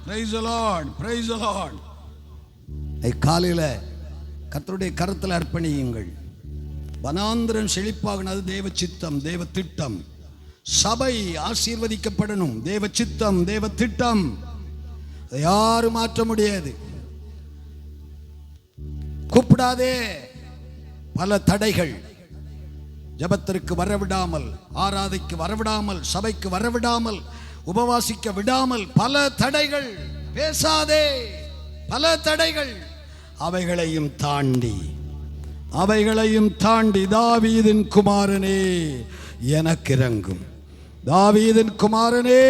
Praise the Lord. Praise the Lord. காலையில் கர்த்தருடைய கரத்தில் அர்ப்பணியுங்கள். வனாந்திரம் செழிப்பாகனது தேவ சித்தம், தேவ திட்டம். சபை ஆசீர்வதிக்கப்படணும், தேவ சித்தம், தேவ திட்டம். அதை யாரும் மாற்ற முடியாது. கூப்பிடாதே. பல தடைகள், ஜபத்திற்கு வரவிடாமல், ஆராதிக்கு வரவிடாமல், சபைக்கு வரவிடாமல், உபவாசிக்க விடாமல் பல தடைகள். பேசாதே. பல தடைகள். அவைகளையும் தாண்டி தாவீதின் குமாரனே எனக்கு இறங்கும், தாவீதின் குமாரனே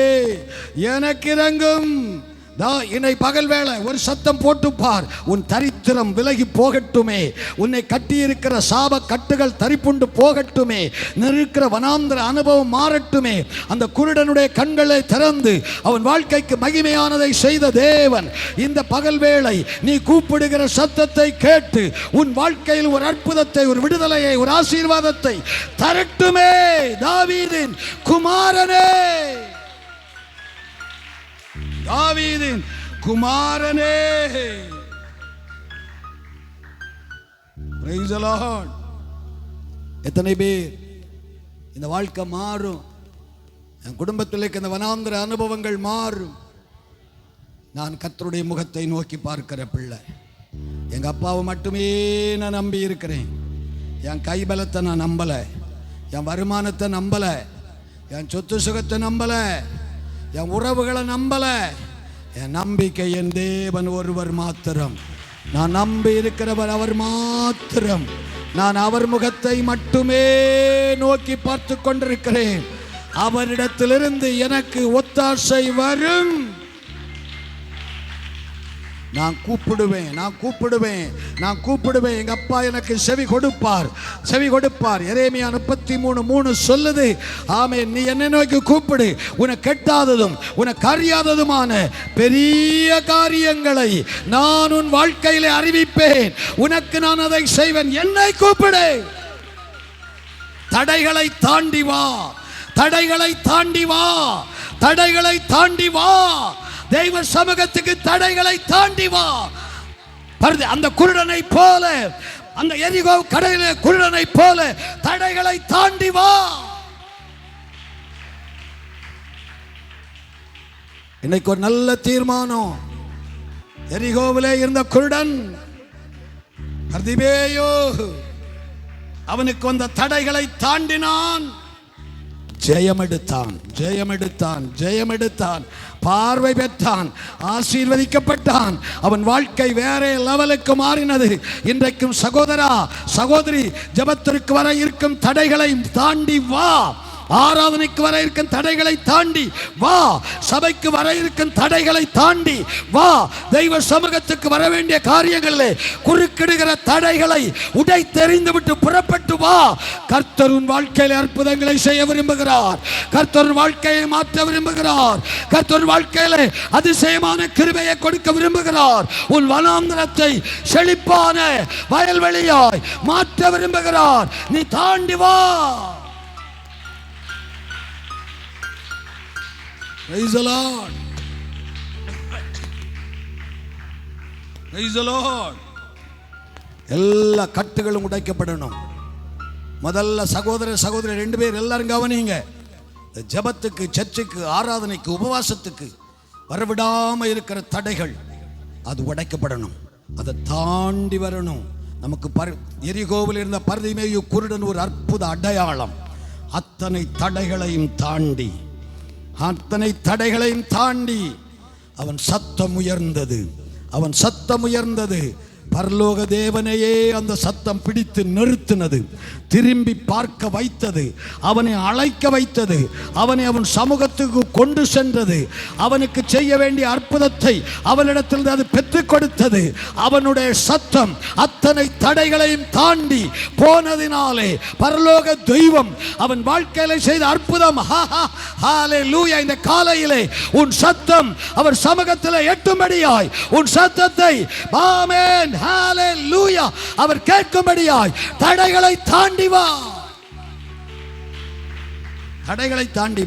எனக்கு இறங்கும். இன்னை பகல் வேளை ஒரு சத்தம் போட்டு பார். உன் தரித்திரம் விலகி போகட்டுமே, உன்னை கட்டியிருக்கிற சாப கட்டுகள் தரிப்புண்டு போகட்டுமே, நிற்கிற வனாந்திர அனுபவம் மாறட்டுமே. அந்த குருடனுடைய கண்களை திறந்து அவன் வாழ்க்கைக்கு மகிமையானதை செய்த தேவன் இந்த பகல் வேளை நீ கூப்பிடுகிற சத்தத்தை கேட்டு உன் வாழ்க்கையில் ஒரு அற்புதத்தை, ஒரு விடுதலையை, ஒரு ஆசீர்வாதத்தை தரட்டுமே. தாவீதின் குமாரனே, தாவீதின் குமாரனே. Praise the Lord. எத்தனை பேர் இந்த வாழ்க்கை மாறும், என் குடும்பத்தில் இந்த வனாந்திர அனுபவங்கள் மாறும். நான் கர்த்தருடைய முகத்தை நோக்கி பார்க்கிற பிள்ளை. எங்க அப்பாவை மட்டுமே நான் நம்பி இருக்கிறேன். என் கைபலத்தை நான் நம்பல, என் வருமானத்தை நம்பல, என் சொத்து சுகத்தை நம்பல, என் உறவுகளை நம்பல. என் நம்பிக்கை என் தேவன் ஒருவர் மாத்திரம். நான் நம்பி இருக்கிறவர் அவர் மாத்திரம். நான் அவர் முகத்தை மட்டுமே நோக்கி பார்த்து கொண்டிருக்கிறேன். அவரிடத்திலிருந்து எனக்கு ஒத்தாசை வரும். நான் கூப்பிடுவேன். எங்க அப்பா எனக்கு செவி கொடுப்பார். எரேமியா 33:3 சொல்லுது. ஆமென். நீ என்னை நோக்கி கூப்பிடு, உனக்கு எட்டாததும் உனக்கு அறியாததுமான பெரிய காரியங்களை நான் உன் வாழ்க்கையிலே அறிவிப்பேன். உனக்கு நான் அதை செய்வேன். என்னை கூப்பிடு. தடைகளை தாண்டி வா. தெய்வ சமூகத்துக்கு தடைகளை தாண்டி வா. அந்த குருடனை போல, அந்த எரிகோ கடையில குருடனை போல தடைகளை தாண்டி வா. இன்னைக்கு ஒரு நல்ல தீர்மானம். எரிகோவிலே இருந்த குருடன் பர்திமேயு, அவனுக்கு வந்த தடைகளை தாண்டினான். ஜெயமெடுத்தான், பார்வை பெற்றான், ஆசீர்வதிக்கப்பட்டான். அவன் வாழ்க்கை வேற லெவலுக்கு மாறினது. இன்றைக்கும் சகோதரா, சகோதரி, ஜெபத்திற்கு வர இருக்கும் தடைகளை தாண்டி வா. ஆராதனைக்கு வர இருக்கும் தடைகளை தாண்டி வா. சபைக்கு வர இருக்கும் தடைகளை தாண்டி வா. தெய்வ சமூகத்துக்கு வர வேண்டிய காரியங்களிலே குறுக்கிடுகிற தடைகளை உடை தெரிந்து விட்டு புறப்பட்டு வா. கர்த்தர் உன் வாழ்க்கையில் அற்புதங்களை செய்ய விரும்புகிறார். கர்த்தர் வாழ்க்கையை மாற்ற விரும்புகிறார். கர்த்தர் வாழ்க்கையிலே அதிசயமான கிருபையை கொடுக்க விரும்புகிறார். உன் வனாந்திரத்தை செழிப்பான வயல்வெளியாய் மாற்ற விரும்புகிறார். நீ தாண்டி வா. Praise the Lord. Praise the Lord. எல்லா கட்டுகளும் உடைக்கப்படணும். முதல்ல சகோதரி 2 பேர் எல்லாரும் கவனிங்க. ஜெபத்துக்கு, சர்ச்சுக்கு, ஆராதனைக்கு, உபவாசத்துக்கு வரவிடாம இருக்கிற தடைகள் அது உடைக்கப்படணும். அதை தாண்டி வரணும். நமக்கு எரிகோவில் இருந்த பர்திமேயு குருடன் ஒரு அற்புத அடையாளம். அத்தனை தடைகளையும் தாண்டி அவன் சத்தம் உயர்ந்தது. பரலோக தேவனையே அந்த சத்தம் பிடித்து நிறுத்தினது, திரும்பி பார்க்க வைத்தது, அவனை அழைக்க வைத்தது, அவனை அவன் சமூகத்துக்கு கொண்டு சென்றது, அவனுக்கு செய்ய வேண்டிய அற்புதத்தை அவனிடத்தில் அது பெற்றுக் கொடுத்தது. அவனுடைய சத்தம் அத்தனை தடைகளையும் தாண்டி போனதினாலே பரலோக தெய்வம் அவன் வாழ்க்கையில செய்த அற்புதம். ஹல்லேலூயா! இந்த காலையிலே உன் சத்தம் அவர் சமூகத்தில் எட்டும்படியாய், உன் சத்தத்தை ஆமென் ஹல்லேலூயா அவர் கேட்கும்படியாய் தடைகளை தாண்டி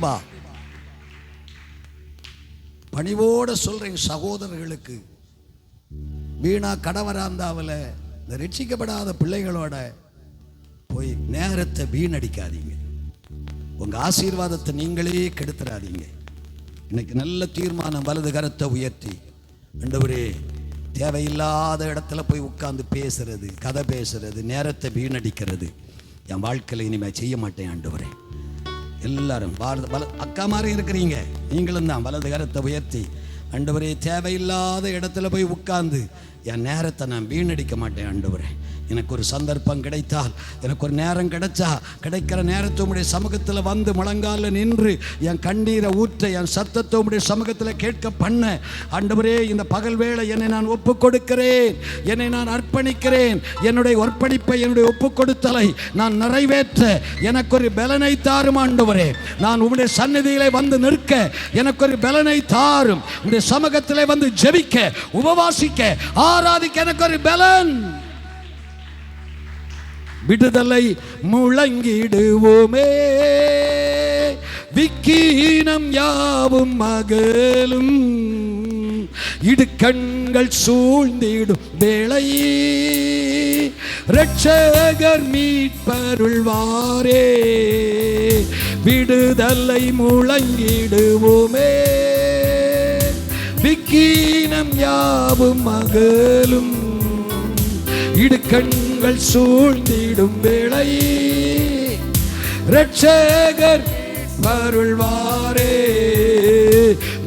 வா. பணிவோட சொல்றேன் சகோதரர்களுக்கு, வீணா கடவராந்தாவில் இந்த ரட்சிக்கப்படாத பிள்ளைகளோட போய் நேரத்தை வீணடிக்காதீங்க. உங்க ஆசீர்வாதத்தை நீங்களே கெடுத்துறாதீங்க. இன்னைக்கு நல்ல தீர்மானம், வலது கரத்தை உயர்த்தி, ஆண்டவரே தேவையில்லாத இடத்துல போய் உட்கார்ந்து பேசுறது, கதை பேசுறது, நேரத்தை வீணடிக்கிறது என் வாழ்க்கையில் இனிமேல் செய்ய மாட்டேன் ஆண்டவரே. எல்லாரும் அக்கா மாதிரி இருக்கிறீங்க, நீங்களும் தான் வலது கரத்தை உயர்த்தி, ஆண்டவரே தேவையில்லாத இடத்துல போய் உட்கார்ந்து என் நேரத்தை நான் வீணடிக்க மாட்டேன் ஆண்டவரே. எனக்கு ஒரு சந்தர்ப்பம் கிடைத்தால், எனக்கு ஒரு நேரம் கிடைக்கிற நேரத்தை உம்முடைய சமூகத்தில் வந்து முழங்கால நின்று என் கண்ணீரை ஊற்ற, என் சத்தத்தை உம்முடைய சமூகத்தில் கேட்க பண்ண ஆண்டவரே, இந்த பகல் வேளை என்னை நான் ஒப்புக் கொடுக்கிறேன், என்னை நான் அர்ப்பணிக்கிறேன். என்னுடைய அர்ப்பணிப்பை, என்னுடைய ஒப்புக் கொடுத்தலை நான் நிறைவேற்ற எனக்கு ஒரு பலனை தாரும் ஆண்டவரே. நான் உம்முடைய சந்நிதியிலே வந்து நிற்க எனக்கு ஒரு பலனை தாரும். உம்முடைய சமூகத்திலே வந்து ஜெபிக்க, உபவாசிக்க, ஆராதிக்க எனக்கு ஒரு பலன். விடுதலை முழங்கிடுவோமே, விக்கீனம் யாவும் மகளும், இடுக்கண்கள் சூழ்ந்திடும் வேளை, இரட்சகர் மீட்பருள்வாரே. விடுதலை முழங்கிடுவோமே, விக்கீனம் யாவும் மகளும், இடுக்கண்கள் சூழ்ந்திடும் வேளை, இரட்சகர் வருள்வாரே.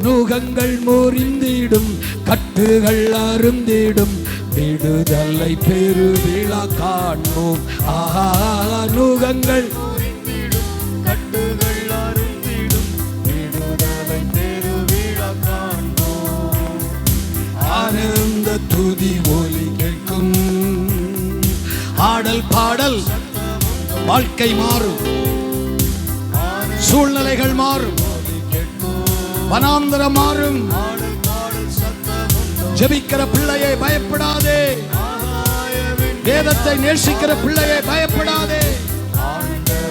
நுகங்கள் முறிந்திடும், கட்டுகள் அருந்திடும், விடுதலை பெருவிழா காண்போம். நுகங்கள் கட்டுகள் அருந்திடும், விடுதலை பெருவிழா காண்போம். ஆனந்த துதி ஒலி கேட்கும், ஆடல் பாடல், வாழ்க்கை மாறும், சூழ்நிலைகள் மாறும், வனாந்தரம் மாறும். ஜெபிக்கிற பிள்ளையை பயப்படாதே, வேதத்தை நேசிக்கிற பிள்ளையை பயப்படாதே.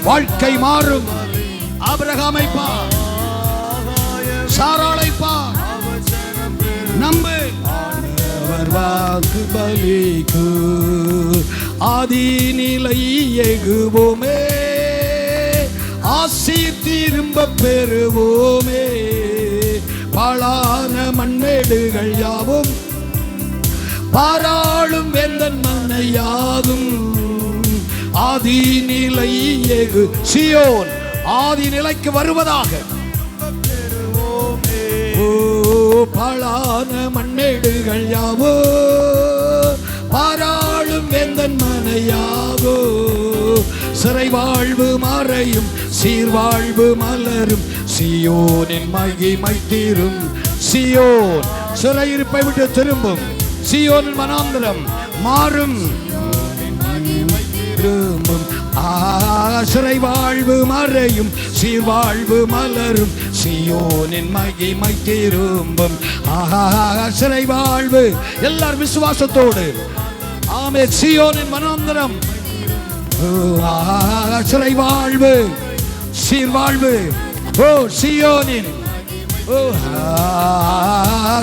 வாழ்க்கை மாறும். ஆபிரகாமை பார், சாராளை பார், நம்பு. அவர் வாக்கு பலிக்கு ஆதி நிலை எகுவோமே, ஆசி திரும்ப பெறுவோமே. பாழான மண்மேடுகள் யாவும், பாராளும் வேந்தன் மனையாகும். ஆதி நிலை எகு சியோன் ஆதி நிலைக்கு வருவதாக. பாழான மண்மேடுகள் யாவோ, பாராளும் வேந்தன் மனையாவோ. சிறை வாழ்வு மறையும், சீர்வாழ்வு மலரும், சியோனின் மகிமை தீரும். சியோன் சிறையிருப்பை விட்டு திரும்பும், சியோனின் வனாந்தரம் மாறும், திரும்பும். சிறை வாழ்வு மறையும், சீர்வாழ்வு மலரும், சியோனின் மகிமை திரும்பும். சிறை வாழ்வு எல்லாரும் விசுவாசத்தோடு ஆமென். சியோனின் வனாந்தரம், சிறை வாழ்வு, சீர்வாழ்வு, ஓ சியோனின்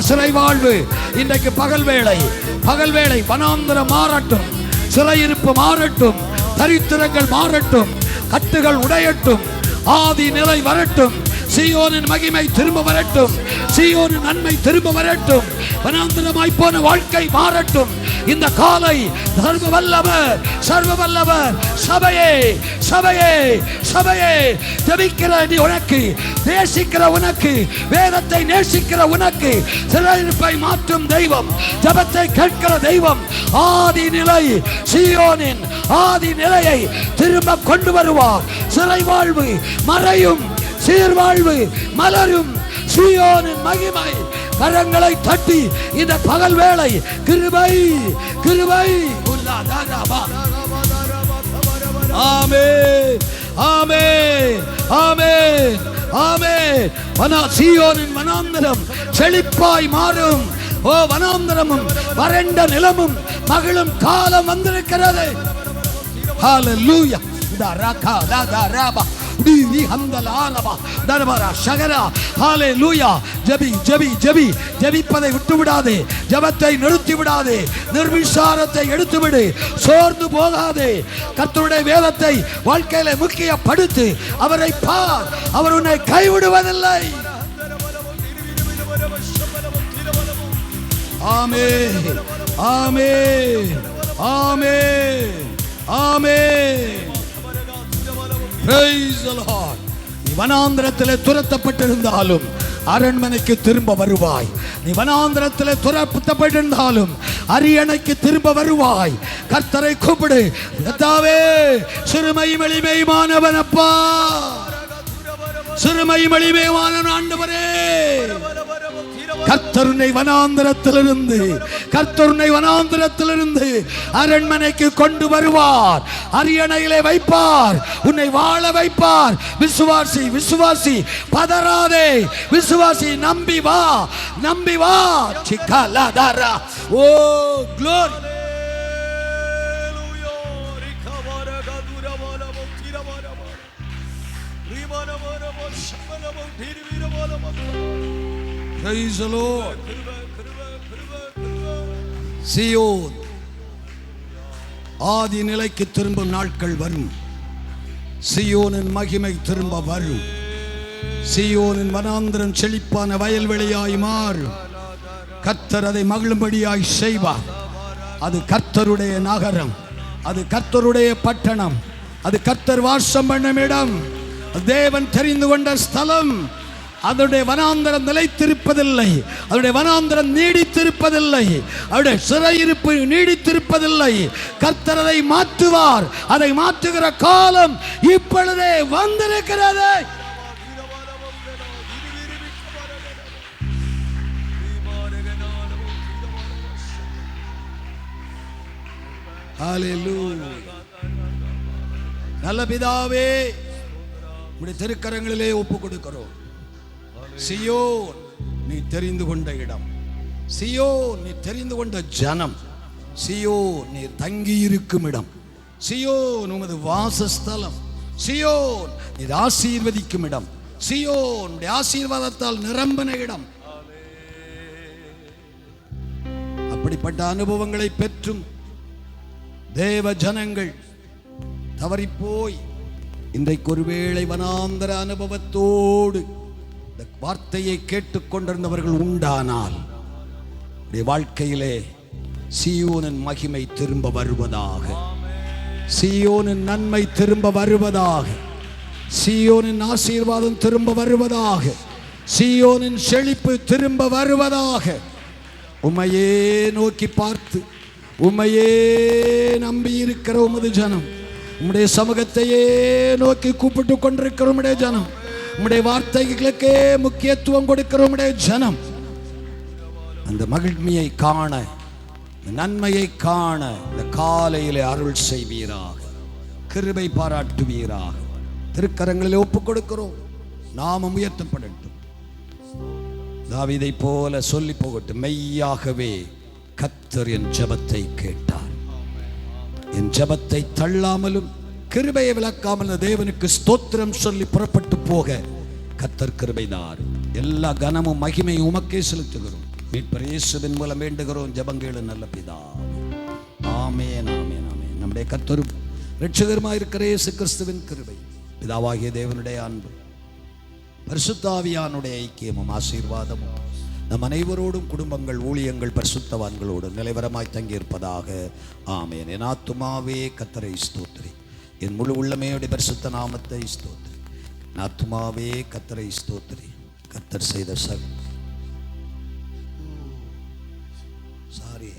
சிறை வாழ்வு. இன்றைக்கு பகல் வேளை வனாந்தரம் மாறட்டும், சிறையிருப்பு மாறட்டும், தரித்திரங்கள் மாறட்டும், கட்டுகள் உடையட்டும், ஆதி நிலை வரட்டும், சீயோனின் மகிமை திரும்ப வரட்டும். சீயோனின் நன்மை திரும்ப வரட்டும். வனாந்தரமாய் போன வாழ்க்கை மாறட்டும். இந்த காலை சர்வ வல்லவர் சபையே சபையே சபையே ஜெபிக்கிற நீ உனக்கு, நேசிக்கிற உனக்கு, வேதத்தை நேசிக்கிற உனக்கு, சிறையிருப்பை மாற்றும் தெய்வம், ஜெபத்தை கேட்கிற தெய்வம், ஆதி நிலை சீயோனின் ஆதி நிலையை திரும்ப கொண்டு வருவார். சிறை வாழ்வு மறையும், சீர்வாழ்வு மலரும். சீயோனின் மகிமை கரங்களை தட்டி இந்த பகல் வேளை கிருபை கிருபை. ஆமென் ஆமென் ஆமென் ஆமென். சீயோனின் வனாந்தரம் செழிப்பாய் மாறும். ஓ, வனாந்தரமும் வறண்ட நிலமும் மகிழும் காலம் வந்திருக்கிறது. ஹalleluya. தரகா தரபா டிவி ஹந்தலாலபா தரபரா ஷகரா. ஹalleluya. ஜெபி ஜெபி ஜெபி ஜெபிப்பதை விட்டு விடாதே. ஜெபத்தை நிறுத்தி விடாதே. நிர்விசாரத்தை எடுத்து விடு. சோர்ந்து போகாதே. கர்த்தருடைய வேதத்தை வாழ்க்கையில முக்கியப்படுத்து. அவரை பார். அவர் உன்னை கைவிடுவதில்லை. ஆமென் ஆமென் ஆமென் ஆமென். Praise the Lord. நீ வனாந்தரத்திலே துரத்தப்பட்டிருந்தாலும் அரண்மனைக்கு திரும்ப வருவாய். நீ வனாந்தரத்திலே துரத்தப்பட்டிருந்தாலும் அரியணைக்கு திரும்ப வருவாய். கர்த்தரை கூப்பிடு. கர்த்தாவே, சிறுமை எளிமையானவனப்பா, சிறுமை எளிமையான ஆண்டவரே, கர்த்தருனை வனாந்தரத்திலிருந்து அரண்மனைக்கு கொண்டு வருவார். அரியணையிலே வைப்பார். உன்னை வாழ வைப்பார். விசுவாசி விசுவாசி பதறாதே. விசுவாசி நம்பி வா, நம்பி வா. சிக்கலதரா. ஓ glory. Praise the Lord. சீயோன் ஆதி நிலைக்கு திரும்பும் நாட்கள் வரும். சீயோனின் மகிமை திரும்ப வரும். சீயோனின் வனாந்தரம் செழிப்பான வயல்வெளியாய் மாறும். கர்த்தர் அதை மகிழும்படியாய் செய்வார். அது கர்த்தருடைய நகரம், அது கர்த்தருடைய பட்டணம், அது கர்த்தர் வாசம் பண்ணும் இடம், தேவன் தெரிந்து கொண்ட ஸ்தலம். அதனுடைய வனாந்தரம் நிலைத்திருப்பதில்லை. அதனுடைய வனாந்தரம் நீடித்திருப்பதில்லை. அவருடைய சிறையிருப்பு நீடித்திருப்பதில்லை. கர்த்தர் அதை மாற்றுவார். அதை மாற்றுகிற காலம் இப்பொழுதே வந்திருக்கிறது. ஹalleluya. நல்ல பிதாவே, உம்முடைய திருக்கரங்களிலே ஒப்புக் கொடுக்கிறோம். சீயோன் நீ தெரிந்து கொண்ட இடம், சீயோன் நீ தெரிந்து கொண்ட ஜனம், சீயோன் நீ தங்கி இருக்கும் இடம், சீயோன் உமது வாசஸ்தலம், சீயோன் நீ ஆசீர்வதிக்கும் இடம், சீயோன் ஆசீர்வாதத்தால் நிரம்பின இடம். அப்படிப்பட்ட அனுபவங்களை பெற்றும் தேவ ஜனங்கள் தவறிப்போய் இன்றைக்கு ஒருவேளை வனாந்தர அனுபவத்தோடு இந்த வார்த்தையை கேட்டுக்கொண்டிருந்தவர்கள் உண்டானால் வாழ்க்கையிலே சீயோனின் மகிமை திரும்ப வருவதாக, சீயோனின் நன்மை திரும்ப வருவதாக, சீயோனின் ஆசீர்வாதம் திரும்ப வருவதாக, சீயோனின் செழிப்பு திரும்ப வருவதாக. உம்மையே நோக்கி பார்த்து உம்மையே நம்பி இருக்கிற உமது ஜனம், உம்முடைய சமூகத்தையே நோக்கி கூப்பிட்டு கொண்டிருக்கிற உம்முடைய ஜனம், உம்முடைய வார்த்தைகளுக்கே முக்கியத்துவம் கொடுக்கிற உம்முடைய ஜனம் அந்த மகிழ்ச்சியை காண, நன்மையை காண இந்த காலையிலே அருள் செய்வீராக, கிருபை பாராட்டுவீராக. திருக்கரங்களிலே ஒப்புக் கொடுக்கிறோம். நாமம் உயர்த்தப்படட்டும். தாவீதை போல சொல்லி போகட்டும், மெய்யாகவே கர்த்தர் என் ஜெபத்தை கேட்டார். என் ஜெபத்தை தள்ளாமலும் கிருபையை விளக்காமல் தேவனுக்கு ஸ்தோத்திரம் சொல்லி புறப்பட்டு போக கர்த்தர் கிருபைதார். எல்லா கனமும் மகிமையும் உமக்கே செலுத்துகிறோம். மீட்பர் இயேசுவின் மூலம் வேண்டுகிறோம் ஜெபங்கேளு நல்ல பிதாவே. ஆமென் ஆமென் ஆமென். நம்முடைய கர்த்தரும் இரட்சகருமாய் இருக்கிற இயேசு கிறிஸ்துவின் கிருபை, பிதாவாகிய தேவனுடைய அன்பு, பரிசுத்தாவியானுடைய ஐக்கியமும் ஆசீர்வாதமும் நம் அனைவரோடும் குடும்பங்கள் ஊழியங்கள் பரிசுத்தவான்களோடு நிலைவரமாய் தங்கியிருப்பதாக. ஆமென். என் ஆத்துமாவே கர்த்தரை ஸ்தோத்திரி, என் முழு உள்ளமையுடைய பரிசுத்த நாமத்தை ஸ்தோத்திரி. என் ஆத்துமாவே கர்த்தரை ஸ்தோத்திரி. கர்த்தர் செய்த சாரி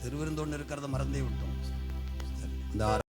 திருவிருந்தோன்னு இருக்கிறத மறந்தே விட்டோம். இந்த